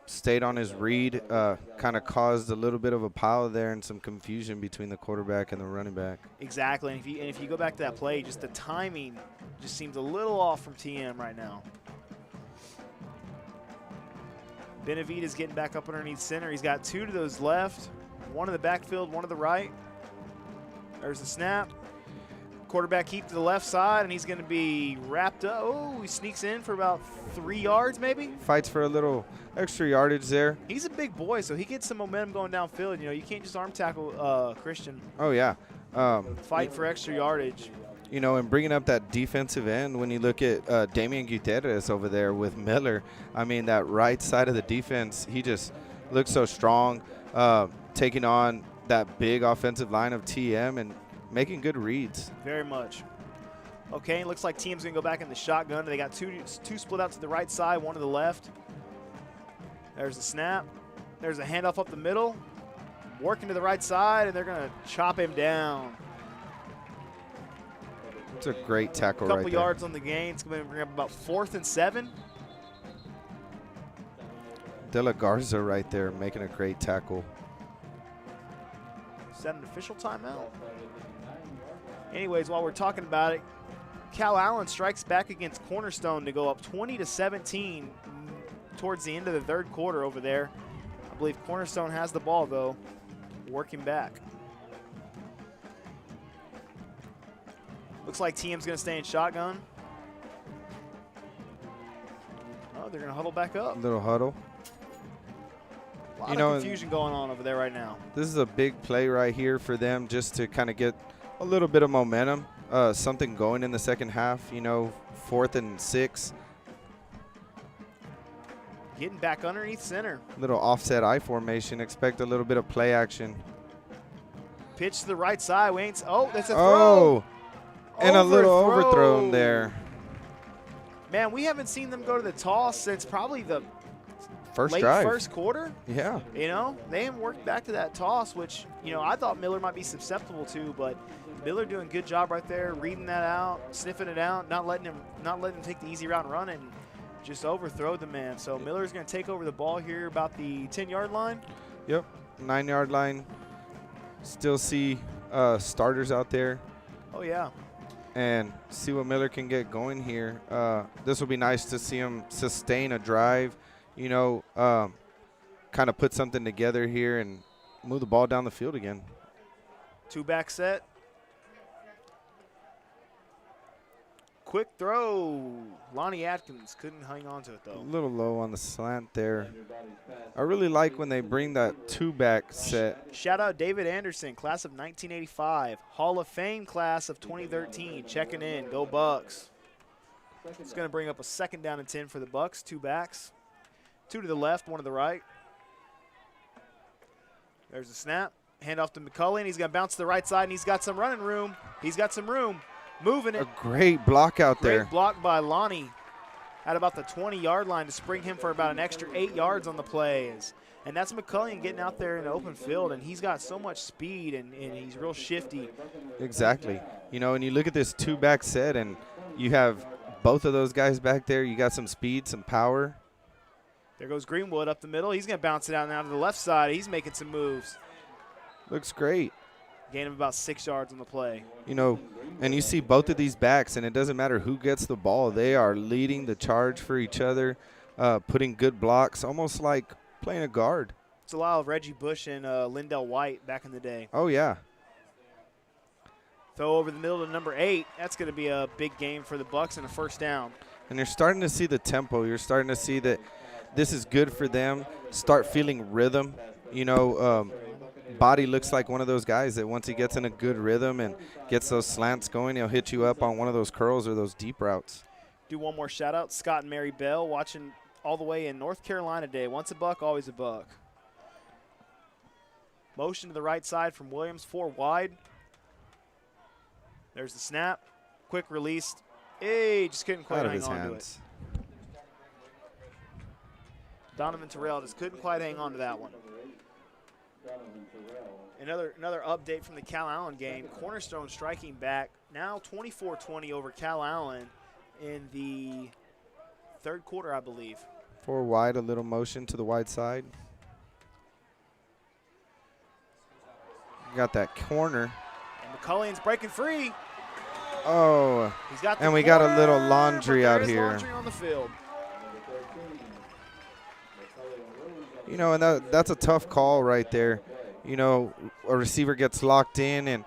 Stayed on his read, kind of caused a little bit of a pile there and some confusion between the quarterback and the running back. Exactly, and if you go back to that play, just the timing just seems a little off from TM right now. Benavidez getting back up underneath center. He's got 2 to those left, 1 in the backfield, 1 to the right. There's the snap. Quarterback keep to the left side, and he's going to be wrapped up. Oh, he sneaks in for about 3 yards maybe. Fights for a little extra yardage there. He's a big boy, so he gets some momentum going downfield. You can just arm tackle Christian. Oh, yeah. Fight for extra yardage. And bringing up that defensive end, when you look at Damian Gutierrez over there with Miller, I mean, that right side of the defense, he just looks so strong, taking on that big offensive line of TM and making good reads. Very much. Okay, it looks like TM's going to go back in the shotgun. They got two split out to the right side, 1 to the left. There's the snap. There's a handoff up the middle. Working to the right side, and they're going to chop him down. It's a great tackle right there. A couple yards on the gain. It's going to bring up about 4th and 7. De La Garza right there making a great tackle. Is that an official timeout? Anyways, while we're talking about it, Cal Allen strikes back against Cornerstone to go up 20-17 towards the end of the 3rd quarter over there. I believe Cornerstone has the ball, though, working back. Looks like TM's going to stay in shotgun. Oh, they're going to huddle back up. Little huddle. A lot of confusion going on over there right now. This is a big play right here for them just to kind of get a little bit of momentum, something going in the second half, 4th and 6. Getting back underneath center. Little offset I formation. Expect a little bit of play action. Pitch to the right side. Oh, that's a throw. Oh, and a little overthrown there. Man, we haven't seen them go to the toss since probably the first drive. First quarter. Yeah. They haven't worked back to that toss, which, I thought Miller might be susceptible to, but Miller doing a good job right there, reading that out, sniffing it out, not letting him take the easy route and run it, and just overthrow the man. So Miller's going to take over the ball here about the 10-yard line. Yep, 9-yard line. Still see starters out there. Oh, yeah. And see what Miller can get going here. This will be nice to see him sustain a drive, kind of put something together here and move the ball down the field again. 2-back set. Quick throw. Lonnie Atkins couldn't hang on to it, though. A little low on the slant there. I really like when they bring that 2-back set. Shout out David Anderson, class of 1985. Hall of Fame class of 2013. Checking in. Go Bucks. It's going to bring up a 2nd down and 10 for the Bucks. 2 backs. 2 to the left, 1 to the right. There's the snap. Hand off to McCullen. He's going to bounce to the right side, and he's got some running room. He's got some room. Moving it. A great block out there. Great block by Lonnie at about the 20-yard line to spring him for about an extra 8 yards on the plays. And that's McCullen getting out there in the open field, and he's got so much speed, and he's real shifty. Exactly. And you look at this 2-back set, and you have both of those guys back there. You got some speed, some power. There goes Greenwood up the middle. He's going to bounce it out now to the left side. He's making some moves. Looks great. Gain him about 6 yards on the play. And you see both of these backs, and it doesn't matter who gets the ball. They are leading the charge for each other, putting good blocks, almost like playing a guard. It's a lot of Reggie Bush and Lindell White back in the day. Oh, yeah. Throw over the middle to number 8. That's going to be a big game for the Bucks and a 1st down. And you're starting to see the tempo. You're starting to see that this is good for them. Start feeling rhythm. Body looks like one of those guys that once he gets in a good rhythm and gets those slants going, he'll hit you up on one of those curls or those deep routes. Do one more shout out. Scott and Mary Bell watching all the way in North Carolina today. Once a buck, always a buck. Motion to the right side from Williams, 4 wide. There's the snap. Quick release. Hey, just couldn't quite Out of hang his on to it. hands. Donovan Terrell just couldn't quite hang on to that one. Another update from the Cal Allen game. Cornerstone striking back now 24-20 over Cal Allen in the third quarter, I believe. 4 wide, a little motion to the wide side. Got that corner. And McCullian's breaking free. Oh, He's got the and we got a corner, little but laundry there out is here. laundry on the field. You know, and that's a tough call right there. You know, a receiver gets locked in, and,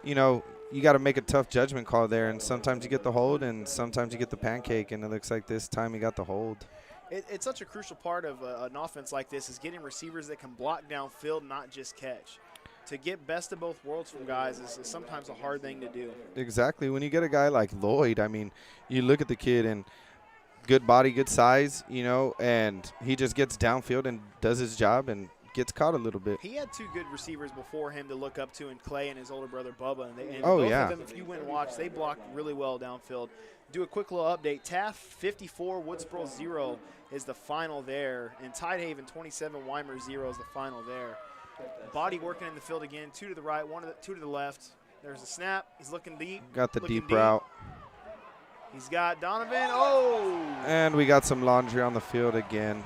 you know, you got to make a tough judgment call there. And sometimes you get the hold, and sometimes you get the pancake. And it looks like this time he got the hold. It's such a crucial part of an offense like this is getting receivers that can block downfield, not just catch. To get best of both worlds from guys is sometimes a hard thing to do. Exactly. When you get a guy like Lloyd, I mean, you look at the kid and good body, good size, you know, and he just gets downfield and does his job and gets caught a little bit. He had 2 good receivers before him to look up to, in Clay and his older brother Bubba. And Oh, both yeah. of them, if you went and watched, they blocked really well downfield. Do a quick little update. Taft 54, Woodsboro 0 is the final there. And Tidehaven 27, Weimer 0 is the final there. Body working in the field again. 2 to the right, 2 to the left. There's a snap. He's looking deep. Got the looking deep route. He's got Donovan. Oh! And we got some laundry on the field again.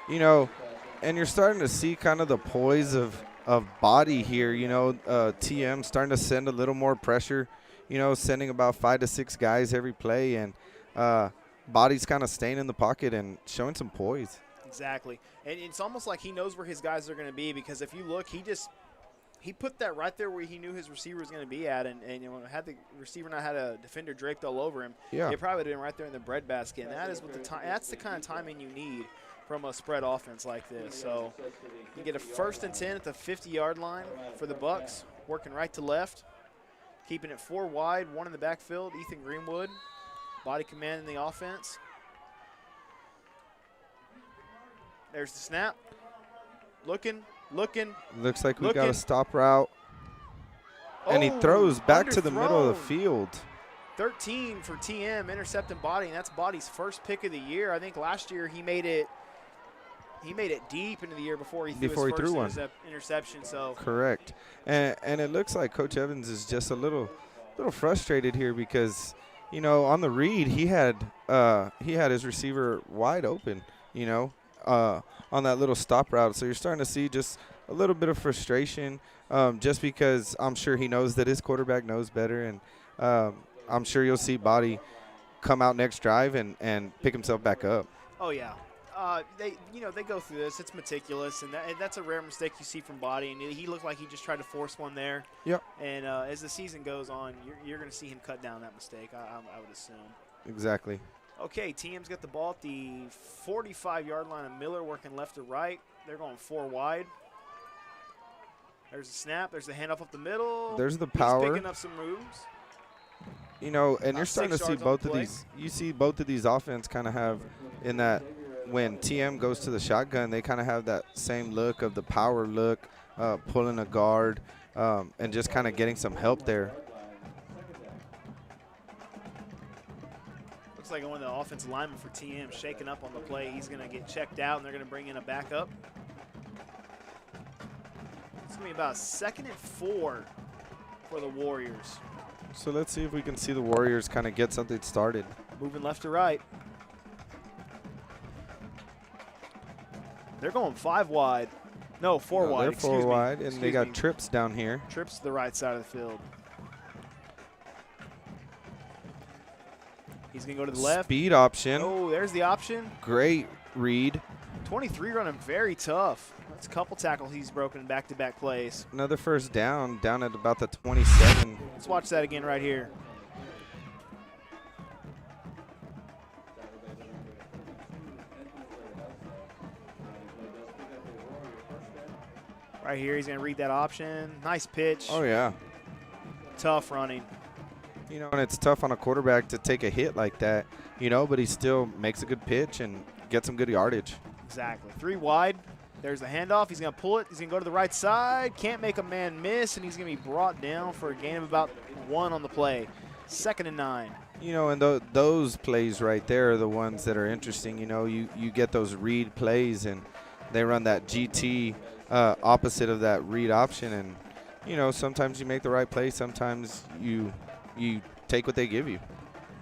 You know, and you're starting to see kind of the poise of body here. You know, TM starting to send a little more pressure, you know, sending about 5 to 6 guys every play. And body's kind of staying in the pocket and showing some poise. Exactly. And it's almost like he knows where his guys are going to be, because if you look, he put that right there where he knew his receiver was going to be at, and you know, had the receiver not had a defender draped all over him, Yeah. it probably would have been right there in the breadbasket. And that is what that's the kind of timing you need from a spread offense like this. So you get a 1st and 10 at the 50-yard line for the Bucks, working right to left, keeping it 4 wide, 1 in the backfield. Ethan Greenwood, body command in the offense. There's the snap. Looking. Looks like we got Looking. a stop route. And he throws back to the middle of the underthrown. field. 13 for TM, intercepting Body, and that's Body's first pick of the year. I think last year he made it deep into the year before he threw his threw first interception. So Correct. And it looks like Coach Evans is just a little frustrated here because, you know, on the read he had his receiver wide open, you know, on that little stop route. So you're starting to see just a little bit of frustration, just because I'm sure he knows that his quarterback knows better, and I'm sure you'll see Body come out next drive and pick himself back up. oh yeah. They go through this. It's meticulous, and that's a rare mistake you see from Body. And he looked like he just tried to force one there. Yep. And as the season goes on, you're going to see him cut down that mistake, I would assume. Exactly. Okay, TM's got the ball at the 45-yard line of Miller, working left to right. They're going 4 wide. There's the snap. There's the handoff up the middle. There's the He's power. picking up some moves. You know, and About you're starting to 6 see yards on both the of play. these. You see both of these offense kind of have in that when TM goes to the shotgun, they kind of have that same look of the power look, pulling a guard, and just kind of getting some help there. Looks like one of the offensive linemen for TM shaking up on the play. He's going to get checked out, and they're going to bring in a backup. It's going to be about 2nd and 4 for the Warriors. So let's see if we can see the Warriors kind of get something started. Moving left to right. They're going 5 wide. No, 4 wide. They're Excuse 4 me. wide, and they Excuse got me. trips down here. Trips to the right side of the field. He's going to go to the left. Speed option. Oh, there's the option. Great read. 23 running very tough. That's a couple tackles he's broken in back-to-back plays. Another first down at about the 27. Let's watch that again right here. Right here, he's going to read that option. Nice pitch. Oh, yeah. Tough running. You know, and it's tough on a quarterback to take a hit like that, you know, but he still makes a good pitch and get some good yardage. Exactly. 3 wide. There's the handoff. He's going to pull it. He's going to go to the right side. Can't make a man miss, and he's going to be brought down for a gain of about 1 on the play. 2nd and 9. You know, and those plays right there are the ones that are interesting. You know, you get those read plays, and they run that GT opposite of that read option. And, you know, sometimes you make the right play. Sometimes you take what they give you.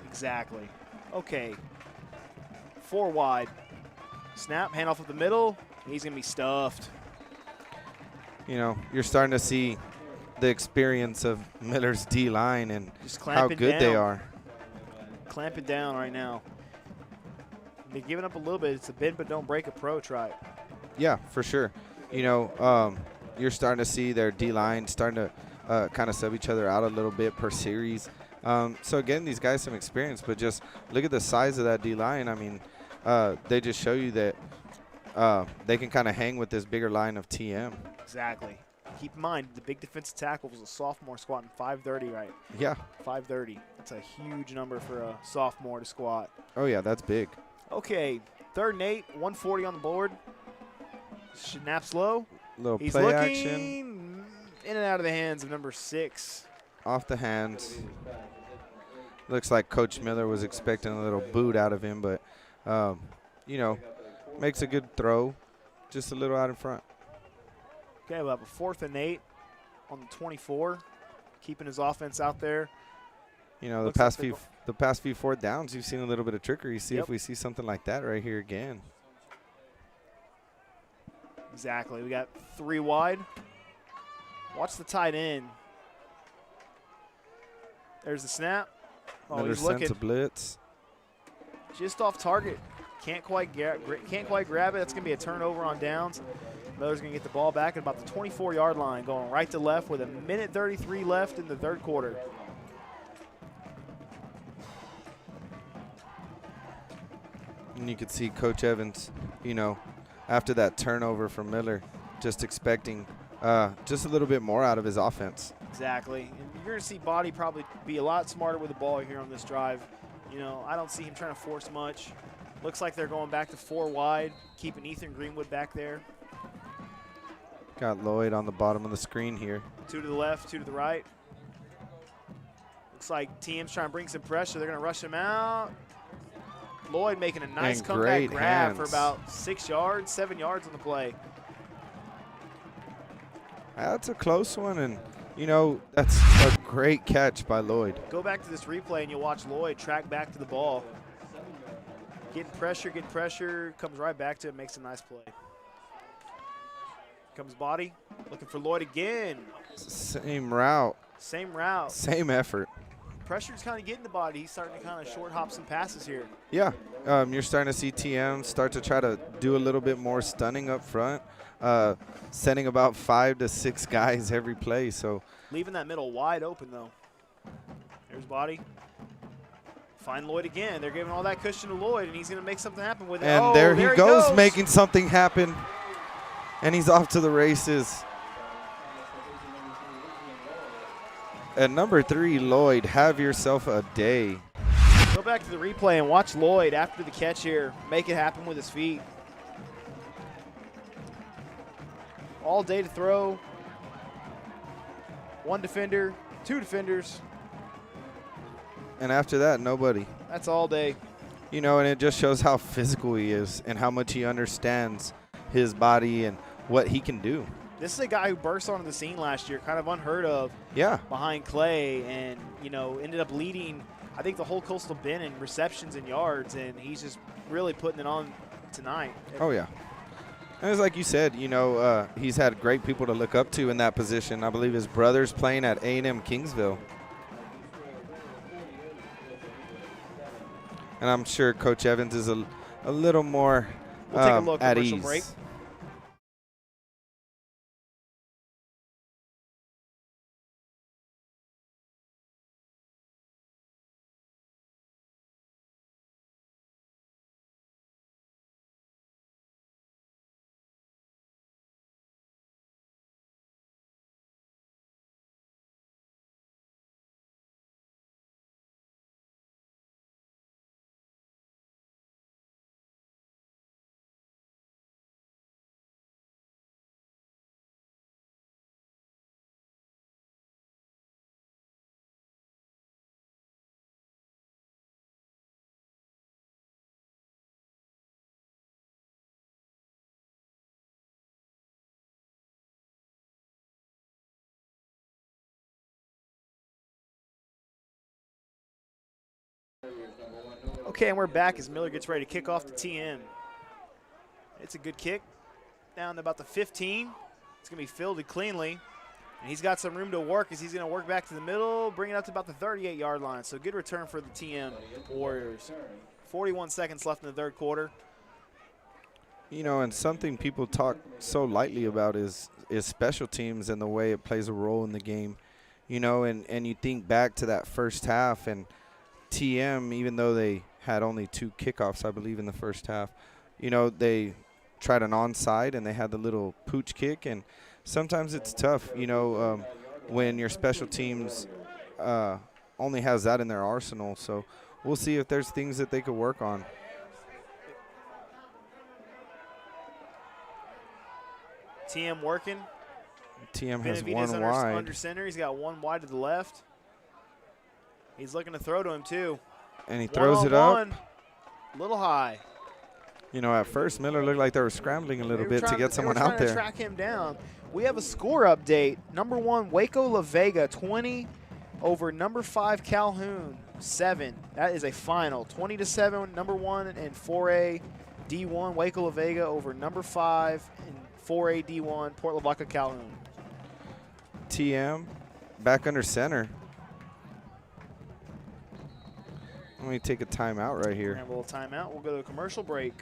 Exactly. Okay. 4 wide. Snap, handoff up the middle. He's going to be stuffed. You know, you're starting to see the experience of Miller's D-line and Just how clamp it good they down. are. Clamp it down right now. They're giving up a little bit. It's a bend but don't break approach, right? Yeah, for sure. You know, you're starting to see their D-line starting to kind of sub each other out a little bit per series. So, again, these guys some experience, but just look at the size of that D-line. I mean, they just show you that they can kind of hang with this bigger line of TM. Exactly. Keep in mind, the big defensive tackle was a sophomore squatting 530, right? Yeah. 530. That's a huge number for a sophomore to squat. Oh, yeah, that's big. Okay, 3rd and 8, 140 on the board. Snaps low. Little He's play looking action. in and out of the hands of number 6. Off the hands. Looks like Coach Miller was expecting a little boot out of him, but, you know, makes a good throw. Just a little out in front. Okay, we'll have a 4th and 8 on the 24, keeping his offense out there. You know, Looks the past like few 4th downs, you've seen a little bit of trickery. See Yep. if we see something like that right here again. Exactly. We got 3 wide. Watch the tight end. There's the snap. Oh, Miller he's sends looking a blitz. just off target. Can't quite grab it. That's going to be a turnover on downs. Miller's going to get the ball back at about the 24-yard line, going right to left with 1:33 left in the 3rd quarter. And you could see Coach Evans, you know, after that turnover from Miller, just expecting just a little bit more out of his offense. Exactly. And you're going to see Body probably be a lot smarter with the ball here on this drive. You know, I don't see him trying to force much. Looks like they're going back to 4 wide, keeping Ethan Greenwood back there. Got Lloyd on the bottom of the screen here. 2 to the left, 2 to the right. Looks like TM's trying to bring some pressure. They're going to rush him out. Lloyd making a nice And comeback great grab for hands. about 6 yards, 7 yards on the play. That's a close one, and, you know, that's a great catch by Lloyd. Go back to this replay and you'll watch Lloyd track back to the ball. Getting pressure, comes right back to it, makes a nice play. Comes Body, looking for Lloyd again. Same route, Same route. same effort. Pressure's kind of getting the Body. He's starting to kind of short hop some passes here. Yeah, you're starting to see TM start to try to do a little bit more stunning up front, sending about 5 to 6 guys every play. So Leaving that middle wide open, though. There's Body. Find Lloyd again. They're giving all that cushion to Lloyd, and he's going to make something happen with it. and Oh, there he goes, goes. making something happen, and he's off to the races. At number 3, Lloyd, have yourself a day. Go back to the replay and watch Lloyd after the catch here make it happen with his feet. All day to throw. 1 defender, 2 defenders. And after that, nobody. That's all day. You know, and it just shows how physical he is and how much he understands his body and what he can do. This is a guy who burst onto the scene last year, kind of unheard of Yeah. behind Clay, and, you know, ended up leading, I think, the whole Coastal Bend in receptions and yards, and he's just really putting it on tonight. Oh, yeah. And it's like you said, you know, he's had great people to look up to in that position. I believe his brother's playing at A&M Kingsville. And I'm sure Coach Evans is a little more We'll take a look, at commercial ease. break. Okay, and we're back as Miller gets ready to kick off the TM. It's a good kick down to about the 15. It's going to be fielded cleanly. And he's got some room to work as he's going to work back to the middle, bring it up to about the 38-yard line. So good return for the TM Warriors. 41 seconds left in the third quarter. You know, and something people talk so lightly about is special teams and the way it plays a role in the game. You know, and you think back to that first half, and TM, even though they had only 2 kickoffs, I believe, in the first half, you know, they tried an onside and they had the little pooch kick. And sometimes it's tough, you know, when your special teams only has that in their arsenal. So we'll see if there's things that they could work on. TM working. TM has Benavidez one wide. under center. He's got one wide to the left. He's looking to throw to him, too. And he throws it up. A little high. You know, at first, Miller looked like they were scrambling a little bit to get someone out there. To track him down. We have a score update. Number 1, Waco La Vega, 20 over number 5, Calhoun, 7. That is a final. 20-7, number 1 and 4A D1, Waco La Vega over number 5 and 4A D1, Port Lavaca Calhoun. TM back under center. Let me take a timeout right here. Have a little timeout. We'll go to a commercial break.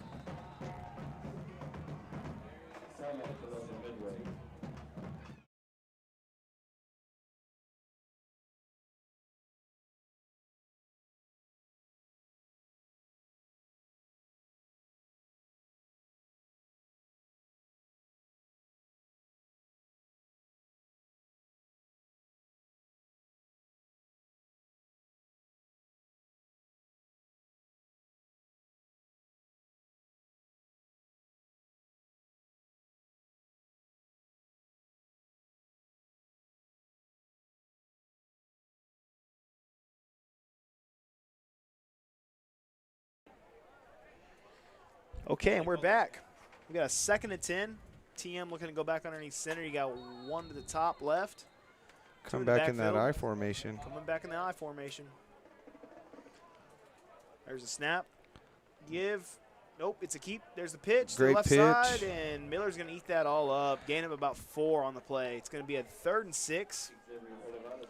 Okay, and we're back. We got a 2nd and 10. TM looking to go back underneath center. You got 1 to the top left. Come back in that I formation. Coming back in the I formation. There's a snap. Give. Nope, it's a keep. There's the pitch to the left side, and Miller's going to eat that all up. Gain of about 4 on the play. It's going to be a 3rd and 6.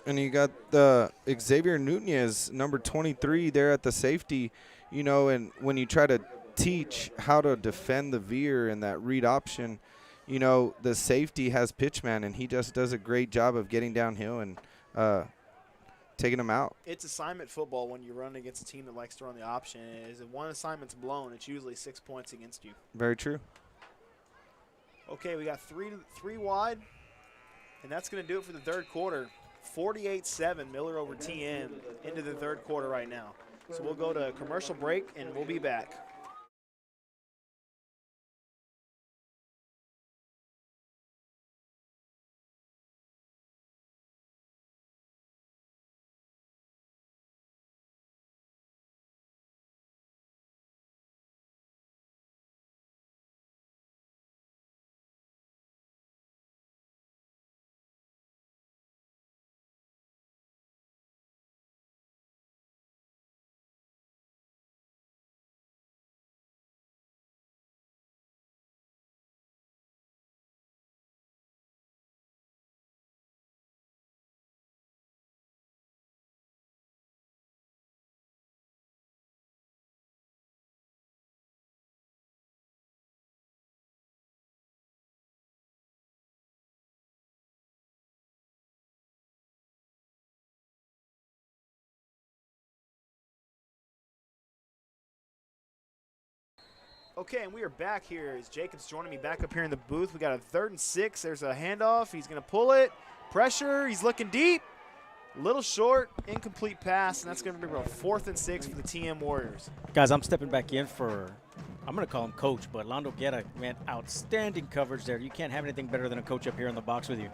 And you got the Xavier Nunez, number 23, there at the safety. You know, and when you try to teach how to defend the veer and that read option, you know, the safety has pitchman, and he just does a great job of getting downhill and taking them out. It's assignment football when you run against a team that likes to run the option. If one assignment's blown, it's usually 6 points against you. Very true. Okay, we got three wide, and that's going to do it for the third quarter. 48-7, Miller over TM into the third quarter right now. So we'll go to a commercial break, and we'll be back. Okay, and we are back here as Jacob's joining me back up here in the booth. We got a 3rd and 6. There's a handoff. He's going to pull it. Pressure. He's looking deep. A little short. Incomplete pass, and that's going to be about 4th and 6 for the TM Warriors. Guys, I'm stepping back in for, I'm going to call him coach, but Lando Guerra, man, outstanding coverage there. You can't have anything better than a coach up here in the box with you.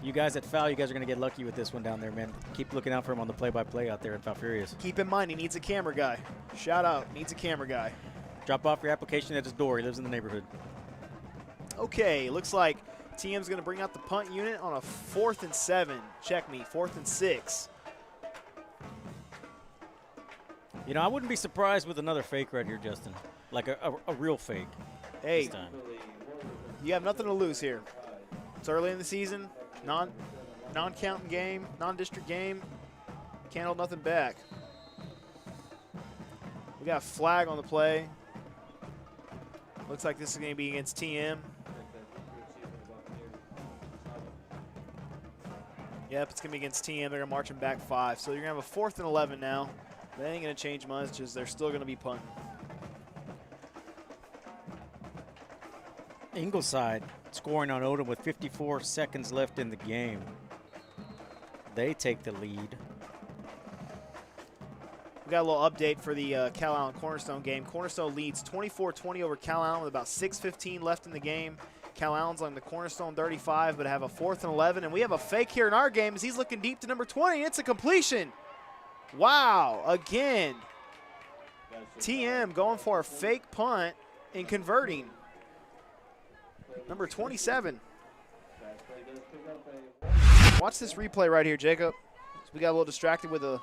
You guys that foul, you guys are going to get lucky with this one down there, man. Keep looking out for him on the play-by-play out there at Falfurrias. Keep in mind, he needs a camera guy. Shout out, needs a camera guy. Drop off your application at his door. He lives in the neighborhood. Okay, looks like TM's going to bring out the punt unit on a 4th and 7. Check me, 4th and 6. You know, I wouldn't be surprised with another fake right here, Justin. Like a real fake Hey, this time. you have nothing to lose here. It's early in the season, non-counting game, non-district game. Can't hold nothing back. We got a flag on the play. Looks like this is going to be against TM. Yep, it's going to be against TM. They're going to march them back 5. So you're going to have a 4th and 11 now. That ain't going to change much, as they're still going to be punting. Ingleside scoring on Odom with 54 seconds left in the game. They take the lead. We got a little update for the Cal Allen Cornerstone game. Cornerstone leads 24-20 over Cal Allen with about 6:15 left in the game. Cal Allen's on the Cornerstone 35, but have a 4th and 11. And we have a fake here in our game as he's looking deep to number 20, and it's a completion. Wow, again. TM going for a fake punt and converting. Number 27. Watch this replay right here, Jacob. We got a little distracted with the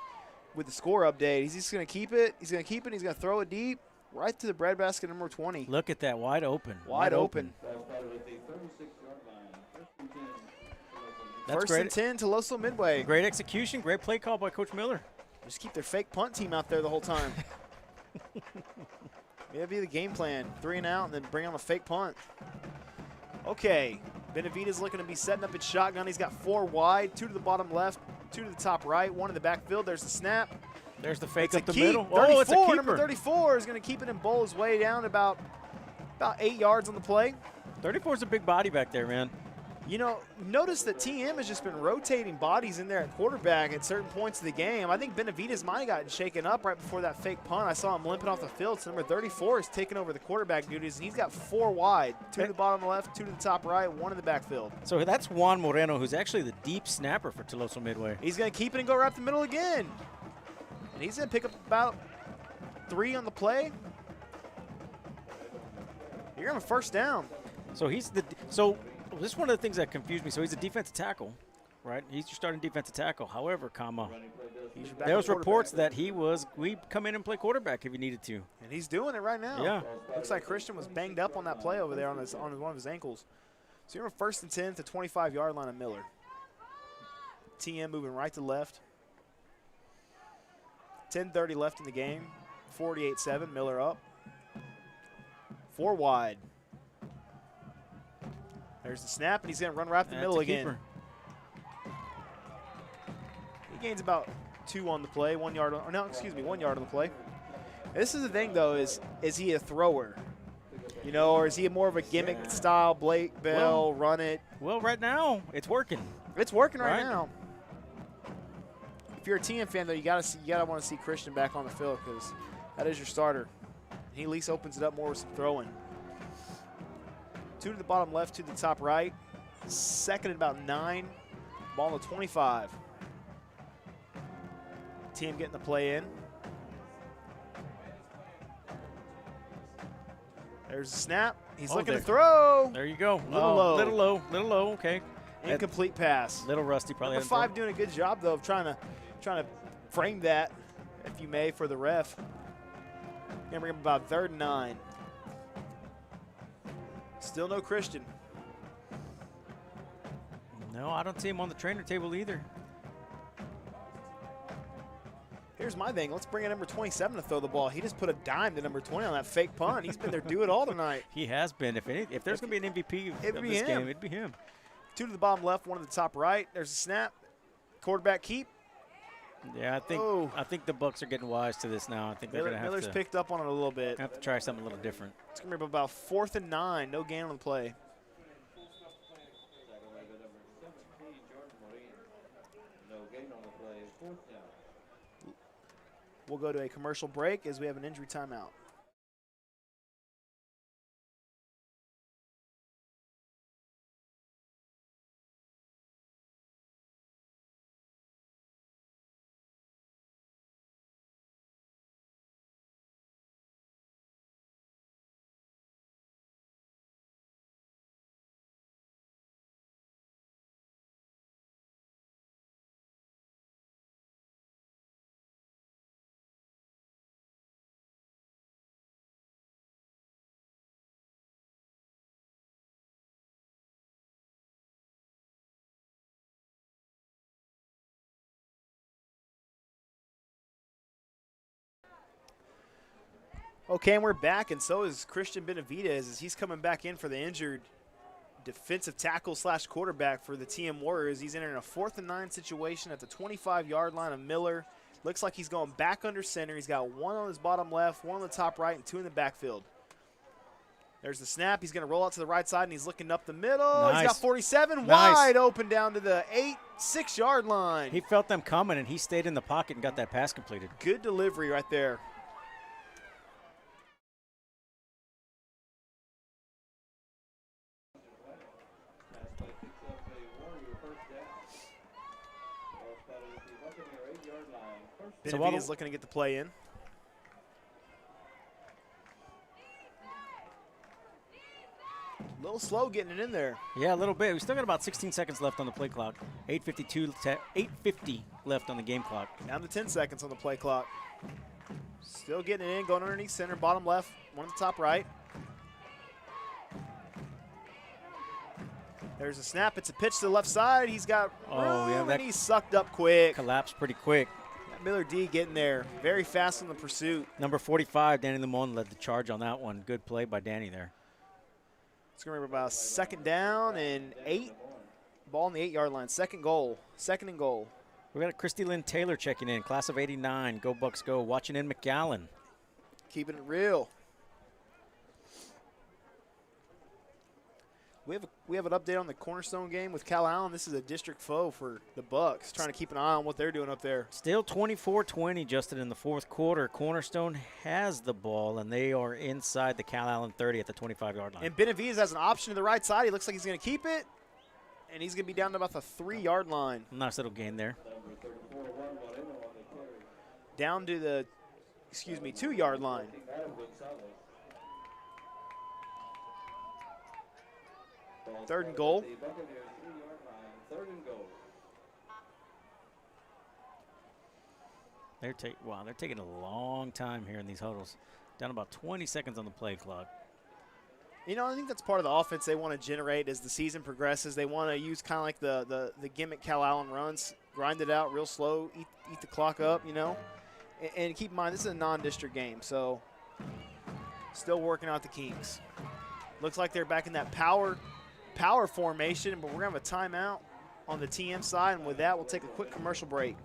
score update. He's just going to keep it. He's going to keep it. He's going to throw it deep right to the breadbasket, number 20. Look at that, wide open. Wide open. That's First great. and 10 to Tuloso-Midway. Great execution, great play call by Coach Miller. Just keep their fake punt team out there the whole time. That'd be the game plan. 3 and out, and then bring on a fake punt. Okay, Benavidez looking to be setting up his shotgun. He's got 4 wide, 2 to the bottom left, 2 to the top right, 1 in the backfield. There's the snap. There's the fake It's up a the keep. middle. 34, Oh, it's a keeper. number 34 is going to keep it and bowl his way down about 8 yards on the play. 34 is a big body back there, man. You know, notice that TM has just been rotating bodies in there at quarterback at certain points of the game. I think Benavidez might have gotten shaken up right before that fake punt. I saw him limping off the field. So number 34 is taking over the quarterback duties, and he's got 4 wide, 2 to the bottom left, 2 to the top right, 1 in the backfield. So that's Juan Moreno, who's actually the deep snapper for Tuloso-Midway. He's going to keep it and go right up the middle again. And he's going to pick up about 3 on the play. You're going to have a first down. So this is one of the things that confused me. So he's a defensive tackle, right? He's your starting defensive tackle. However, He's your backup there was quarterback. reports that we'd come in and play quarterback if he needed to. And he's doing it right now. Yeah. Looks like Christian was banged up on that play over there on one of his ankles. So you're on 1st and 10 at the 25-yard line of Miller. TM moving right to left. 10:30 left in the game. 48-7. Miller up. 4 wide. There's the snap, and he's going to run right up the That's middle a again. keeper. He gains about 2 on the play, 1 yard. 1 yard on the play. This is the thing, though, is he a thrower? You know, or is he more of a gimmick style, Blake Bell, run it? Well, right now it's working. It's working right Right. now. If you're a TM fan, though, you gotta want to see Christian back on the field because that is your starter. He at least opens it up more with some throwing. 2 to the bottom left, 2 to the top right. Second and about 9. Ball to 25. Team getting the play in. There's the snap. He's looking to throw. There you go. Little low. Little low. Okay. Incomplete pass. Little rusty, probably. Number 5 doing a good job, though, of trying to frame that, if you may, for the ref. Gonna bring up about 3rd and 9. Still no Christian. No, I don't see him on the trainer table either. Here's my thing. Let's bring in number 27 to throw the ball. He just put a dime to number 20 on that fake punt. He's been there do it all tonight. He has been. If there's going to be an MVP It'd of be this him. game, it'd be him. 2 to the bottom left, 1 to the top right. There's a snap. Quarterback keep. Yeah, Oh. I think the Bucks are getting wise to this now. I think they're going to Miller's have picked up on it a little bit. to try something a little different. It's going to be about 4th and 9. No gain on the play. We'll go to a commercial break as we have an injury timeout. Okay, and we're back, and so is Christian Benavidez as he's coming back in for the injured defensive tackle / quarterback for the TM Warriors. He's entering a 4th and 9 situation at the 25-yard line of Miller. Looks like he's going back under center. He's got 1 on his bottom left, 1 on the top right, and 2 in the backfield. There's the snap. He's going to roll out to the right side, and he's looking up the middle. Nice. He's got 47 Nice. wide open down to the 6-yard line. He felt them coming, and he stayed in the pocket and got that pass completed. Good delivery right there. Benavidez looking to get the play in. A little slow getting it in there. Yeah, a little bit. We still got about 16 seconds left on the play clock. 8:50 left on the game clock. Down to 10 seconds on the play clock. Still getting it in, going underneath center, bottom left, 1 on the top right. There's a snap. It's a pitch to the left side. He's got room, and he's sucked up quick. Collapsed pretty quick. Miller D getting there. Very fast in the pursuit. Number 45, Danny Limon, led the charge on that one. Good play by Danny there. It's going to be about 2nd down and 8. Ball on the 8-yard line. 2nd and goal. We got Christi Lynn Taylor checking in. Class of '89. Go Bucks go. Watching in McAllen. Keeping it real. We have an update on the Cornerstone game with Cal Allen. This is a district foe for the Bucks. Trying to keep an eye on what they're doing up there. Still 24-20, Justin, in the 4th quarter. Cornerstone has the ball, and they are inside the Cal Allen 30 at the 25-yard line. And Benavidez has an option to the right side. He looks like he's going to keep it, and he's going to be down to about the 3-yard line. Nice little gain there. Down to the, 2-yard line. 3rd and goal. They're taking a long time here in these huddles. Down about 20 seconds on the play clock. You know, I think that's part of the offense they want to generate as the season progresses. They want to use kind of like the gimmick Cal Allen runs, grind it out real slow, eat the clock up, you know. And keep in mind, this is a non-district game, so still working out the kinks. Looks like they're back in that power formation, but we're going to have a timeout on the TM side, and with that, we'll take a quick commercial break.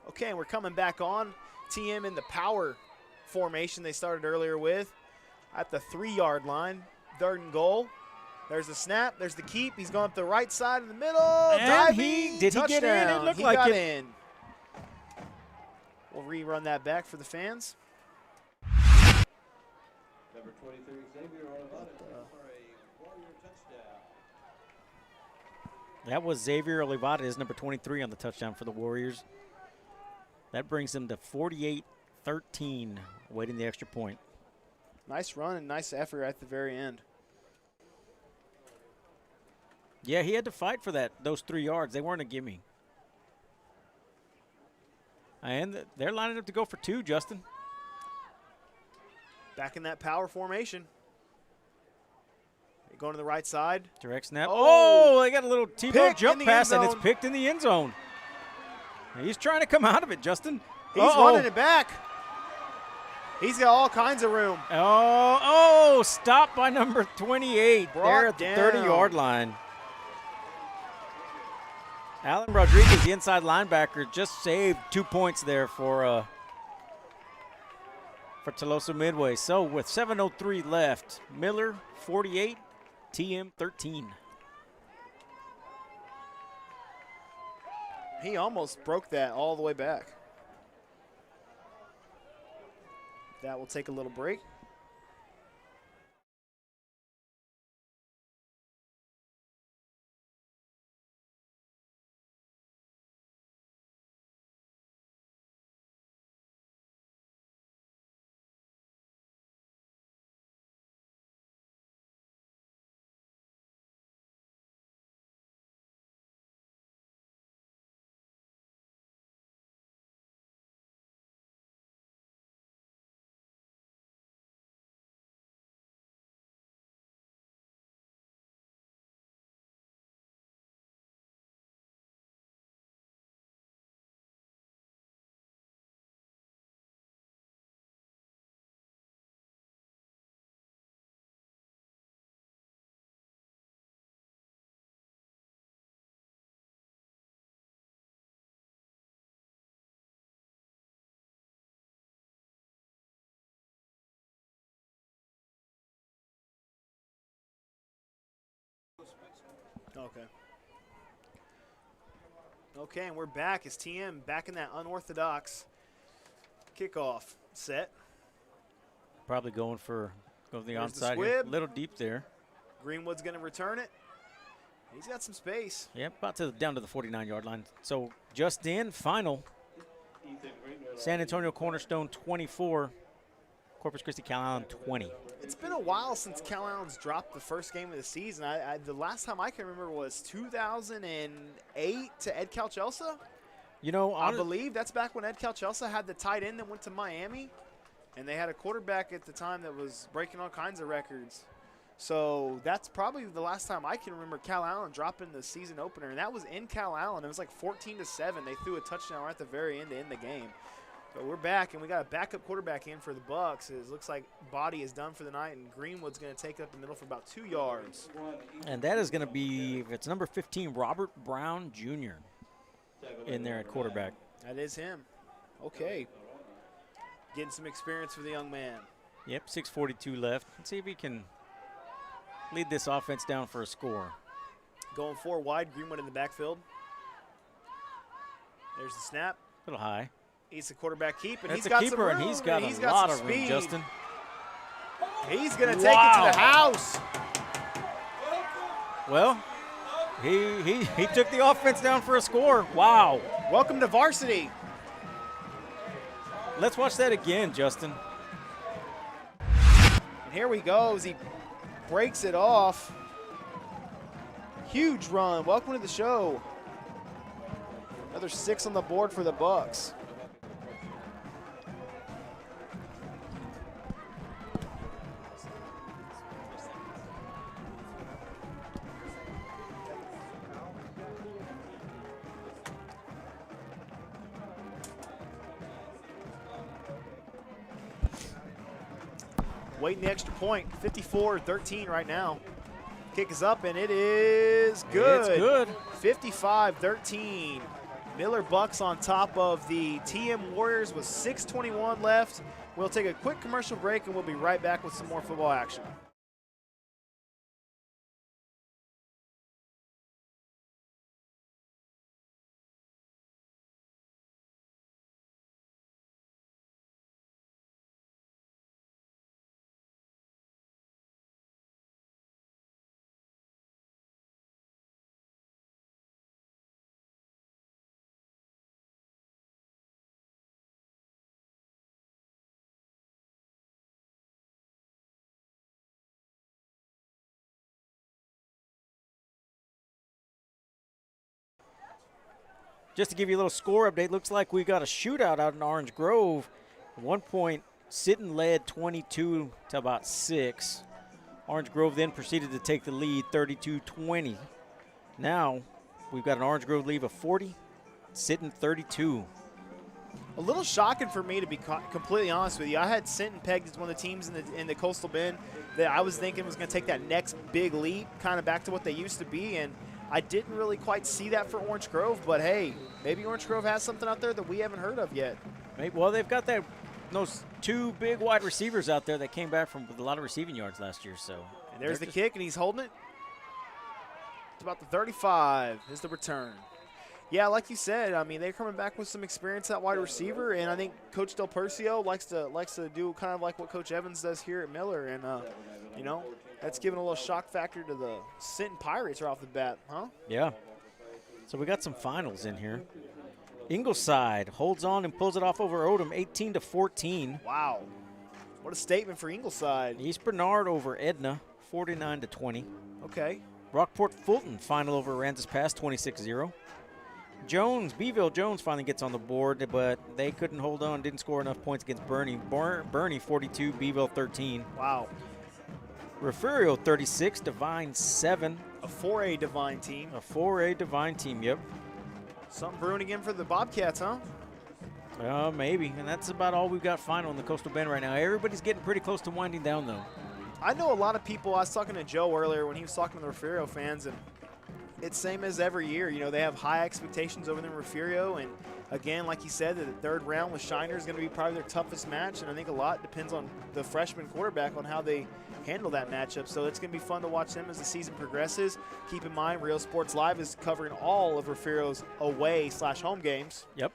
Okay, and we're coming back on. TM in the power formation they started earlier with at the 3-yard line. 3rd and goal. There's the snap. There's the keep. He's going up the right side in the middle. And Diving. did he get in? It looked he like got it. in. We'll rerun that back for the fans. Number 23, Xavier Olivares for a Warrior touchdown. That was Xavier Olivares, number 23, on the touchdown for the Warriors. That brings them to 48-13, awaiting the extra point. Nice run and nice effort at the very end. Yeah, he had to fight for those 3 yards. They weren't a gimme. And they're lining up to go for 2, Justin. Back in that power formation. Going to the right side. Direct snap. Oh, Oh, they got a little T-bone picked jump in the pass, end and it's zone. picked in the end zone. He's trying to come out of it, Justin. He's running it back. He's got all kinds of room. Oh, stopped by number 28 Brought there at the down. 30-yard line. Alan Rodriguez, the inside linebacker, just saved 2 points there for Tuloso-Midway. So with 7:03 left, Miller 48, TM 13. He almost broke that all the way back. That will take a little break. Okay. Okay, and we're back as TM back in that unorthodox kickoff set. Probably going for the There's the onside here. A squib. little deep there. Greenwood's going to return it. He's got some space. Yep, down to the 49-yard line. So just in, final. San Antonio Cornerstone 24, Corpus Christi Calallen 20. It's been a while since Cal Allen's dropped the first game of the season. The last time I can remember was 2008 to Ed Calchelsa. You know, I believe that's back when Ed Calchelsa had the tight end that went to Miami, and they had a quarterback at the time that was breaking all kinds of records. So that's probably the last time I can remember Cal Allen dropping the season opener, and that was in Cal Allen. It was like 14-7. They threw a touchdown right at the very end to end the game. But we're back, and we got a backup quarterback in for the Bucks. It looks like Body is done for the night, and Greenwood's going to take up the middle for about 2 yards. And that is going to be, it's number 15, Robert Brown Jr. in there at quarterback. That is him. Okay. Getting some experience for the young man. Yep, 6:42 left. Let's see if he can lead this offense down for a score. Going 4 wide, Greenwood in the backfield. There's the snap. A little high. He's the quarterback keep, and That's he's a got keeper, some room, and he's got a got lot some of room, speed. Justin. He's going to take it to the house. Well, he took the offense down for a score. Wow. Welcome to varsity. Let's watch that again, Justin. And here we go as he breaks it off. Huge run. Welcome to the show. Another 6 on the board for the Bucks. Waiting the extra point, 54-13 right now. Kick is up, and it is good. It's good. 55-13. Miller Bucks on top of the TM Warriors with 6:21 left. We'll take a quick commercial break, and we'll be right back with some more football action. Just to give you a little score update, looks like we got a shootout out in Orange Grove. At one point, Sitten led 22 to about 6. Orange Grove then proceeded to take the lead 32-20. Now we've got an Orange Grove lead of 40, Sitten 32. A little shocking for me, to be completely honest with you. I had Sinton pegged as one of the teams in the Coastal Bend that I was thinking was going to take that next big leap, kind of back to what they used to be. And I didn't really quite see that for Orange Grove, but hey, maybe Orange Grove has something out there that we haven't heard of yet. Maybe, well, they've got those 2 big wide receivers out there that came back with a lot of receiving yards last year. So And there's the kick, and he's holding it. It's about the 35 is the return. Yeah, like you said, I mean, they're coming back with some experience at wide receiver, and I think Coach Del Percio likes to do kind of like what Coach Evans does here at Miller, and you know, that's giving a little shock factor to the Sinton Pirates right off the bat, huh? Yeah. So we got some finals in here. Ingleside holds on and pulls it off over Odom, 18-14. Wow, what a statement for Ingleside. East Bernard over Edna, 49-20. Okay. Rockport Fulton final over Aransas Pass, 26-0. Beeville Jones finally gets on the board, but they couldn't hold on, didn't score enough points against Bernie. Bernie 42, Beeville 13. Wow. Refugio 36, Divine 7. A 4A Divine team. A 4A Divine team, yep. Something brewing again for the Bobcats, huh? Maybe, and that's about all we've got final in the Coastal Bend right now. Everybody's getting pretty close to winding down, though. I know a lot of people. I was talking to Joe earlier when he was talking to the Refugio fans, and it's same as every year. You know, they have high expectations over them Refugio, and again, like you said, the third round with Shiner is going to be probably their toughest match, and I think a lot depends on the freshman quarterback on how they handle that matchup. So it's going to be fun to watch them as the season progresses. Keep in mind, Real Sports Live is covering all of Refugio's away/home games. Yep.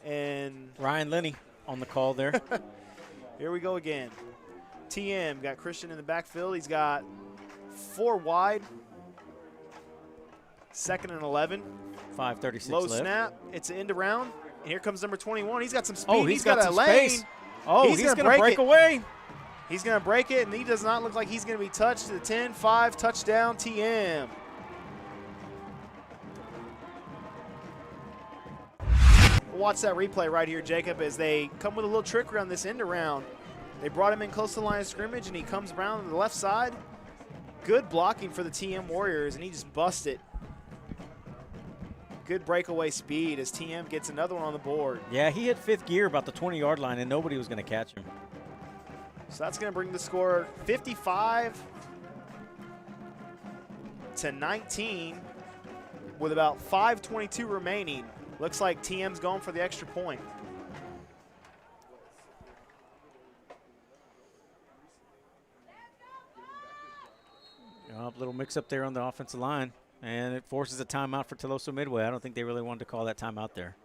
And Ryan Linney on the call there. Here we go again. TM got Christian in the backfield. He's got 4 wide. 2nd and 11. 5:36 Low left. snap. It's an end around. And here comes number 21. He's got some speed. Oh, he's got a some lane. space. Oh, he's going to break it. away. He's going to break it, and he does not look like he's going to be touched to the 10-5 touchdown TM. We'll watch that replay right here, Jacob, as they come with a little trick around this end around. They brought him in close to the line of scrimmage, and he comes around to the left side. Good blocking for the TM Warriors, and he just busts it. Good breakaway speed as TM gets another one on the board. Yeah, he hit 5th gear about the 20-yard line, and nobody was going to catch him. So that's going to bring the score 55-19 with about 5:22 remaining. Looks like TM's going for the extra point. A little mix-up there on the offensive line, and it forces a timeout for Tuloso-Midway. I don't think they really wanted to call that timeout there.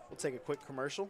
We'll take a quick commercial.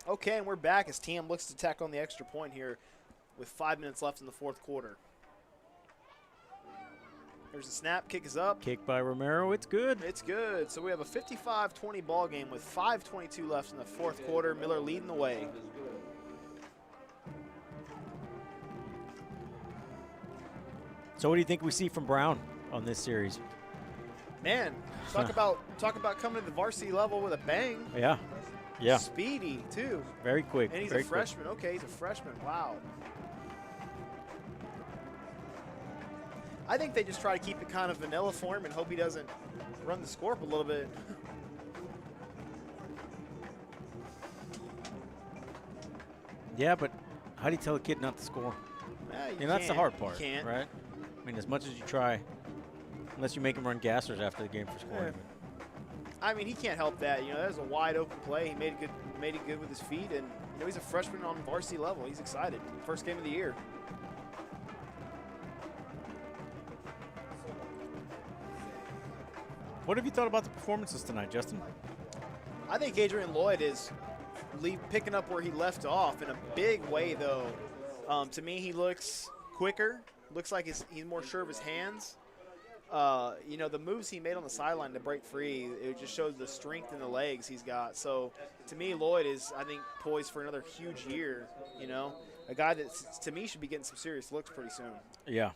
Okay, and we're back as TM looks to tack on the extra point here with 5 minutes left in the fourth quarter. There's a snap, kick is up. Kick by Romero, it's good. It's good. So we have a 55-20 ball game with 5:22 left in the fourth quarter. Miller leading the way. So what do you think we see from Brown on this series? Man, talk about coming to the varsity level with a bang. Yeah. Yeah. Speedy, too. Very quick. And he's very a freshman. Okay, he's a freshman. Wow. I think they just try to keep it kind of vanilla for him and hope he doesn't run the score up a little bit. Yeah, but how do you tell a kid not to score? That's the hard part, right? I mean, as much as you try, unless you make him run gassers after the game for scoring. I mean, he can't help that. You know, that was a wide open play. He made it good with his feet, and You know, he's a freshman on varsity level. He's excited. First game of the year. What have you thought about the performances tonight, Justin? I think Adrian Lloyd is picking up where he left off in a big way, though. To me, he looks quicker. Looks like he's more sure of his hands. You know, the moves he made on the sideline to break free, it just shows the strength in the legs he's got. So, to me, Lloyd is, I think, poised for another huge year, you know. A guy that, to me, should be getting some serious looks pretty soon. Yeah.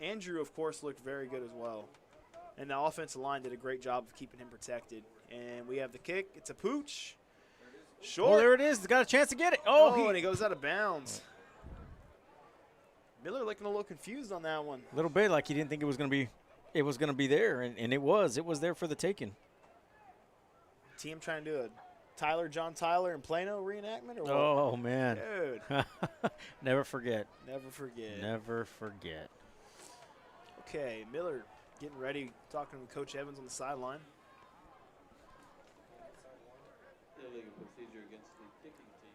Andrew, of course, looked very good as well. And the offensive line did a great job of keeping him protected. And we have the kick. It's a pooch. Short. Oh, there it is. He's got a chance to get it. And he goes out of bounds. Miller looking a little confused on that one. A little bit, like he didn't think it was going to be there, and it was. It was there for the taking. Team trying to do a John Tyler and Plano reenactment or what? Oh, man. Dude. Never forget. Never forget. Never forget. Okay, Miller getting ready, talking with Coach Evans on the sideline. Illegal procedure against the kicking team.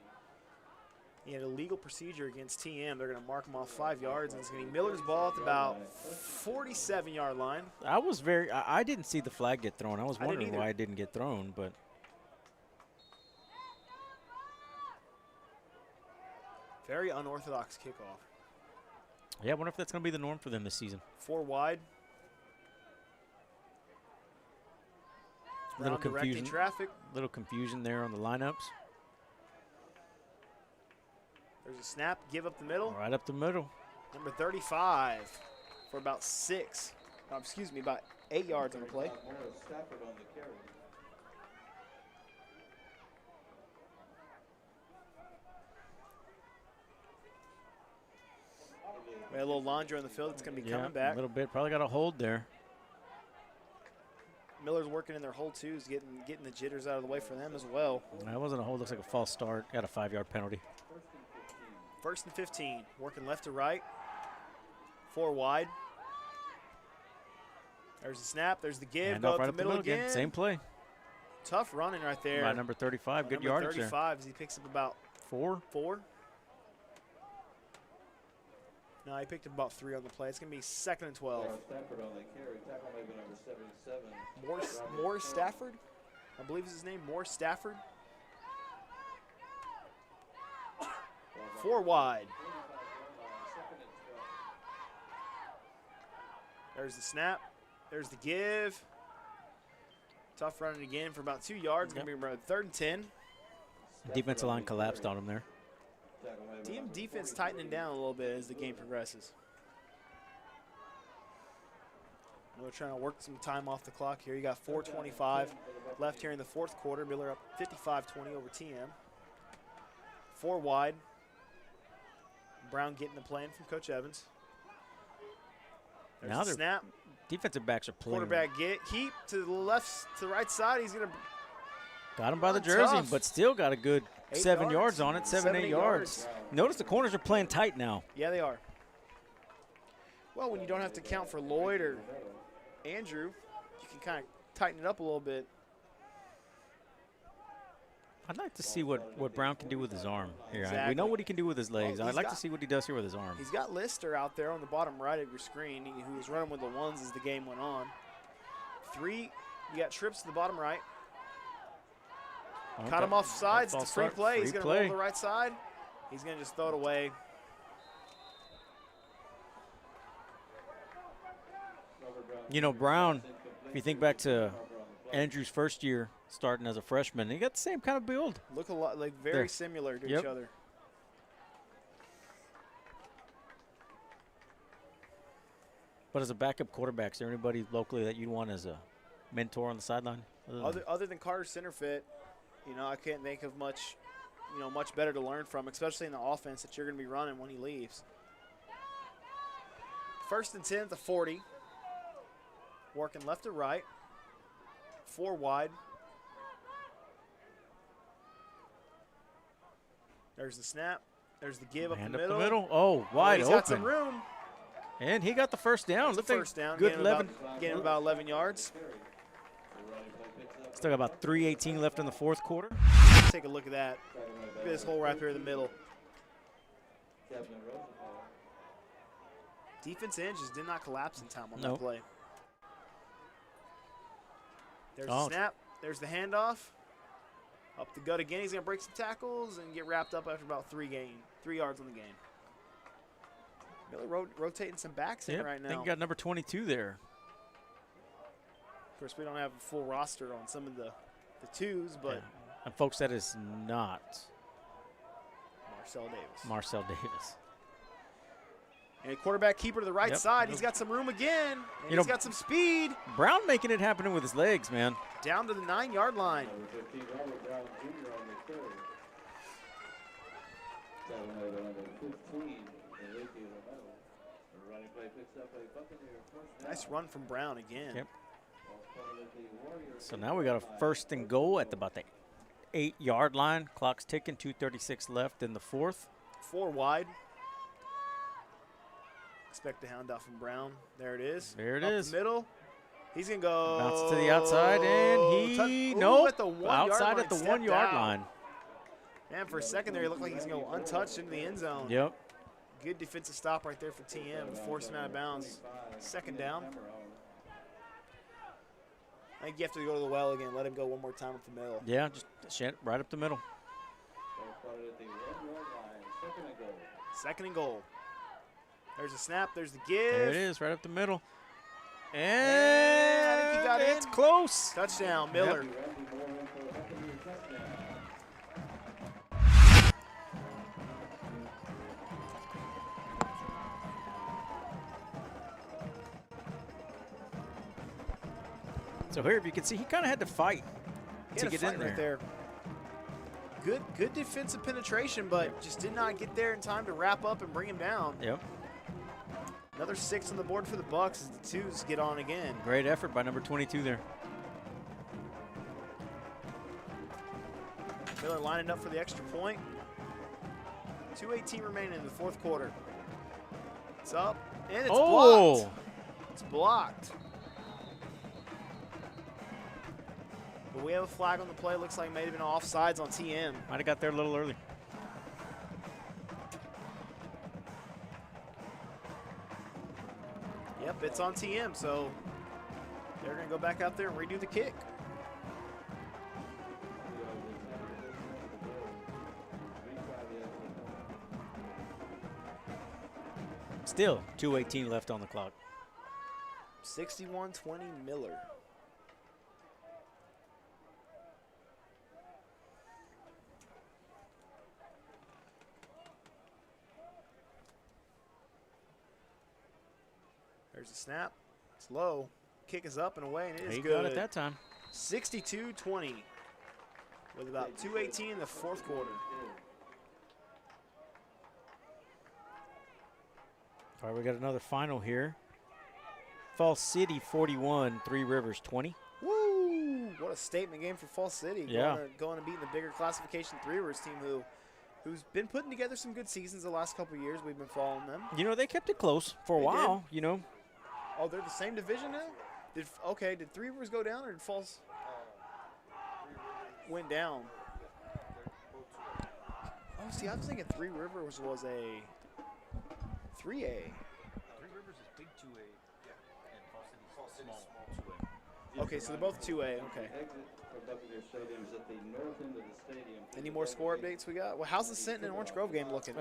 He had a legal procedure against TM. They're going to mark him off 5 yards, and it's going to be Miller's ball at about 47-yard line. I didn't see the flag get thrown. I was I didn't wondering either. why it didn't get thrown, but Very unorthodox kickoff. yeah, I wonder if that's going to be the norm for them this season. 4 wide. Little Brown directing confusion. traffic. Little confusion there on the lineups. There's a snap, give up the middle. Right up the middle. Number 35 for about about 8 yards on the play. Stafford on the carry. We had a little laundry on the field. It's going to be Yeah, coming back. a little bit. Probably got a hold there. Miller's working in their hole twos, getting the jitters out of the way for them as well. That wasn't a hold. Looks like a false start. Got a 5-yard penalty. 1st and 15, working left to right. 4 wide. There's the snap. There's the give. Handoff Go up right the up middle again. Same play. Tough running right there. By number 35. Good Number yardage 35 as he picks up about there. 4. No, he picked up about 3 on the play. It's going to be 2nd and 12. Stafford on the carry. Tackle maybe number 77. Morris Stafford, I believe is his name. Morris Stafford. 4 wide. There's the snap. There's the give. Tough running again for about 2 yards. Going to be about 3rd and 10. Defensive line collapsed on him there. TM defense tightening down a little bit as the game progresses. We're trying to work some time off the clock here. You got 4:25 left here in the 4th quarter. Miller up 55-20 over TM. 4 wide. Brown getting the plan from Coach Evans. There's Now the they're snap. Defensive backs are playing. Quarterback keep to the left, to the right side. He's going to Got him by the Oh, jersey, tough. but still got a good 8 7 yards. yards on it. 7, 8 8 yards. Notice the corners are playing tight now. Yeah, they are. Well, when you don't have to count for Lloyd or Andrew, you can kind of tighten it up a little bit. I'd like to see what Brown can do with his arm here. We Exactly. know what he can do with his legs. Well, I'd he's like to got- see what he does here with his arm. He's got Lister out there on the bottom right of your screen, who was running with the ones as the game went on. 3, you got trips to the bottom right. Cut him off sides. It's a free play. He's going to roll to the right side. He's going to just throw it away. You know, Brown, if you think back to Andrew's first year starting as a freshman, he got the same kind of build. Look a lot like very There. similar to Yep. each other. But as a backup quarterback, is there anybody locally that you'd want as a mentor on the sideline? Other than Carter Centerfit, I can't think of much, much better to learn from, especially in the offense that you're going to be running when he leaves. 1st and 10 at the 40. Working left to right. 4 wide. There's the snap. There's the give Hand up up the the middle. middle. Oh, wide He's open. got some room. And he got the first down. That's Looked the like first down. good Getting 11. about 11 yards. Still got about 3:18 left in the 4th quarter. take a look at that. Look at this hole right here in the middle. Defense end just did not collapse in time on that play. There's the snap. There's the handoff. Up the gut again. He's going to break some tackles and get wrapped up after about 3 yards on the game. Miller rotating some backs in right now. I think you got number 22 there. Of course, we don't have a full roster on some of the twos, but and folks, that is not Marcel Davis. Davis. And a quarterback keeper to the right side. He's got some room again. And he's got some speed. Brown making it happen with his legs, man. Down to the 9-yard line. Nice run from Brown again. Yep. So now we got a 1st and goal at about the 8-yard line. Clock's ticking, 2:36 left in the 4th. 4 wide. Expect the hound off from Brown. There it is. There it Up is. The middle. He's going to go. Bounces to the outside, and he, at the 1-yard outside line, at the stepped 1-yard out. line. Man, for a second there, he looked like he's going to go untouched into the end zone. Yep. Good defensive stop right there for TM. Forced him out of bounds. 2nd down. I think you have to go to the well again. Let him go one more time up the middle. Yeah, just right up the middle. 2nd and goal. There's a snap. There's the give. There it is, right up the middle. And I think he got it's in. close. Touchdown, Miller. Yep. So here, if you can see, he kind of had to fight to get in there. Good defensive penetration, but just did not get there in time to wrap up and bring him down. Yep. Another 6 on the board for the Bucks as the 2s get on again. Great effort by number 22 there. Miller lining up for the extra point. 2:18 remaining in the 4th quarter. It's up, and it's blocked. It's blocked. But we have a flag on the play. Looks like it may have been offsides on TM. Might have got there a little early. Yep, it's on TM, so they're going to go back out there and redo the kick. Still 2:18 left on the clock. 61-20 Miller. There's a snap. It's low. Kick is up and away, and it is He good. got it that time. 62-20 with about 2:18 in the 4th quarter. All right, we got another final here. Falls City 41, Three Rivers 20. Woo! What a statement game for Falls City. Yeah. Going to beat the bigger classification Three Rivers team who's been putting together some good seasons the last couple of years. We've been following them. You know, they kept it close for a while, you know. Oh, they're the same division now? Did Three Rivers go down or did Falls went down? Oh, see, I was thinking Three Rivers was a 3A. Three Rivers is big 2A. Yeah. And Falls City's small 2A. Okay, so they're both 2A. Okay. Any more score updates we got? Well, how's the Sinton and Orange Grove game looking?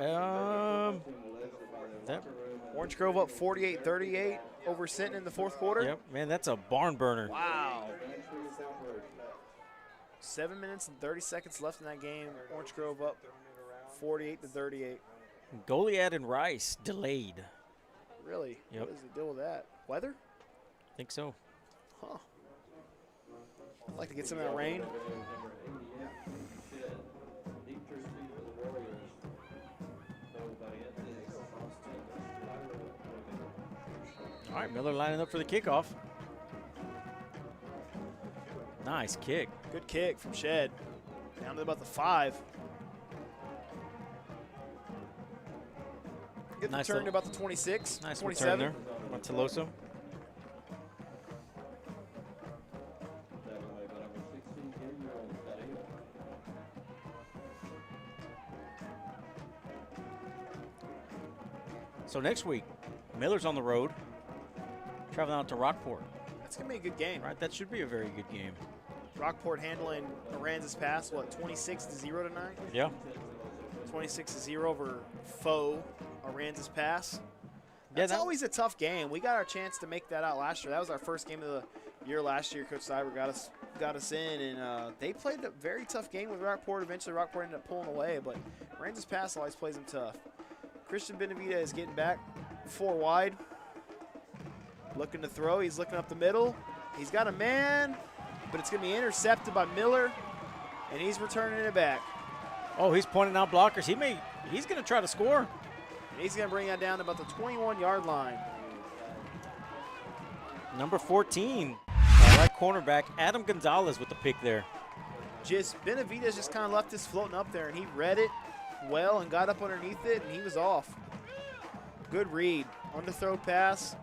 Orange Grove up 48-38 over Sinton in the 4th quarter. Yep, man, that's a barn burner. Wow. 7 minutes and 30 seconds left in that game. Orange Grove up 48-38. Goliad and Rice delayed. Really? Yep. What is the deal with that? Weather? I think so. Huh. I'd like to get some of that rain. All right, Miller lining up for the kickoff. Nice kick. Good kick from Shed. Down to about the 5. Good Nice return to little- about the 26, Nice 27. return there on Tuloso. So next week, Miller's on the road, traveling out to Rockport. That's going to be a good game. Right, that should be a very good game. Rockport handling Aransas Pass, 26-0 tonight? Yeah. 26-0 over foe Aransas Pass. Yeah, That's always a tough game. We got our chance to make that out last year. That was our first game of the year last year. Coach Cyber got us in, and they played a very tough game with Rockport. Eventually, Rockport ended up pulling away, but Aransas Pass always plays them tough. Christian Benavidez is getting back 4 wide. Looking to throw. He's looking up the middle. He's got a man, but it's going to be intercepted by Miller, and he's returning it back. Oh, he's pointing out blockers. He's going to try to score. And he's going to bring that down to about the 21-yard line. Number 14, right cornerback, Adam Gonzalez with the pick there. Benavidez just kind of left this floating up there, and he read it well and got up underneath it, and he was off. Good read. Underthrow pass.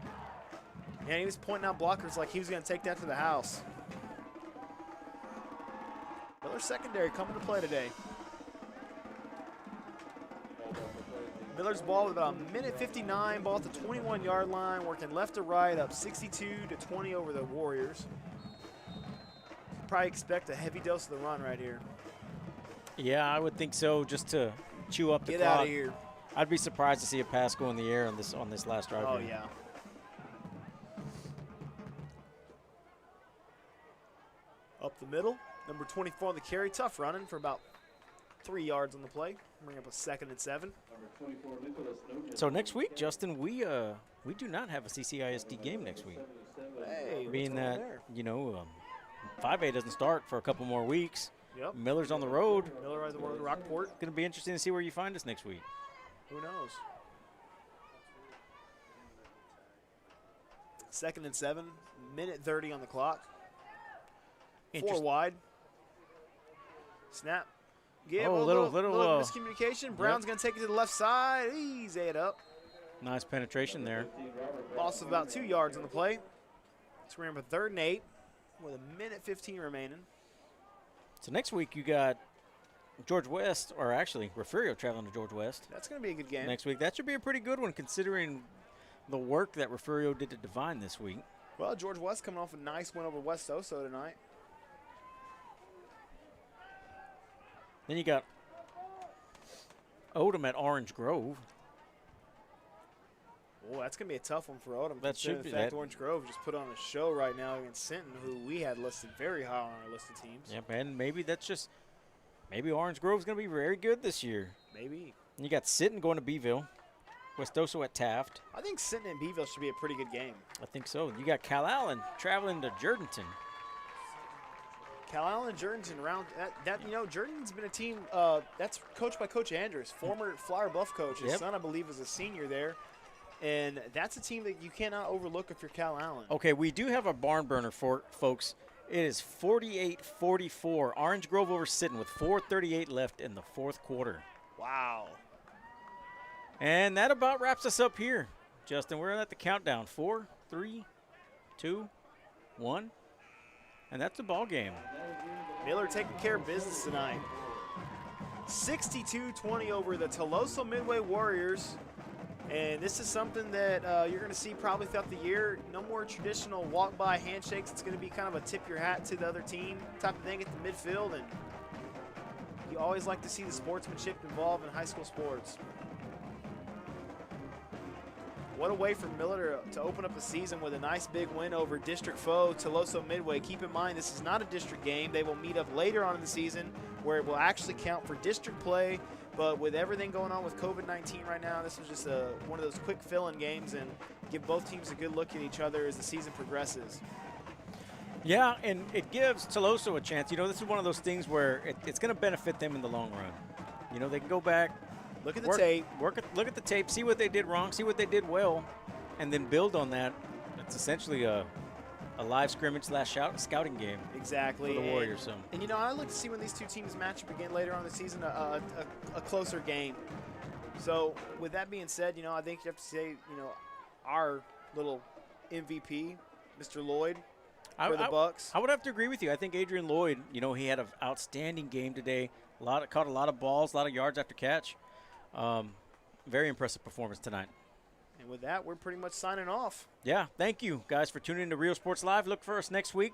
And he was pointing out blockers like he was going to take that to the house. Miller secondary coming to play today. Miller's ball with about a minute 59, ball at the 21-yard line, working left to right, up 62-20 over the Warriors. Probably expect a heavy dose of the run right here. Yeah, I would think so, just to chew up the Get clock. out of here. I'd be surprised to see a pass go in the air on this last drive. Oh, here. yeah. Up the middle, number 24 on the carry. Tough running for about 3 yards on the play. Bring up a 2nd and 7. So next week, Justin, we do not have a CCISD game next week. Hey, Being what's going on that, there? 5A doesn't start for a couple more weeks. Yep. Miller's on the road. Miller right the road to Rockport. Going to be interesting to see where you find us next week. Who knows? 2nd and 7, minute 30 on the clock. 4 wide. Snap. Give Oh, a little miscommunication. Brown's going to take it to the left side. Easy it up. Nice penetration there. Loss of about 2 yards on the play. So we're in a 3rd and 8 with a minute 15 remaining. So next week you got George West, or actually Refugio traveling to George West That's going to be a good game. next week. That should be a pretty good one considering the work that Refugio did to Divine this week. Well, George West coming off a nice win over West Oso tonight. Then you got Odom at Orange Grove. Oh, that's going to be a tough one for Odom. That should considering be the fact that. Orange Grove just put on a show right now against Sinton, who we had listed very high on our list of teams. Yep, and maybe Orange Grove's going to be very good this year. Maybe. And you got Sinton going to Beeville, West Oso at Taft. I think Sinton and Beeville should be a pretty good game. I think so. You got Cal Allen traveling to Jourdanton. Cal Allen and Jourdanton around that Jourdanton's been a team that's coached by Coach Andrews, former Flower Bluff coach. His son, I believe, is a senior there. And that's a team that you cannot overlook if you're Cal Allen. Okay, we do have a barn burner for folks. It is 48-44. Orange Grove over Sinton with 4:38 left in the 4th quarter. Wow. And that about wraps us up here. Justin, we're at the countdown. 4, 3, 2, 1. And that's the ball game. Miller taking care of business tonight. 62-20 over the Tuloso-Midway Warriors. And this is something that you're going to see probably throughout the year. No more traditional walk-by handshakes. It's going to be kind of a tip your hat to the other team type of thing at the midfield. And you always like to see the sportsmanship involved in high school sports. What a way for Miller to open up the season with a nice big win over district foe Tuloso-Midway. Keep in mind, this is not a district game. They will meet up later on in the season where it will actually count for district play. But with everything going on with COVID-19 right now, this was just one of those quick fill-in games and give both teams a good look at each other as the season progresses. Yeah, and it gives Tuloso a chance. This is one of those things where it's going to benefit them in the long run. They can go back, look at the tape, look at the tape, see what they did wrong, see what they did well, and then build on that. It's essentially a live scrimmage / scouting game. Exactly. For the Warriors. And I look to see when these two teams match up again later on in the season, a closer game. So with that being said, I think you have to say, our little MVP, Mr. Lloyd, for the Bucks. I would have to agree with you. I think Adrian Lloyd, he had an outstanding game today. Caught a lot of balls, a lot of yards after catch. Very impressive performance tonight. And with that, we're pretty much signing off. Yeah, thank you guys for tuning in to Real Sports Live. Look for us next week.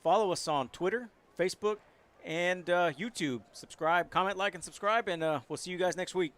Follow us on Twitter, Facebook, and YouTube. Subscribe, comment, like, and subscribe, and we'll see you guys next week.